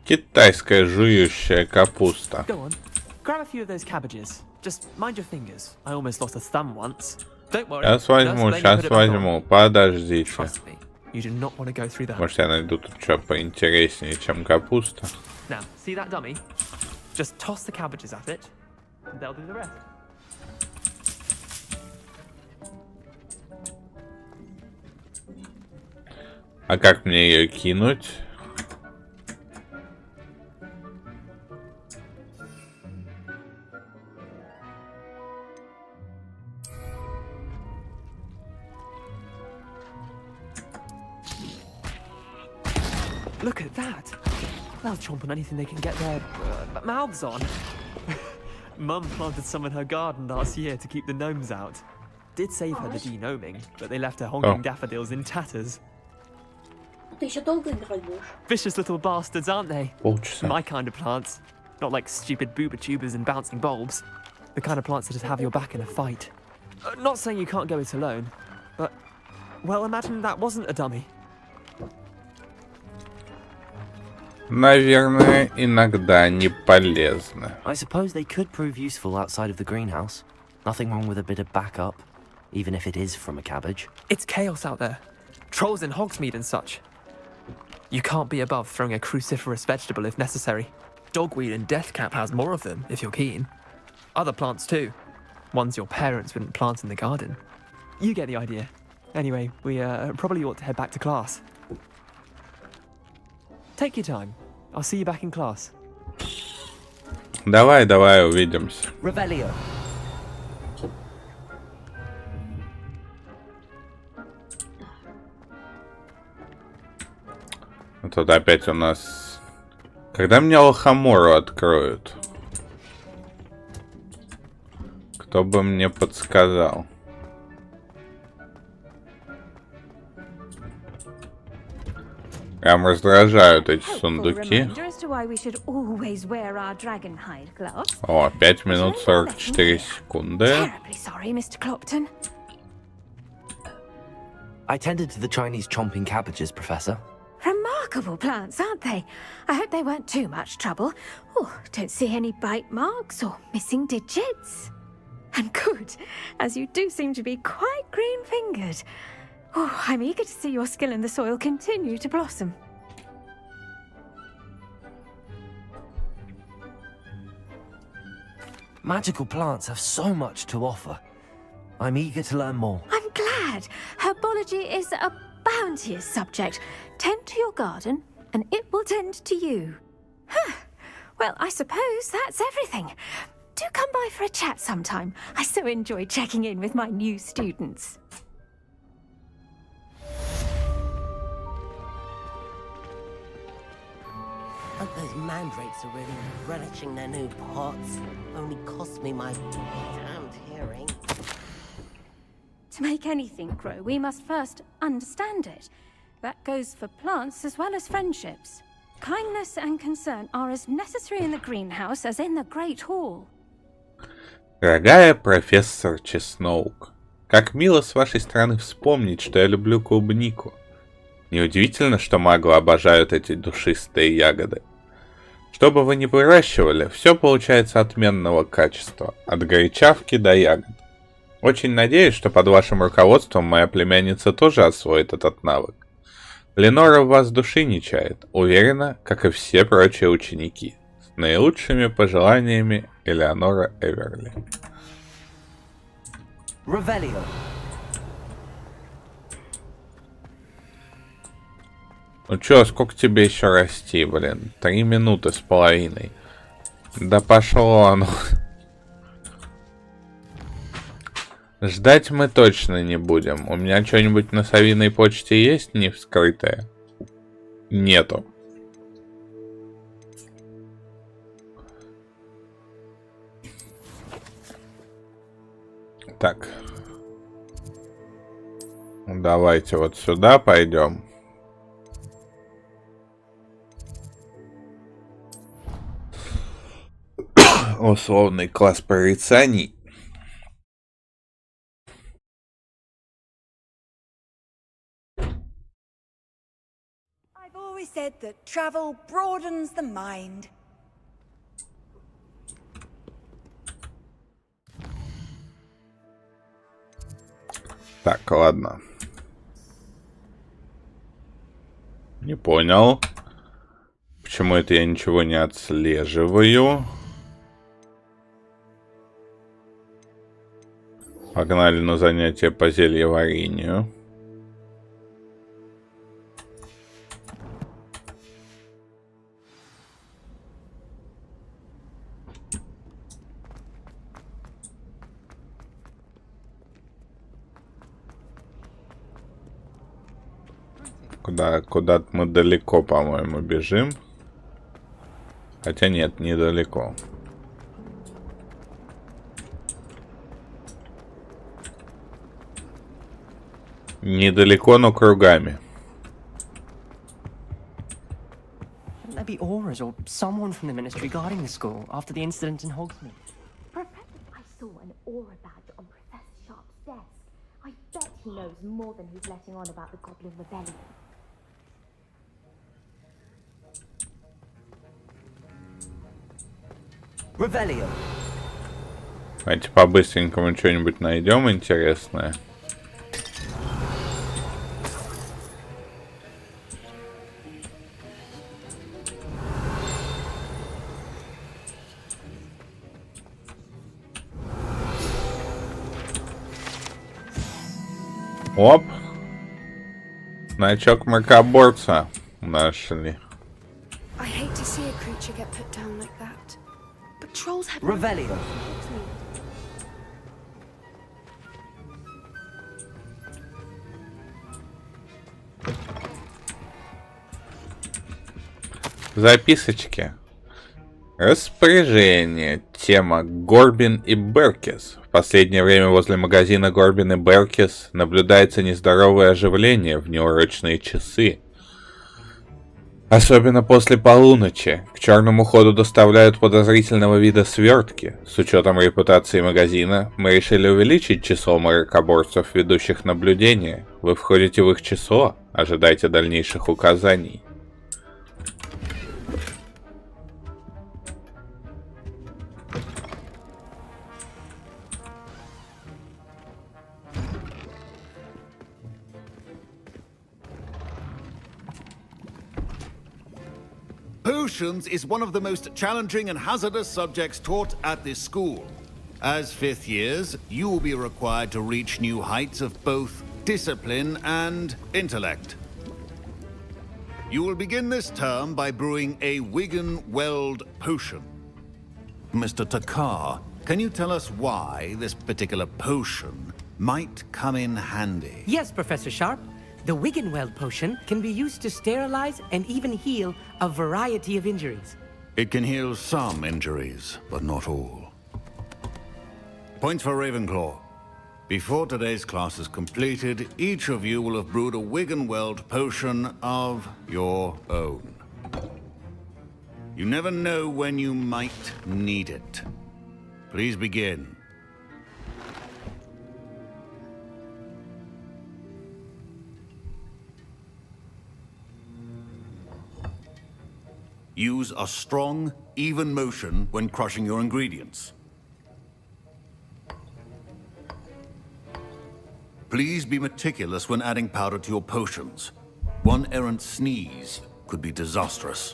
Китайская жующая капуста. Go on. Grab a few of those cabbages. Just mind your fingers. I almost lost a thumb once. Don't worry. Сейчас возьму. Подождите. Trust me. You do not want to go through that. Может, я найду тут что поинтереснее, чем капуста. Now, see that dummy? Just toss the cabbages at it, and they'll do the rest. А как мне ее кинуть? Look at that! They'll chomp on anything they can get their mouths on. Mum planted some in her garden last year to keep the gnomes out. Did save her the de-gnoming, but they left her honking daffodils in tatters. Vicious little bastards, aren't they? My kind of plants. Not like stupid booba tubers and bouncing bulbs. The kind of plants that just have your back in a fight. Not saying you can't go it alone, but... Well, imagine that wasn't a dummy. Наверное, иногда не полезно. I suppose they could prove useful outside of the greenhouse. Nothing wrong with a bit of backup, even if it is from a cabbage. It's chaos out there. Trolls in Hogsmeade and such. You can't be above throwing a cruciferous vegetable if necessary. Dogweed and deathcap has more of them, if you're keen. Other plants too. Ones your parents wouldn't plant in the garden. You get the idea. Anyway, we probably ought to head back to class. Take your time. I'll see you back in class. Давай, увидимся. Revelio. Тут опять у нас... Когда мне Лохомору откроют? Кто бы мне подсказал? Прям раздражают эти сундуки. О, 5 минут 44 секунды. I tended to the Chinese chomping cabbages, Professor. Remarkable plants, aren't they? I hope they weren't too much trouble. Oh, don't see any bite marks or missing digits. And good, as you do seem to be quite green-fingered. Oh, I'm eager to see your skill in the soil continue to blossom. Magical plants have so much to offer. I'm eager to learn more. I'm glad. Herbology is a bounteous subject. Tend to your garden, and it will tend to you. Huh. Well, I suppose that's everything. Do come by by for a chat sometime? I so enjoy checking in with my new students. Those mandrakes are really relishing their new pots. Only cost me my damned hearing. To make anything grow, we must first understand it. That goes for plants as well as friendships. Kindness and concern are as necessary in the greenhouse as in the Great Hall. Дорогая профессор Чесноук, как мило с вашей стороны вспомнить, что я люблю клубнику. Неудивительно, что маглы обожают эти душистые ягоды. Что бы вы ни выращивали, все получается отменного качества, от горячавки до ягод. Очень надеюсь, что под вашим руководством моя племянница тоже освоит этот навык. Ленора в вас души не чает, уверена, как и все прочие ученики. С наилучшими пожеланиями, Элеонора Эверли. Revelio. Ну чё, сколько тебе еще расти, блин? 3 минуты с половиной. Да пошло оно. Ждать мы точно не будем. У меня что-нибудь на совиной почте есть не вскрытое? Нету. Так. Давайте вот сюда пойдем. Условный класс порицаний. I've always said that travel broadens the mind. Так, ладно. Не понял. Почему это я ничего не отслеживаю? Погнали на занятия по зельеварению. Куда-то мы далеко, по-моему, бежим. Хотя нет, недалеко. Недалеко, но кругами. Wouldn't there be auras or someone from the ministry guarding the school after the incident in Hogsmeade? I saw an aura badge on Professor Sharp's desk. I bet he knows more than he's letting on about the Goblin Rebellion. Revelio. Давайте по-быстренькому что-нибудь найдем интересное. Оп! Значок мракоборца нашли. I hate to see a creature get put down like that. But trolls have Revelio. Записочки. Распоряжение. Тема Горбин и Беркис. В последнее время возле магазина Горбин и Беркис наблюдается нездоровое оживление в неурочные часы. Особенно после полуночи. К черному ходу доставляют подозрительного вида свертки. С учетом репутации магазина, мы решили увеличить число мракоборцев, ведущих наблюдение. Вы входите в их число. Ожидайте дальнейших указаний. Potions is one of the most challenging and hazardous subjects taught at this school. As fifth years, you will be required to reach new heights of both discipline and intellect. You will begin this term by brewing a Wigan Weld potion. Mr. Takar can you tell us why this particular potion might come in handy? Yes, Professor Sharp. The Wiggenweld potion can be used to sterilize and even heal a variety of injuries. It can heal some injuries, but not all. Points for Ravenclaw. Before today's class is completed, each of you will have brewed a Wiggenweld potion of your own. You never know when you might need it. Please begin. Use a strong, even motion when crushing your ingredients. Please be meticulous when adding powder to your potions. One errant sneeze could be disastrous.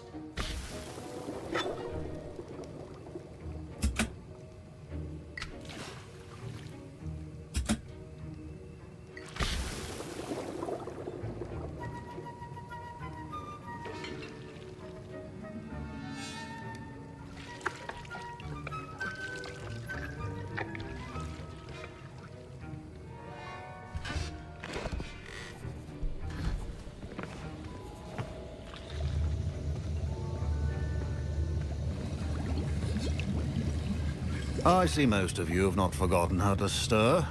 I see most of you have not forgotten how to stir.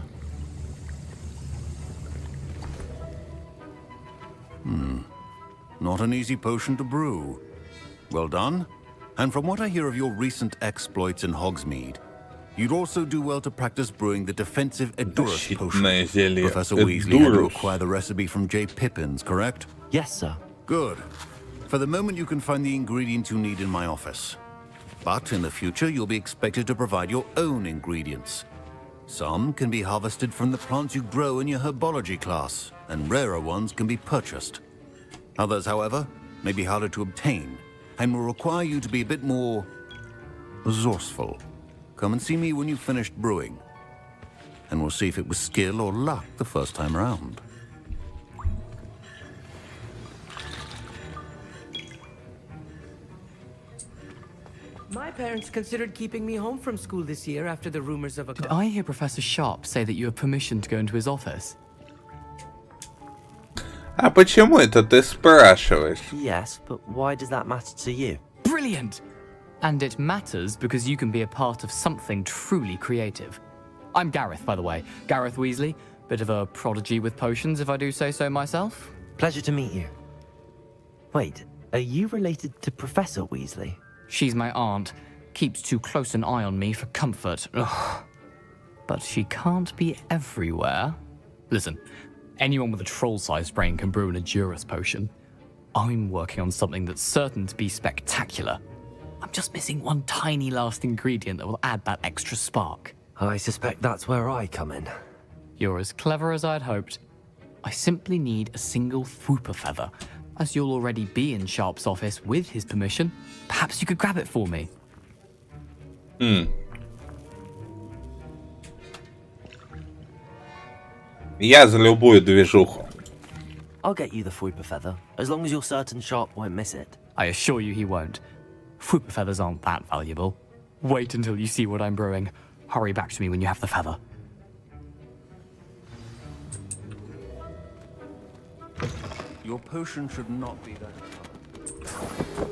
Not an easy potion to brew. Well done. And from what I hear of your recent exploits in Hogsmeade, you'd also do well to practice brewing the defensive Edurus potion. Professor Weasley had to acquire the recipe from J. Pippin's, correct? Yes, sir. Good. For the moment, you can find the ingredients you need in my office. But in the future, you'll be expected to provide your own ingredients. Some can be harvested from the plants you grow in your herbology class, and rarer ones can be purchased. Others, however, may be harder to obtain, and will require you to be a bit more resourceful. Come and see me when you've finished brewing, and we'll see if it was skill or luck the first time around. My parents considered keeping me home from school this year after the rumors of a... Did I hear Professor Sharp say that you have permission to go into his office? А почему это ты спрашиваешь? Yes, but why does that matter to you? Brilliant! And it matters because you can be a part of something truly creative. I'm Gareth, by the way. Gareth Weasley. Bit of a prodigy with potions, if I do say so myself. Pleasure to meet you. Wait, are you related to Professor Weasley? She's my aunt. Keeps too close an eye on me for comfort. Ugh. But she can't be everywhere. Listen, anyone with a troll-sized brain can brew an Edurus potion. I'm working on something that's certain to be spectacular. I'm just missing one tiny last ingredient that will add that extra spark. I suspect that's where I come in. You're as clever as I'd hoped. I simply need a single Fwooper feather. As you'll already be in Sharp's office with his permission, perhaps you could grab it for me. Я за любую движуху. I'll get you the Fwooper feather, as long as you're certain Sharp won't miss it. I assure you he won't. Fwooper feathers aren't that valuable. Wait until you see what I'm brewing. Hurry back to me when you have the feather. Your potion should not be that hard.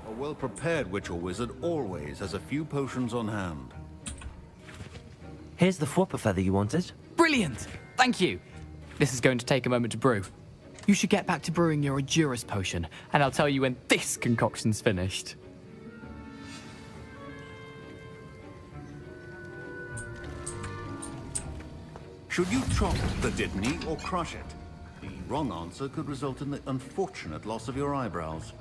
A well-prepared witch or wizard always has a few potions on hand. Here's the Fwooper feather you wanted. Brilliant! Thank you! This is going to take a moment to brew. You should get back to brewing your Edurus potion, and I'll tell you when this concoction's finished. Should you chop the Dittany or crush it? The wrong answer could result in the unfortunate loss of your eyebrows.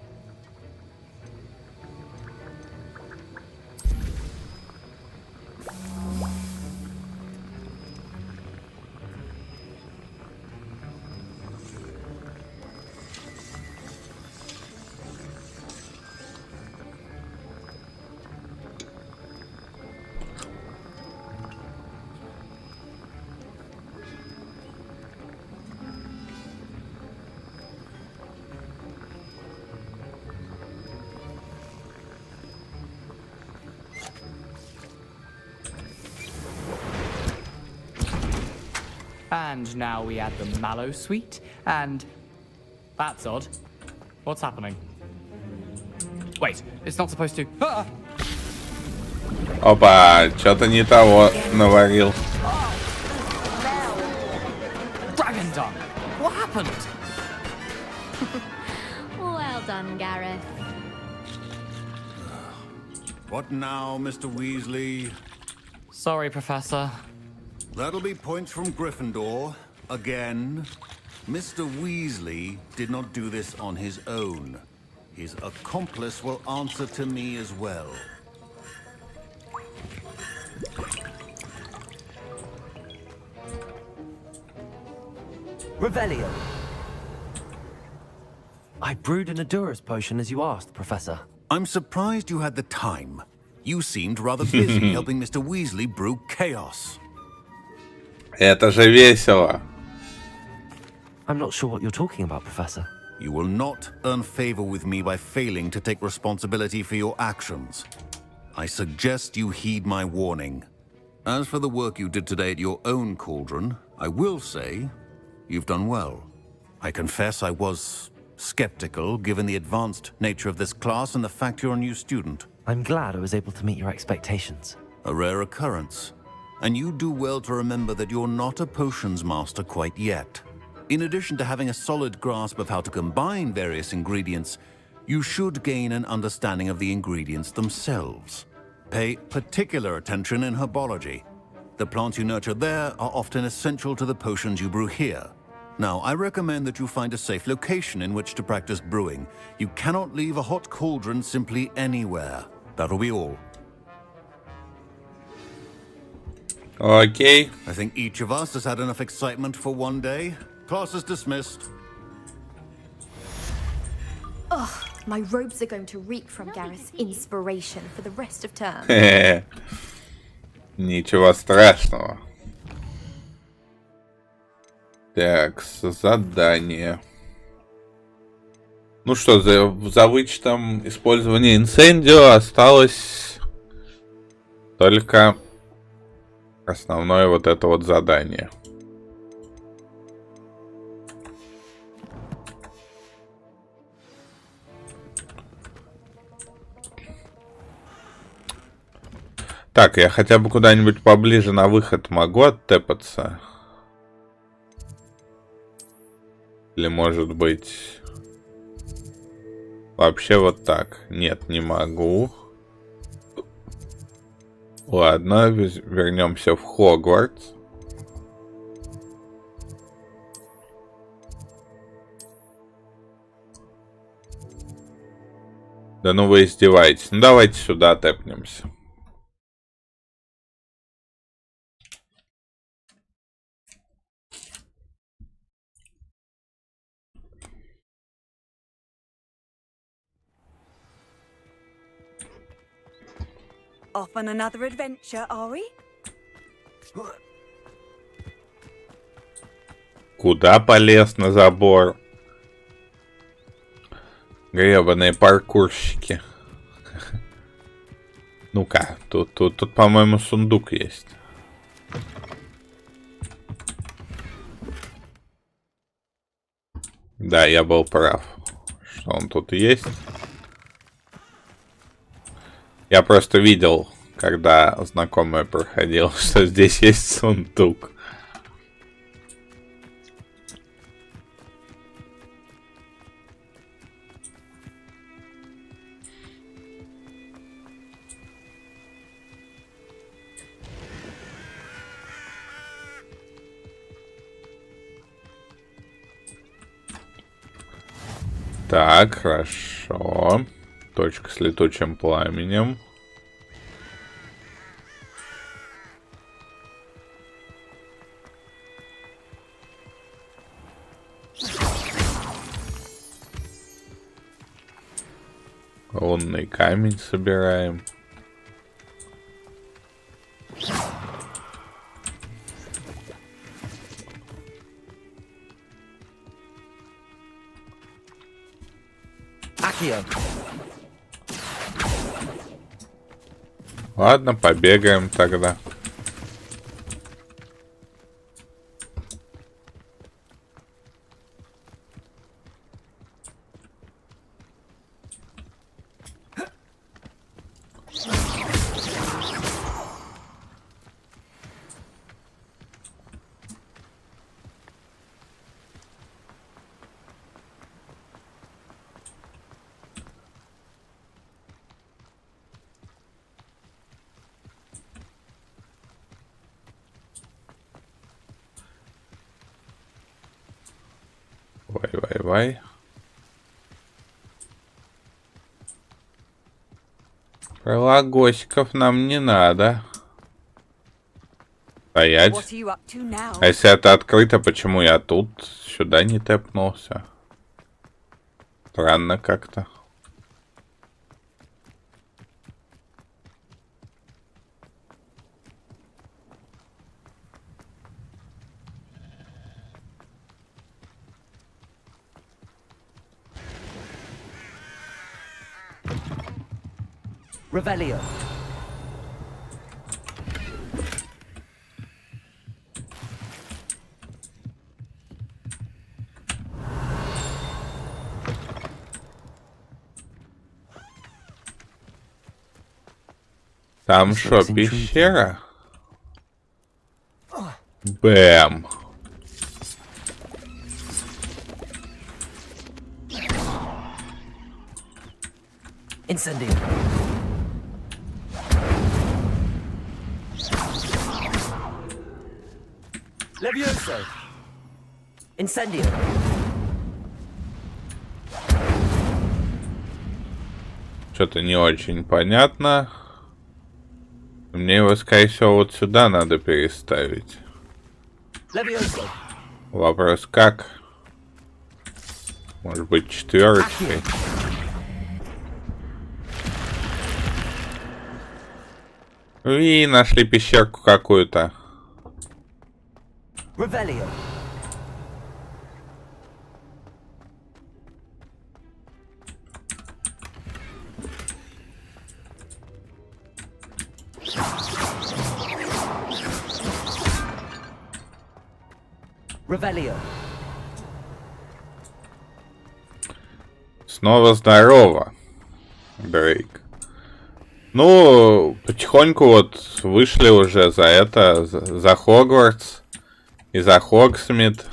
And now we add the mallow sweet, and that's odd. What's happening? Wait, it's not supposed to. Ah! Опа, что-то не того наварил. Dragon dung! What happened? Well done, Gareth. What now, Mr. Weasley? Sorry, Professor. That'll be points from Gryffindor. Again. Mr. Weasley did not do this on his own. His accomplice will answer to me as well. Revelio. I brewed an Adurus potion as you asked, Professor. I'm surprised you had the time. You seemed rather busy helping Mr. Weasley brew chaos. Это же весело. I'm not sure what you're talking about, Professor. You will not earn favor with me by failing to take responsibility for your actions. I suggest you heed my warning. As for the work you did today at your own cauldron, I will say you've done well. I confess I was skeptical, given the advanced nature of this class and the fact you're a new student. I'm glad I was able to meet your expectations. A rare occurrence. And you do well to remember that you're not a potions master quite yet. In addition to having a solid grasp of how to combine various ingredients, you should gain an understanding of the ingredients themselves. Pay particular attention in herbology. The plants you nurture there are often essential to the potions you brew here. Now, I recommend that you find a safe location in which to practice brewing. You cannot leave a hot cauldron simply anywhere. That'll be all. Okay. I think each of us has had enough excitement for one day. Class is dismissed. Ugh, my robes are going to reek from Gareth's inspiration for the rest of term. Ничего страшного. Так, задание. Ну что, за вычетом использования инсендио осталось только основное вот это вот задание. Так, я хотя бы куда-нибудь поближе на выход могу оттепаться? Или может быть... Вообще вот так. Нет, не могу. Ладно, вернемся в Хогвартс. Да ну вы издеваетесь. Ну давайте сюда тэпнемся. Off on another adventure, are we? Куда полез на забор? Гребаные паркурщики. Ну-ка, тут, по-моему, сундук есть. Да, я был прав, что он тут есть. Я просто видел, когда знакомая проходила, что здесь есть сундук. Так, хорошо. Точка с летучим пламенем. Лунный камень собираем. Ладно, побегаем тогда. Вай. Пролагосиков нам не надо. Стоять. А если это открыто, почему я тут сюда не тэпнулся? Странно как-то. Revelio. Там шо, пещера? Бэм. Incendio. Levioso. Incendio. Что-то не очень понятно. Мне его, скорее всего, вот сюда надо переставить. Levioso. Вопрос как? Может быть, 4. И нашли пещерку какую-то. Revelio. Revelio. Снова здорово, Дрейк. Ну, потихоньку вот вышли уже за Хогвартс и за Хогсмит.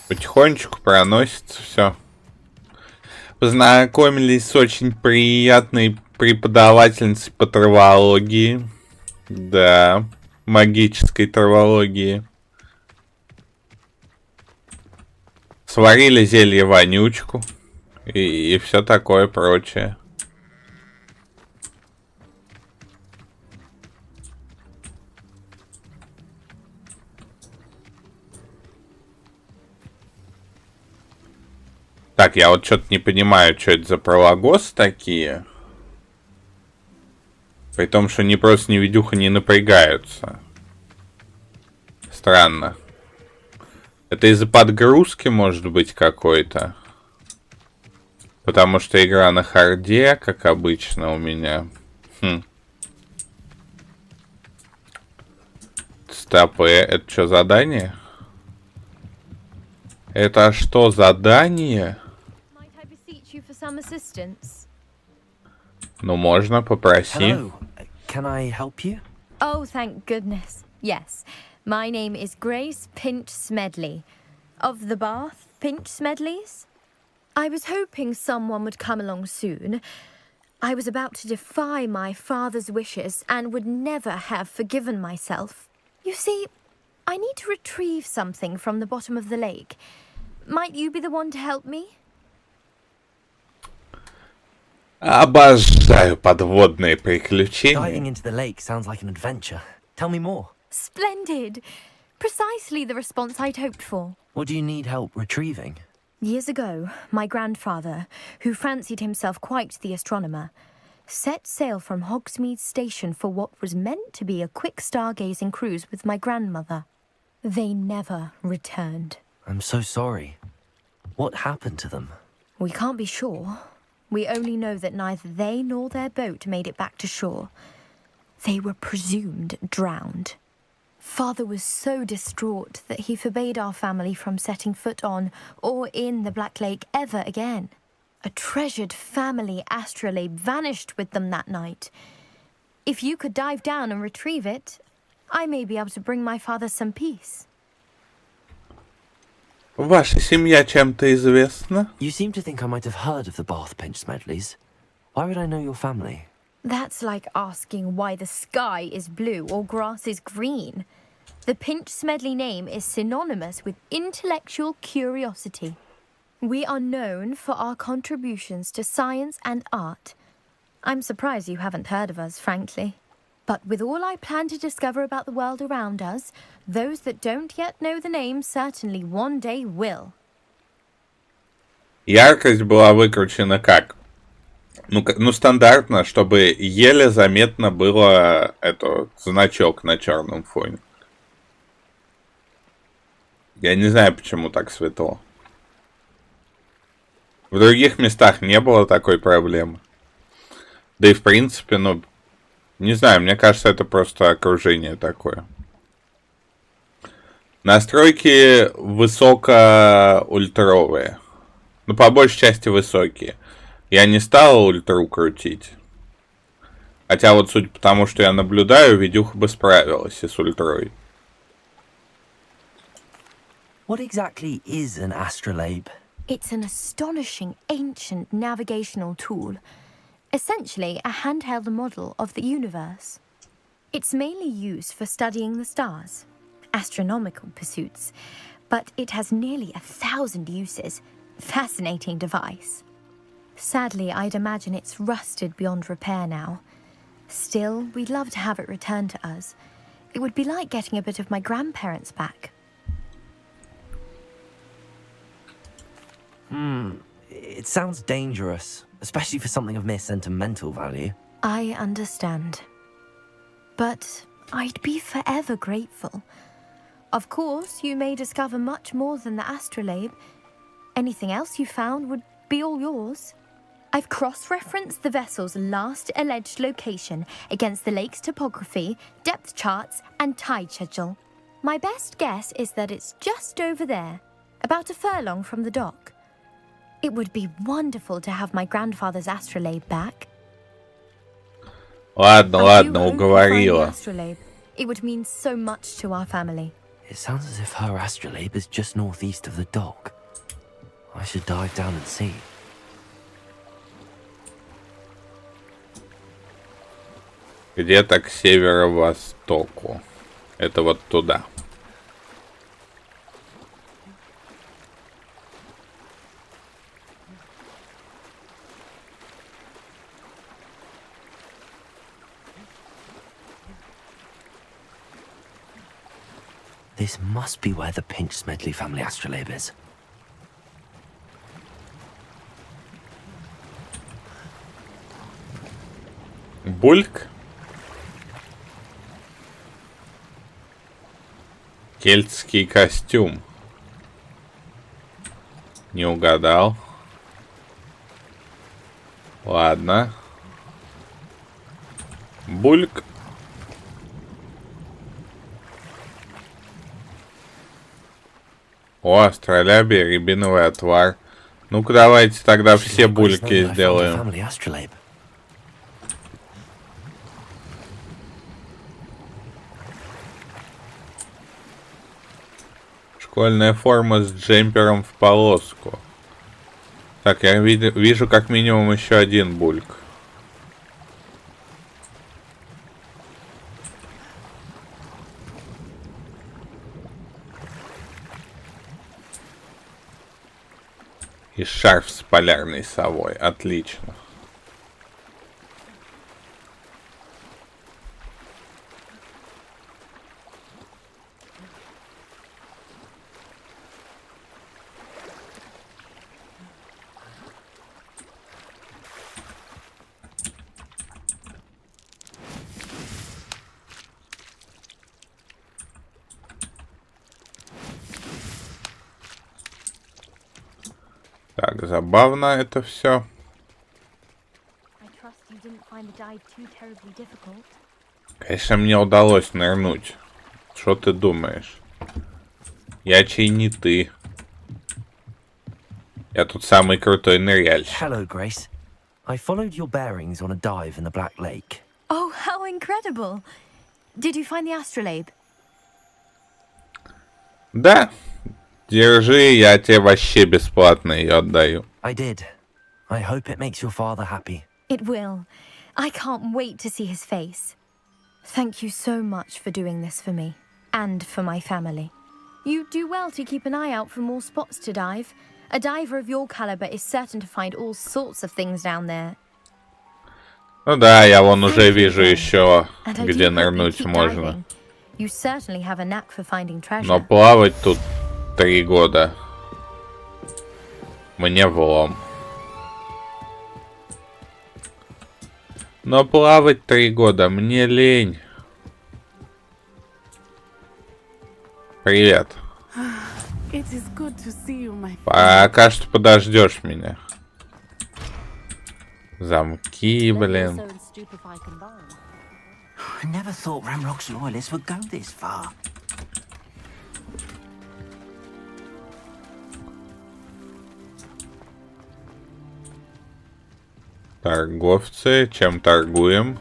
Потихонечку проносится все. Познакомились с очень приятной преподавательницей по травологии. Да, магической травологии. Сварили зелье вонючку и все такое прочее. Так, я вот что-то не понимаю, что это за пролагосы такие. При том, что они просто ни видюха не напрягаются. Странно. Это из-за подгрузки, может быть, какой-то. Потому что игра на харде, как обычно у меня. Стоп, это что, задание? Это что, задание? Ну, можно, попроси. Hello. Can I help you? Oh, thank goodness. Yes. My name is Grace Pinch Smedley. Of the Bath Pinch Smedleys? I was hoping someone would come along soon. I was about to defy my father's wishes and would never have forgiven myself. You see, I need to retrieve something from the bottom of the lake. Might you be the one to help me? Обожаю подводные приключения. Diving into the lake sounds like an adventure. Tell me more. Splendid! Precisely the response I'd hoped for. What do you need help retrieving? Years ago, my grandfather, who fancied himself quite the astronomer, set sail from Hogsmeade Station for what was meant to be a quick stargazing cruise with my grandmother. They never returned. I'm so sorry. What happened to them? We can't be sure. We only know that neither they nor their boat made it back to shore. They were presumed drowned. Father was so distraught that he forbade our family from setting foot on or in the Black Lake ever again. A treasured family astrolabe vanished with them that night. If you could dive down and retrieve it, I may be able to bring my father some peace. Ваша семья чем-то известна? You seem to think I might have heard of the Bath Pinch Smedleys. Why would I know your family? That's like asking why the sky is blue or grass is green. The Pinch Smedley name is synonymous with intellectual curiosity. We are known for our contributions to science and art. I'm surprised you haven't heard of us, frankly. But with all I plan to discover about the world around us, those that don't yet know the name certainly one day will. Яркость была выкручена как? Ну, стандартно, чтобы еле заметно было этот значок на черном фоне. Я не знаю, почему так светло. В других местах не было такой проблемы. Да и в принципе, ну, не знаю, мне кажется, это просто окружение такое. Настройки высоко-ультровые. Ну, по большей части высокие. Я не стал ультру крутить. Хотя вот судя по тому, что я наблюдаю, видюха бы справилась и с ультрой. What exactly is an astrolabe? It's an astonishing ancient navigational tool. Essentially, a handheld model of the universe. It's mainly used for studying the stars, astronomical pursuits, but it has nearly 1,000 uses. Fascinating device. Sadly, I'd imagine it's rusted beyond repair now. Still, we'd love to have it returned to us. It would be like getting a bit of my grandparents back. It sounds dangerous, especially for something of mere sentimental value. I understand. But I'd be forever grateful. Of course, you may discover much more than the astrolabe. Anything else you found would be all yours. I've cross-referenced the vessel's last alleged location against the lake's topography, depth charts, and tide schedule. My best guess is that it's just over there, about a furlong from the dock. It would be wonderful to have my grandfather's astrolabe back. Ладно, уговорила. It would mean so much to our family. It sounds as if her astrolabe is just northeast of the dock. I should dive down and see. Где-то к северо-востоку. Это вот туда. This must be where the Pinch Smedley family astrolabe is. Бульк? Кельтский костюм. Не угадал. Ладно. Бульк. О, астролябия, рябиновый отвар. Ну-ка давайте тогда все бульки сделаем. Школьная форма с джемпером в полоску. Так, я вижу как минимум еще один бульк. И шарф с полярной совой. Отлично. Так, забавно это все. Конечно, мне удалось нырнуть. Что ты думаешь? Я чей не ты. Я тут самый крутой ныряльщик. Hello, Grace. I followed your bearings on a dive in the Black Lake. Oh, how incredible! Did you find the astrolabe? Да. Держи, я тебе вообще бесплатно ее отдаю. I did. I hope it makes your father happy. It will. I can't wait to see his face. Thank you so much for doing this for me. and for my family. You do well to keep an eye out for more spots to dive. A diver of your caliber is certain to find all sorts of things down there. Ну да, я вон уже вижу еще, где нырнуть можно. You certainly have a knack for finding treasure. Но плавать тут 3 года. Мне влом. Но плавать 3 года мне лень. Привет. Пока что подождешь меня. Замки, блин. I never thought Ramrock's loyalists would go this far. Торговцы, чем торгуем?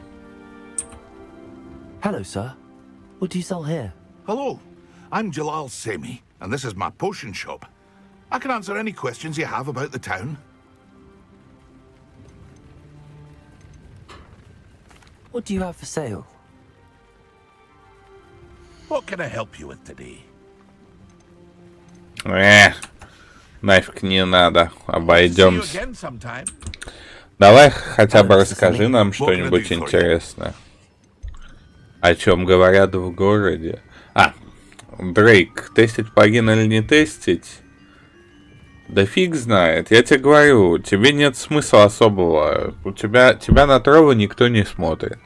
Hello, sir. What do you sell here? Hello, I'm Jalal Semi, and this is my potion shop. I can answer any questions you have about the town. What do you have for sale? What can I help you with today? Нафиг не надо. Обойдемся. Давай хотя бы расскажи нам что-нибудь интересное. О чем говорят в городе. Дрейк, тестить плагин или не тестить? Да фиг знает. Я тебе говорю, тебе нет смысла особого. Тебя на тролла никто не смотрит.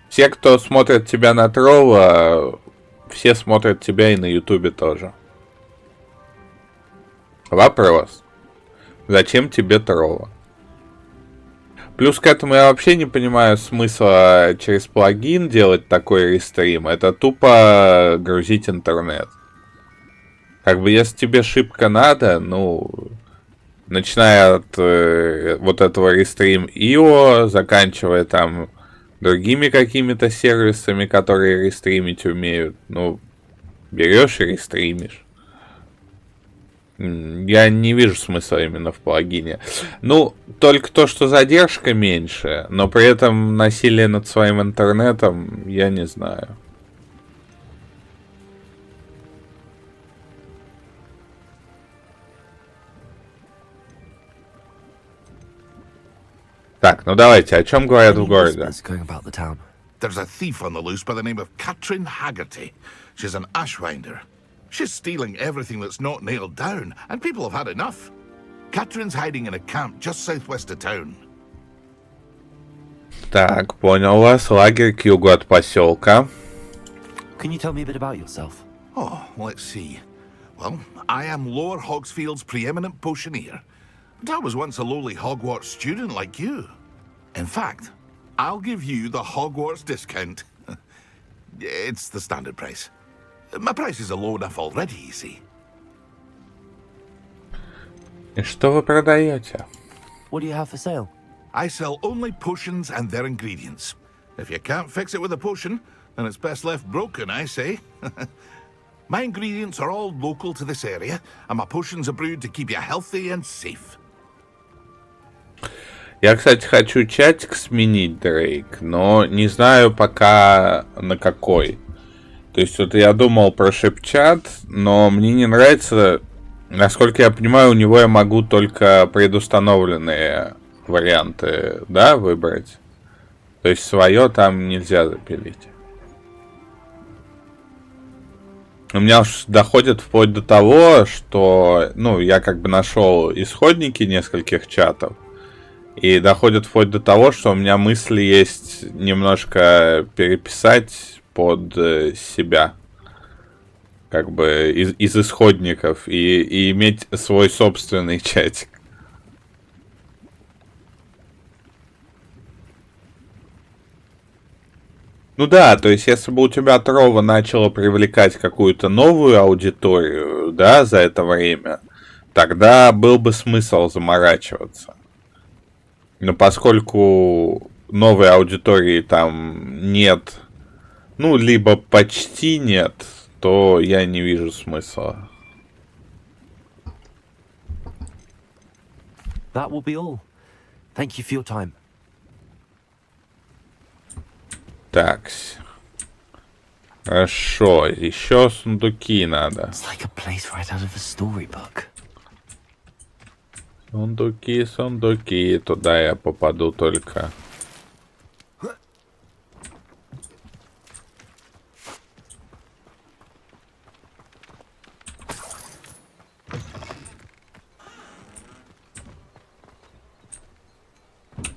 Все, кто смотрит тебя на тролла, все смотрят тебя и на ютубе тоже. Вопрос. Зачем тебе тролла? Плюс к этому я вообще не понимаю смысла через плагин делать такой рестрим. Это тупо грузить интернет. Как бы если тебе шибко надо, ну, начиная от вот этого рестрим.io, заканчивая там другими какими-то сервисами, которые рестримить умеют, ну, берешь и рестримишь. Я не вижу смысла именно в плагине. Ну, только то, что задержка меньше, но при этом насилие над своим интернетом, я не знаю. Так, ну давайте, о чем говорят в городе? There's a thief on the loose by the name of Katrin Haggerty. She's an ashwinder. She's stealing everything that's not nailed down, and people have had enough. Katrin's hiding in a camp just southwest of town. Так, понял вас. Лагерь к югу от поселка. Can you tell me a bit about yourself? Oh, let's see. Well, I am Lower Hogsfield's preeminent potioneer. But I was once a lowly Hogwarts student like you. In fact, I'll give you the Hogwarts discount. It's the standard price. My prices are low enough already, you see. И что вы продаете? What do you have for sale? I sell only potions and their ingredients. If you can't fix it with a potion, then it's best left broken, I say. My ingredients are all local to this area, and my potions are brewed to keep you healthy and safe. Я, кстати, хочу чатик сменить, Дрейк, но не знаю пока на какой. То есть вот я думал про шепчат, но мне не нравится, насколько я понимаю, у него я могу только предустановленные варианты, да, выбрать. То есть свое там нельзя запилить. У меня уж доходит вплоть до того, что, ну, я как бы нашел исходники нескольких чатов. И доходит вплоть до того, что у меня мысли есть немножко переписать под себя, как бы из исходников, и иметь свой собственный чатик. Ну да, то есть если бы у тебя трова начала привлекать какую-то новую аудиторию, да, за это время, тогда был бы смысл заморачиваться. Но поскольку новой аудитории там нет, ну, либо почти нет, то я не вижу смысла. That will be all. Thank you for your time. Так. Хорошо, еще сундуки надо. It's like a place right out of a storybook. Сундуки, сундуки, туда я попаду только.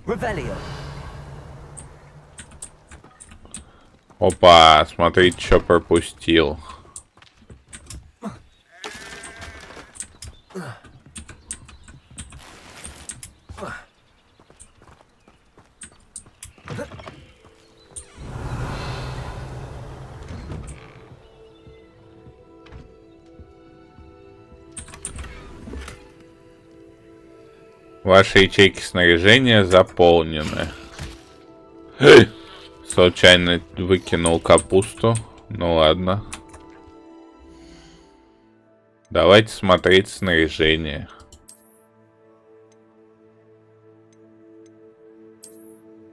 Revelio. Опа, смотрите, что пропустил. Ваши ячейки снаряжения заполнены. Случайно выкинул капусту. Ну ладно. Давайте смотреть снаряжение.